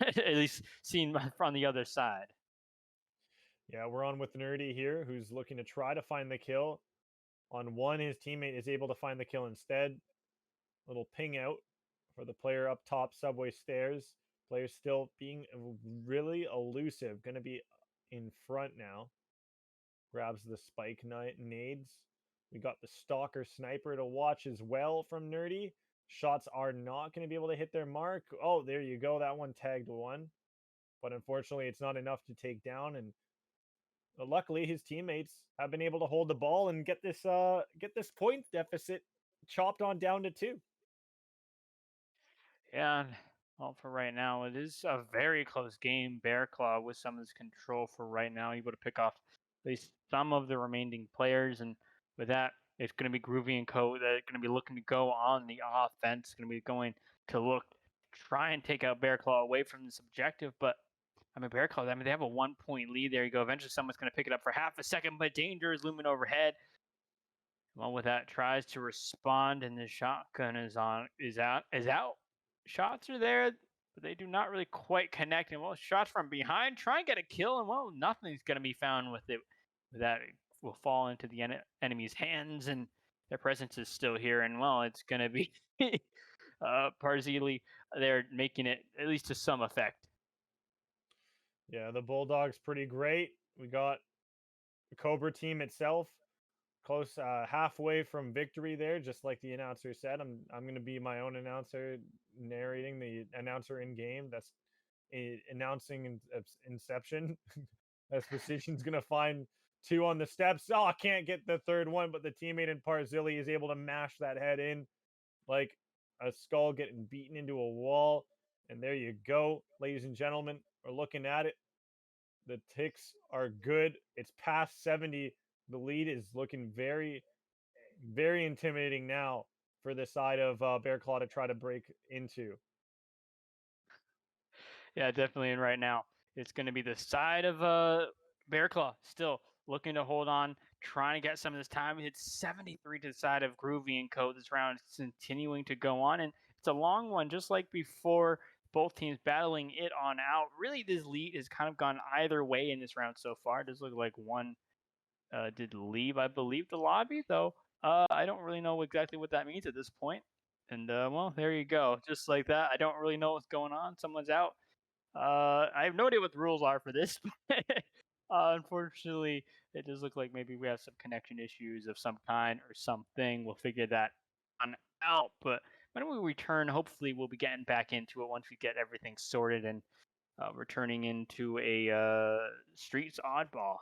at least seen from the other side. Yeah, we're on with Nerdy here, who's looking to try to find the kill. On one, his teammate is able to find the kill instead. Little ping out for the player up top, subway stairs. Player still being really elusive. Going to be in front now. Grabs the spike nades. We got the stalker sniper to watch as well from Nerdy. Shots are not going to be able to hit their mark. Oh, there you go. That one tagged one. But unfortunately, it's not enough to take down. And luckily, his teammates have been able to hold the ball and get this points deficit chopped on down to 2. Yeah, well, for right now, it is a very close game. Bear Claw with some of this control for right now, able to pick off at least some of the remaining players, and with that, it's going to be Groovy and Co. that are going to be looking to go on the offense. Going to be going to look try and take out Bear Claw away from this objective, but I mean Bear Claw. I mean they have a 1 point lead. There you go. Eventually, someone's going to pick it up for half a second, but danger is looming overhead. Well, with that, tries to respond, and the shotgun is out. Shots are there, but they do not really quite connect. And well, shots from behind, try and get a kill, and well, nothing's gonna be found with it. That it will fall into the enemy's hands, and their presence is still here. And well, it's gonna be Parzili. They're making it at least to some effect. Yeah, the Bulldogs pretty great. We got the Cobra team itself close, halfway from victory there, just like the announcer said. I'm going to be my own announcer, narrating the announcer in game. That's announcing inception. As Precision's going to find 2 on the steps. Oh, I can't get the third one, but the teammate in Parzili is able to mash that head in like a skull getting beaten into a wall. And there you go, ladies and gentlemen. We're looking at it. The ticks are good. It's past 70. The lead is looking very, very intimidating now for the side of Bear Claw to try to break into. Yeah, definitely. And right now, it's going to be the side of Bear Claw still looking to hold on, trying to get some of this time. It's 73 to the side of Groovy and Co. This round is continuing to go on, and it's a long one, just like before. Both teams battling it on out. Really, this lead has kind of gone either way in this round so far. It does look like one did leave, I believe, the lobby, though. I don't really know exactly what that means at this point. And well, there you go. Just like that, I don't really know what's going on. Someone's out. I have no idea what the rules are for this. Unfortunately, it does look like maybe we have some connection issues of some kind or something. We'll figure that on out. But when we return, hopefully we'll be getting back into it once we get everything sorted and returning into a Streets Oddball.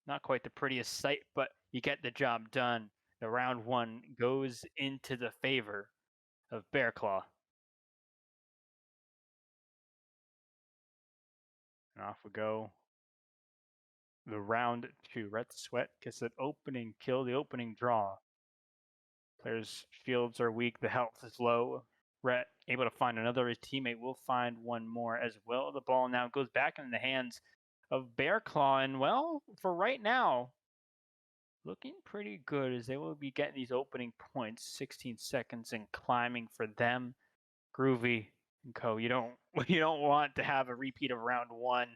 Not quite the prettiest sight, but you get the job done. The round one goes into the favor of Bearclaw. And off we go. The round two. Red Sweat gets an opening kill, the opening draw. Players' shields are weak, the health is low. Rhett able to find another. His teammate will find one more as well. The ball now goes back in the hands of Bearclaw, and well, for right now, looking pretty good as they will be getting these opening points. 16 seconds and climbing for them. Groovy and Co. You don't want to have a repeat of round one.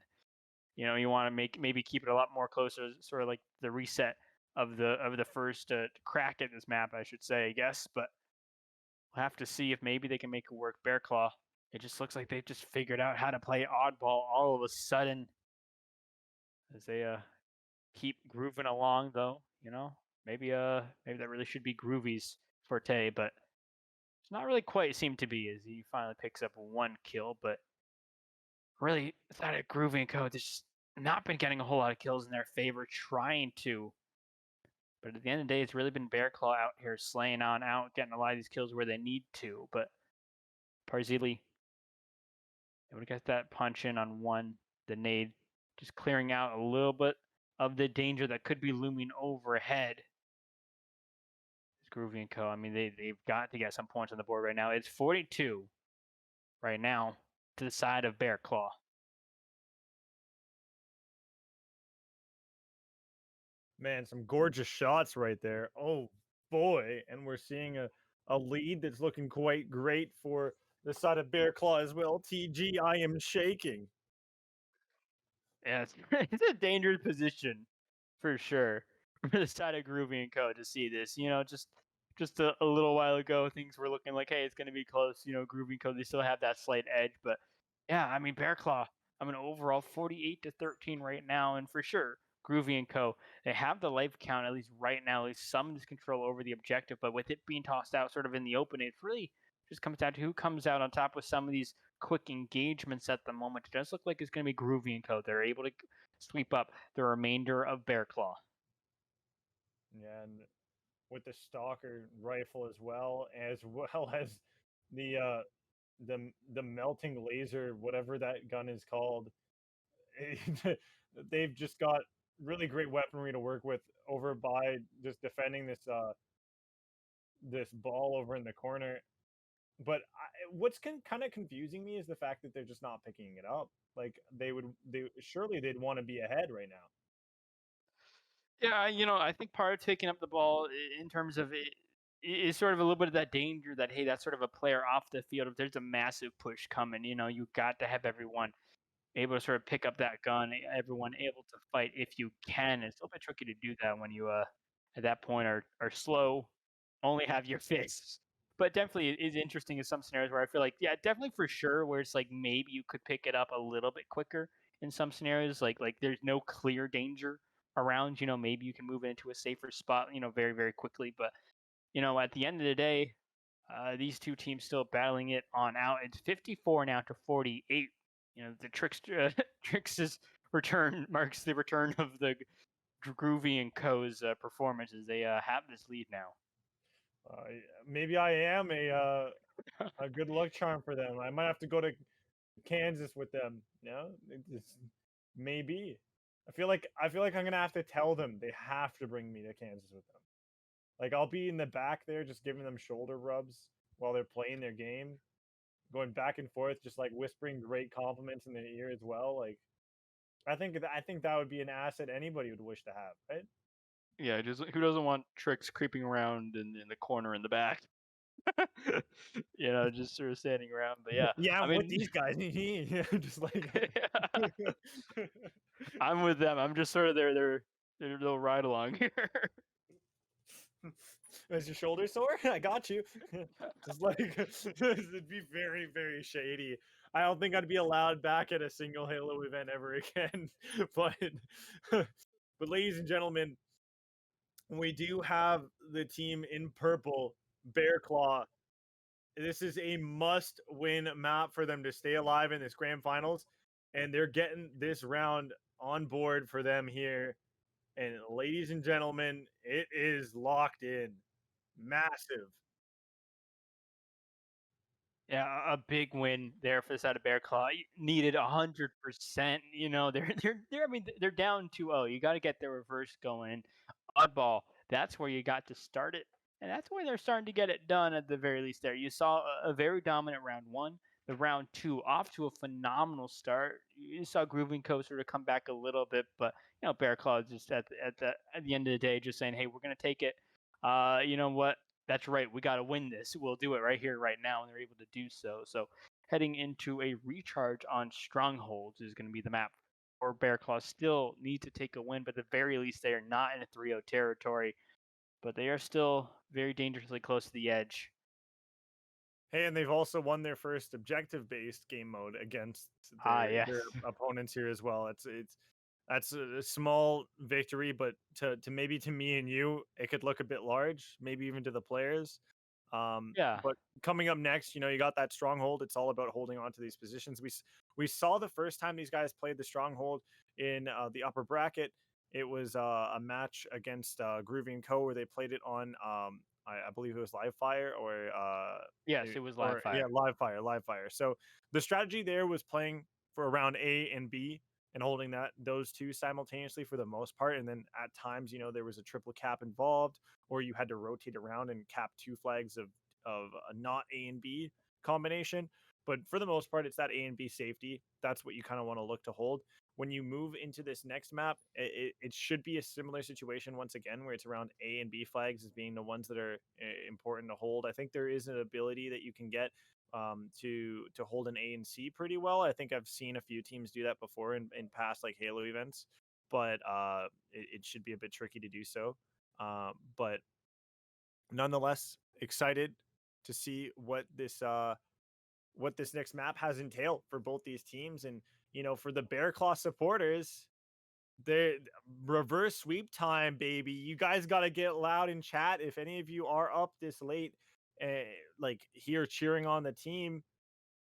You want to maybe keep it a lot more closer, sort of like the reset of the first crack at this map, I should say, I guess. But we'll have to see if maybe they can make it work. Bearclaw, it just looks like they've just figured out how to play oddball all of a sudden as they keep grooving along, though. Maybe that really should be Groovy's forte, but it's not really quite seemed to be as he finally picks up one kill. But really, thought at Groovy and Co. Just not been getting a whole lot of kills in their favor, trying to. But at the end of the day, it's really been Bearclaw out here slaying on out, getting a lot of these kills where they need to. But Parzili able to get that punch in on one. The nade just clearing out a little bit of the danger that could be looming overhead. It's Groovy and Co. I mean, they've got to get some points on the board right now. It's 42 right now to the side of Bearclaw. Man, some gorgeous shots right there. Oh boy. And we're seeing a lead that's looking quite great for the side of Bearclaw as well. TG, I am shaking. Yeah, it's a dangerous position for sure for the side of Groovy and Co. to see this. Just a little while ago, things were looking like, hey, it's going to be close. Groovy and Co. They still have that slight edge, but yeah, I mean Bearclaw. I mean overall 48-13 right now, and for sure Groovy and Co. They have the life count at least right now, at least some control over the objective. But with it being tossed out sort of in the open, it really just comes down to who comes out on top with some of these quick engagements at the moment. It does look like it's going to be Groovy and Co. They're able to sweep up the remainder of Bearclaw. Yeah, and with the Stalker rifle as well as the melting laser, whatever that gun is called. They've just got really great weaponry to work with over by just defending this ball over in the corner. But what's kind of confusing me is the fact that they're just not picking it up. Like they surely they'd want to be ahead right now. Yeah, I think part of taking up the ball in terms of it is sort of a little bit of that danger that, hey, that's sort of a player off the field. If there's a massive push coming, you got to have everyone able to sort of pick up that gun, everyone able to fight if you can. It's a little bit tricky to do that when you at that point are slow, only have your fists. But definitely it is interesting in some scenarios where I feel like, yeah, definitely for sure, where it's like maybe you could pick it up a little bit quicker in some scenarios, like there's no clear danger around, maybe you can move it into a safer spot, very, very quickly. But, at the end of the day, these two teams still battling it on out. It's 54 now to 48. The Trix's return marks the return of the Groovy and Co.'s performances. They have this lead now. Maybe I am a good luck charm for them. I might have to go to Kansas with them. Maybe. I feel like I'm gonna have to tell them they have to bring me to Kansas with them. Like I'll be in the back there, just giving them shoulder rubs while they're playing their game, going back and forth, just like whispering great compliments in their ear as well. Like I think that would be an asset anybody would wish to have, right? Yeah, who doesn't want Trix creeping around in the corner in the back? Just sort of standing around. But yeah, yeah, I'm with these guys. Just like I'm with them. I'm just sort of their little ride along here. Is your shoulder sore? I got you. Just like it'd be very, very shady. I don't think I'd be allowed back at a single Halo event ever again. But ladies and gentlemen, we do have the team in purple, Bearclaw. This is a must-win map for them to stay alive in this grand finals, and they're getting this round on board for them here. And ladies and gentlemen, it is locked in. Massive. Yeah, a big win there for the side of Bear Claw. Needed 100%. You know, they're. I mean, they're down 2-0. You got to get the reverse going. Oddball. That's where you got to start it, and that's where they're starting to get it done at the very least. There, you saw a very dominant round one. The round two off to a phenomenal start. You saw Grooving Coast sort of come back a little bit, but Bear Claw is just at the end of the day just saying, hey, we're gonna take it. You know what? That's right. We got to win this. We'll do it right here, right now. And they're able to do so. So heading into a recharge on Strongholds is going to be the map for Bear Claw. Still need to take a win, but at the very least, they are not in a 3-0 territory. But they are still very dangerously close to the edge. Hey, and they've also won their first objective-based game mode against Yes. their opponents here as well. That's a small victory, but to maybe to me and you, it could look a bit large, maybe even to the players. Yeah. But coming up next, you got that stronghold. It's all about holding on to these positions. We saw the first time these guys played the stronghold in the upper bracket. It was a match against Groovy & Co. where they played it on I believe it was Live Fire or Yes, it was Live Fire. Yeah, Live Fire. So the strategy there was playing for around A and B and holding those two simultaneously for the most part. And then at times, there was a triple cap involved, or you had to rotate around and cap two flags of a not A and B combination. But for the most part, it's that A and B safety. That's what you kind of want to look to hold. When you move into this next map, it should be a similar situation once again, where it's around A and B flags as being the ones that are important to hold. I think there is an ability that you can get to hold an A and C pretty well. I think I've seen a few teams do that before in past like Halo events, but it should be a bit tricky to do so. But nonetheless, excited to see what this next map has entailed for both these teams. And for the Bear Claw supporters, the reverse sweep time, baby. You guys got to get loud in chat if any of you are up this late, like here cheering on the team.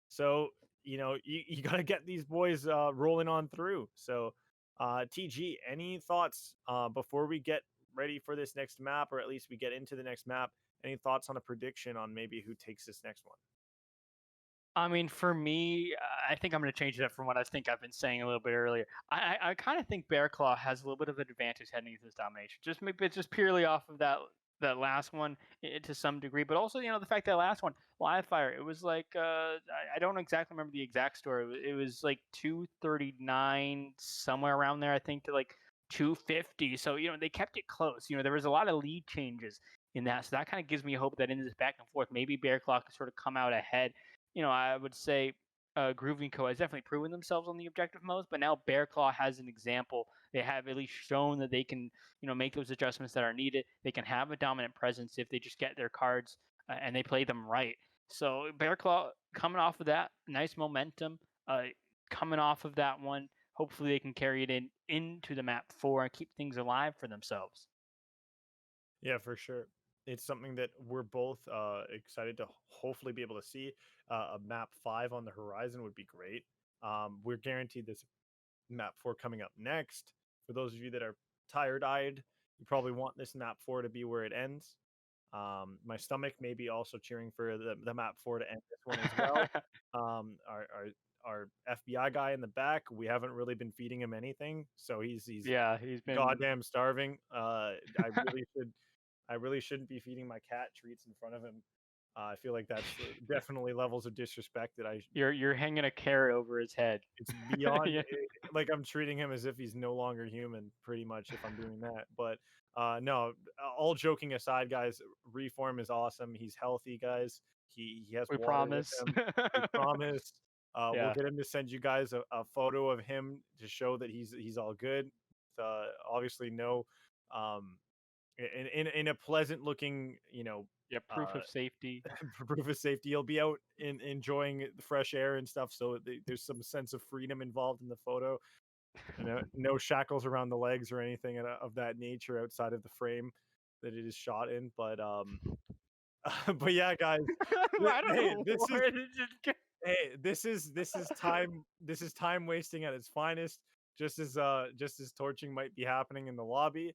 So you got to get these boys rolling on through. So TG, any thoughts before we get ready for this next map, or at least we get into the next map? Any thoughts on a prediction on maybe who takes this next one? I mean, for me, I think I'm going to change it up from what I think I've been saying a little bit earlier. I kind of think Bear Claw has a little bit of an advantage heading into this domination. Just maybe it's just purely off of that last one to some degree, but also the fact that last one, Live Fire, it was like I don't exactly remember the exact story. It was like 239 somewhere around there, I think, to like 250. So they kept it close. There was a lot of lead changes in that, so that kind of gives me hope that in this back and forth, maybe Bear Claw can sort of come out ahead. I would say Groovy & Co. has definitely proven themselves on the objective modes, but now Bear Claw has an example. They have at least shown that they can, make those adjustments that are needed. They can have a dominant presence if they just get their cards and they play them right. So Bear Claw coming off of that, nice momentum, coming off of that one. Hopefully they can carry it into the map 4 and keep things alive for themselves. Yeah, for sure. It's something that we're both excited to hopefully be able to see. A map 5 on the horizon would be great. We're guaranteed this map 4 coming up next. For those of you that are tired-eyed, you probably want this map 4 to be where it ends. My stomach may be also cheering for the map 4 to end this one as well. Our FBI guy in the back, we haven't really been feeding him anything, so he's he's been goddamn starving. I really shouldn't be feeding my cat treats in front of him. I feel like that's definitely levels of disrespect that You're hanging a carrot over his head. It's beyond Yeah. like I'm treating him as if he's no longer human, pretty much, if I'm doing that. But no, all joking aside, guys, Reform is awesome. He's healthy, guys. He has We water promise. with him. We promise. We'll Yeah. get him to send you guys a photo of him to show that he's all good. Obviously, no, in a pleasant looking, Yeah, proof of safety. proof of safety. He'll be out enjoying the fresh air and stuff, so there's some sense of freedom involved in the photo. No shackles around the legs or anything of that nature outside of the frame that it is shot in. But but yeah, guys, I don't hey, know where it just this is time wasting at its finest. just as torching might be happening in the lobby,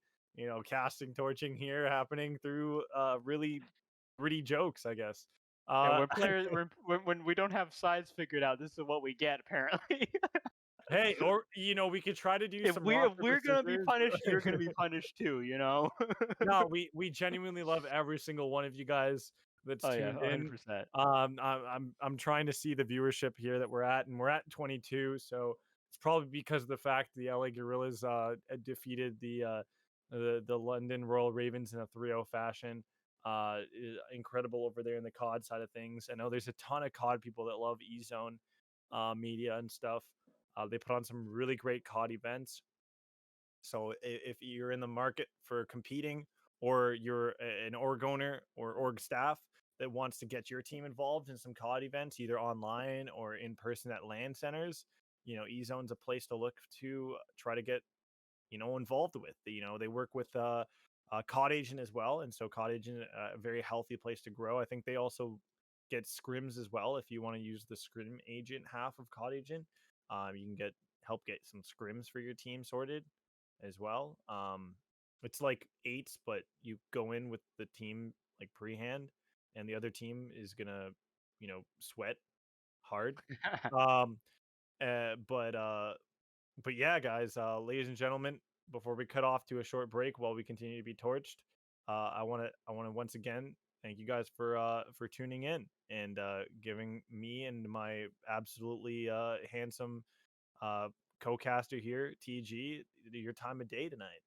casting torching here happening through really gritty jokes, I guess. Yeah, Uh, when players when we don't have sides figured out, this is what we get apparently. hey, or we could try to do if some we're rock if paper we're gonna be scissors. punished, you're gonna be punished too. You know. No, we genuinely love every single one of you guys that's Oh yeah, tuned in. 100%. I'm trying to see the viewership here that we're at, and we're at 22. So it's probably because of the fact the LA Gorillas defeated the London Royal Ravens in a 3-0 fashion. Incredible over there in the COD side of things. I know there's a ton of COD people that love eZone media and stuff. They put on some really great COD events. So if you're in the market for competing, or you're an org owner or org staff that wants to get your team involved in some COD events, either online or in person at LAN centers, eZone's a place to look to try to get involved with. They work with COD Agent as well, and so COD Agent a very healthy place to grow. I think they also get scrims as well. If you want to use the scrim agent half of COD Agent, you can help get some scrims for your team sorted as well. It's like eights, but you go in with the team like pre-hand, and the other team is gonna, sweat hard. Um, but yeah, guys, ladies and gentlemen, before we cut off to a short break while we continue to be torched, I want to once again thank you guys for tuning in and giving me and my absolutely handsome uh co-caster here, TG, your time of day tonight.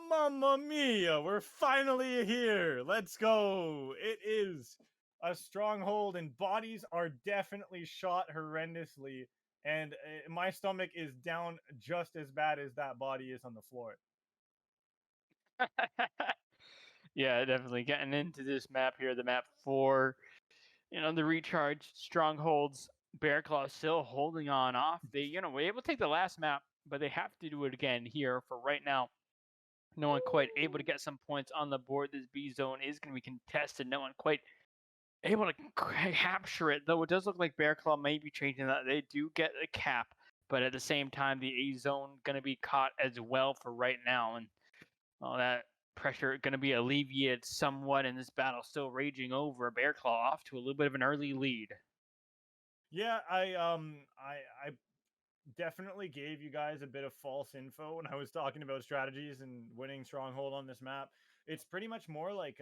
Mamma mia, we're finally here. Let's go. It is a stronghold, and bodies are definitely shot horrendously. And my stomach is down just as bad as that body is on the floor. Yeah, definitely getting into this map here, the map 4. The recharge strongholds. Bear Claw still holding on off. They, were able to take the last map, but they have to do it again here for right now. No one quite able to get some points on the board. This B zone is going to be contested. No one quite able to capture it, though it does look like Bear Claw may be changing that. They do get a cap, but at the same time, the A zone going to be caught as well for right now. And all that pressure going to be alleviated somewhat in this battle still raging over. Bear Claw off to a little bit of an early lead. Yeah, I definitely gave you guys a bit of false info when I was talking about strategies and winning stronghold on this map. It's pretty much more like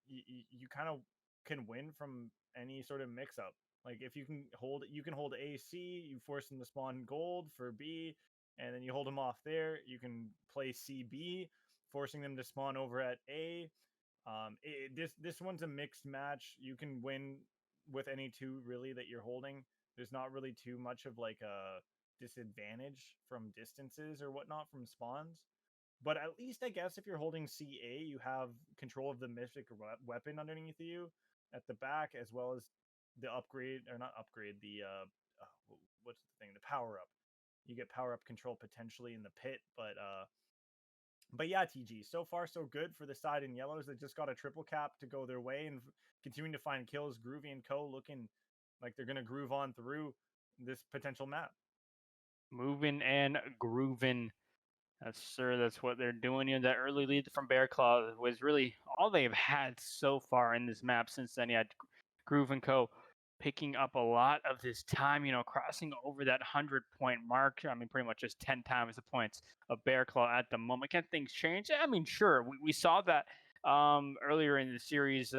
you kind of can win from any sort of mix up. Like if you can hold AC, you force them to spawn gold for B, and then you hold them off there. You can play CB, forcing them to spawn over at A. This one's a mixed match. You can win with any two really that you're holding. There's not really too much of like a disadvantage from distances or whatnot from spawns. But at least I guess if you're holding CA, you have control of the mythic weapon underneath you at the back, as well as the upgrade, or not upgrade, the what's the thing, the power up. You get power up control potentially in the pit, but yeah, TG, so far so good for the side in yellows that just got a triple cap to go their way and continuing to find kills. Groovy and Co looking like they're gonna groove on through this potential map. Moving and grooving. That's what they're doing. That early lead from Bear Claw was really all they've had so far in this map. Since then, you had Groove and Co. picking up a lot of this time, crossing over that 100-point mark. I mean, pretty much just 10 times the points of Bear Claw at the moment. Can things change? I mean, sure. We saw that earlier in the series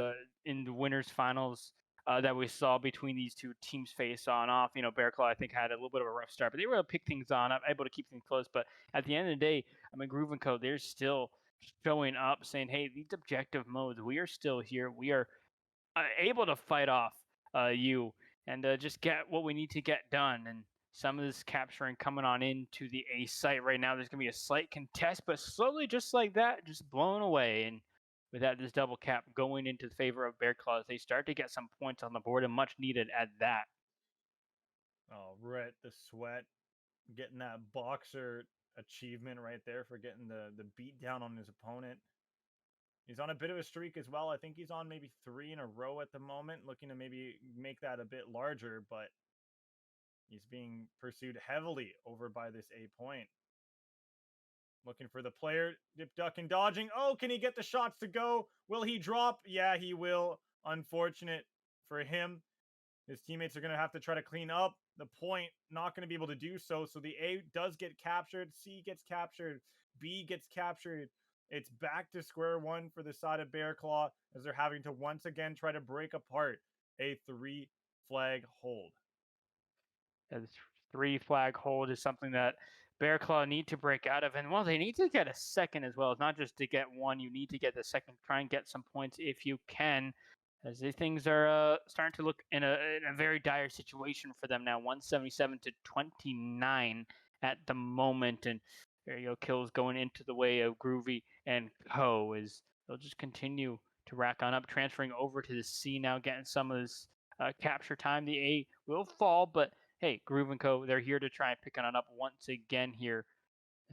in the winners finals that we saw between these two teams face on off. Bear Claw, I think, had a little bit of a rough start, but they were able to pick things on up, able to keep things close. But at the end of the day, I mean, Groove and Co., they're still showing up saying, hey, these objective modes, we are still here. We are able to fight off you and just get what we need to get done. And some of this capturing coming on into the A site right now. There's going to be a slight contest, but slowly, just like that, just blown away. And with that, this double cap going into the favor of Bear Claws, they start to get some points on the board and much needed at that. Oh, Rhett, the sweat, getting that boxer achievement right there for getting the beat down on his opponent. He's on a bit of a streak as well. I think he's on maybe 3 in a row at the moment, looking to maybe make that a bit larger, but he's being pursued heavily over by this A point. Looking for the player, dip, duck, and dodging. Oh, can he get the shots to go? Will he drop? Yeah, he will. Unfortunate for him. His teammates are going to have to try to clean up the point. Not going to be able to do so. So the A does get captured. C gets captured. B gets captured. It's back to square one for the side of Bear Claw as they're having to once again try to break apart a 3-flag hold. Yeah, this 3-flag hold is something that Bear Claw need to break out of. And, well, they need to get a second as well. It's not just to get one. You need to get the second. Try and get some points if you can, as things are starting to look in a very dire situation for them now. 177 to 29 at the moment. And there you go. Kills going into the way of Groovy and Co. As they'll just continue to rack on up, transferring over to the C now, getting some of this capture time. The A will fall, but hey, Groove and Co., they're here to try and pick it on up once again here,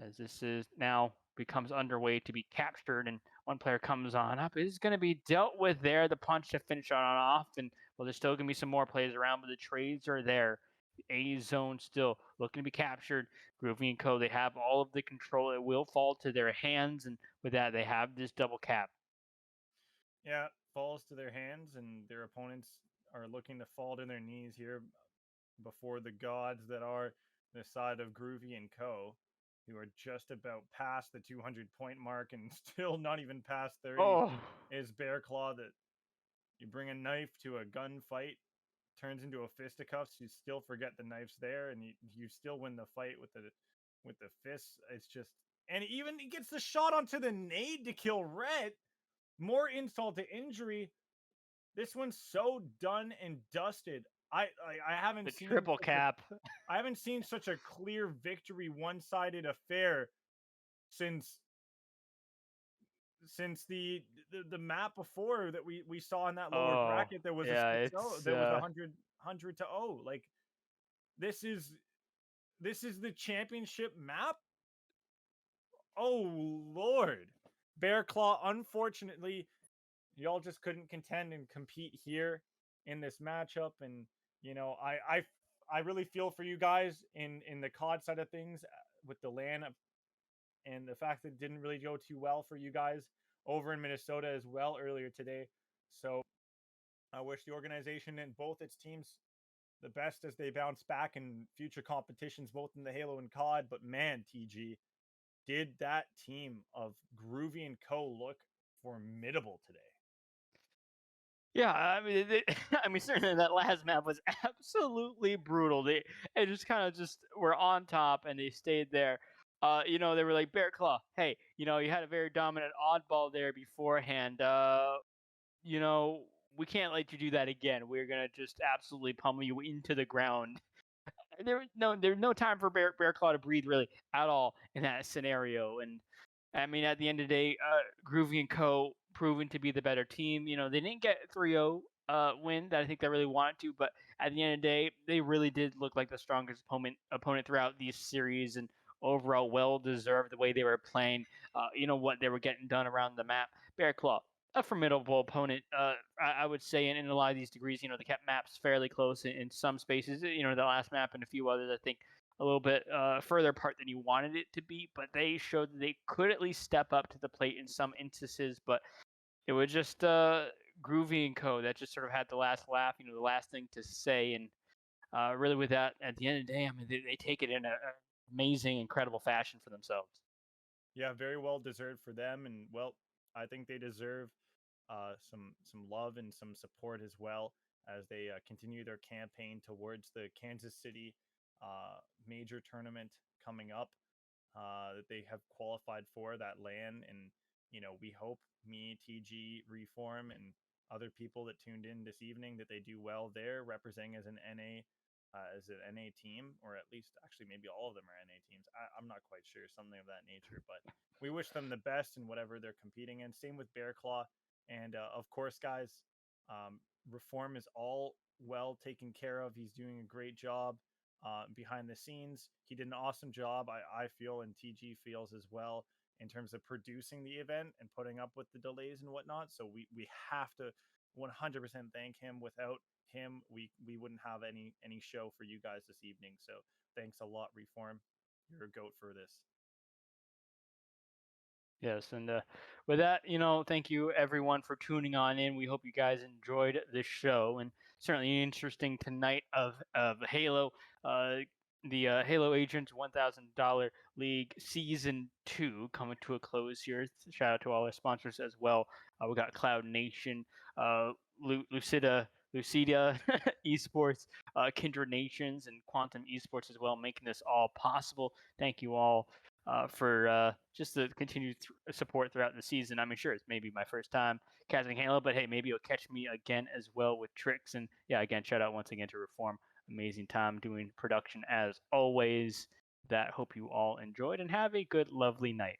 as this is now becomes underway to be captured, and one player comes on up. Is going to be dealt with there, the punch to finish on off, and well, there's still going to be some more plays around, but the trades are there. A zone still looking to be captured. Groovy and Co., they have all of the control. It will fall to their hands, and with that, they have this double cap. Yeah, falls to their hands, and their opponents are looking to fall to their knees here before the gods that are the side of Groovy and Co., who are just about past the 200-point mark and still not even past 30. Oh, Is Bear Claw that you bring a knife to a gunfight, turns into a fisticuffs, you still forget the knife's there, and you still win the fight with the fists. It's just, and even he gets the shot onto the nade to kill Red. More insult to injury. This one's so done and dusted. I haven't the seen triple cap. I haven't seen such a clear victory, one-sided affair since the map before that we saw in that lower bracket. There was yeah, a 6-0. it's There was 100 to 0. Like this is the championship map. Oh Lord, Bear Claw. Unfortunately, y'all just couldn't contend and compete here in this matchup. And you know, I really feel for you guys in the COD side of things with the LAN and the fact that it didn't really go too well for you guys over in Minnesota as well earlier today. So I wish the organization and both its teams the best as they bounce back in future competitions, both in the Halo and COD. But man, TG, did that team of Groovy and Co. look formidable today. Yeah, I mean, I mean, certainly that last map was absolutely brutal. They just kind of just were on top and they stayed there. You know, they were like Bear Claw. Hey, you know, you had a very dominant oddball there beforehand. You know, we can't let you do that again. We're gonna just absolutely pummel you into the ground. There's no time for Bear Claw to breathe really at all in that scenario. And I mean, at the end of the day, Groovy and Co. proven to be the better team. You know, they didn't get 3-0 win that I think they really wanted to, but at the end of the day, they really did look like the strongest opponent throughout these series, and overall well deserved the way they were playing. You know what they were getting done around the map. Bear Claw, a formidable opponent, I would say, in a lot of these degrees. You know, they kept maps fairly close in some spaces. You know, the last map and a few others, I think, a little bit further apart than you wanted it to be, but they showed that they could at least step up to the plate in some instances. But it was just Groovy and Co. that just sort of had the last laugh, you know, the last thing to say. And really, with that, at the end of the day, I mean, they take it in an amazing, incredible fashion for themselves. Yeah, very well deserved for them, and well, I think they deserve some love and some support as well as they continue their campaign towards the Kansas City major tournament coming up that they have qualified for, that LAN. And you know, we hope me, TG, Reform, and other people that tuned in this evening that they do well there, representing as an NA. As an NA team, or at least actually maybe all of them are NA teams. I'm not quite sure, something of that nature, but we wish them the best in whatever they're competing in. Same with Bear Claw. And of course, guys, Reform is all well taken care of. He's doing a great job behind the scenes. He did an awesome job, I feel, and TG feels as well, in terms of producing the event and putting up with the delays and whatnot. So we have to 100% thank him. Without him, we wouldn't have any show for you guys this evening. So thanks a lot, Reform. You're a goat for this. Yes, and with that, thank you everyone for tuning on in. We hope you guys enjoyed this show, and certainly interesting tonight of Halo, the Halo Agents $1,000 League Season 2 coming to a close here. Shout out to all our sponsors as well. We got Cloud Nation, Lucidia Esports, Kindred Nations, and Quantum Esports as well, making this all possible. Thank you all for just the continued support throughout the season. I mean, sure, it's maybe my first time casting Halo, but hey, maybe you'll catch me again as well with Tricks. And yeah, again, shout out once again to Reform. Amazing time doing production as always. That hope you all enjoyed and have a good, lovely night.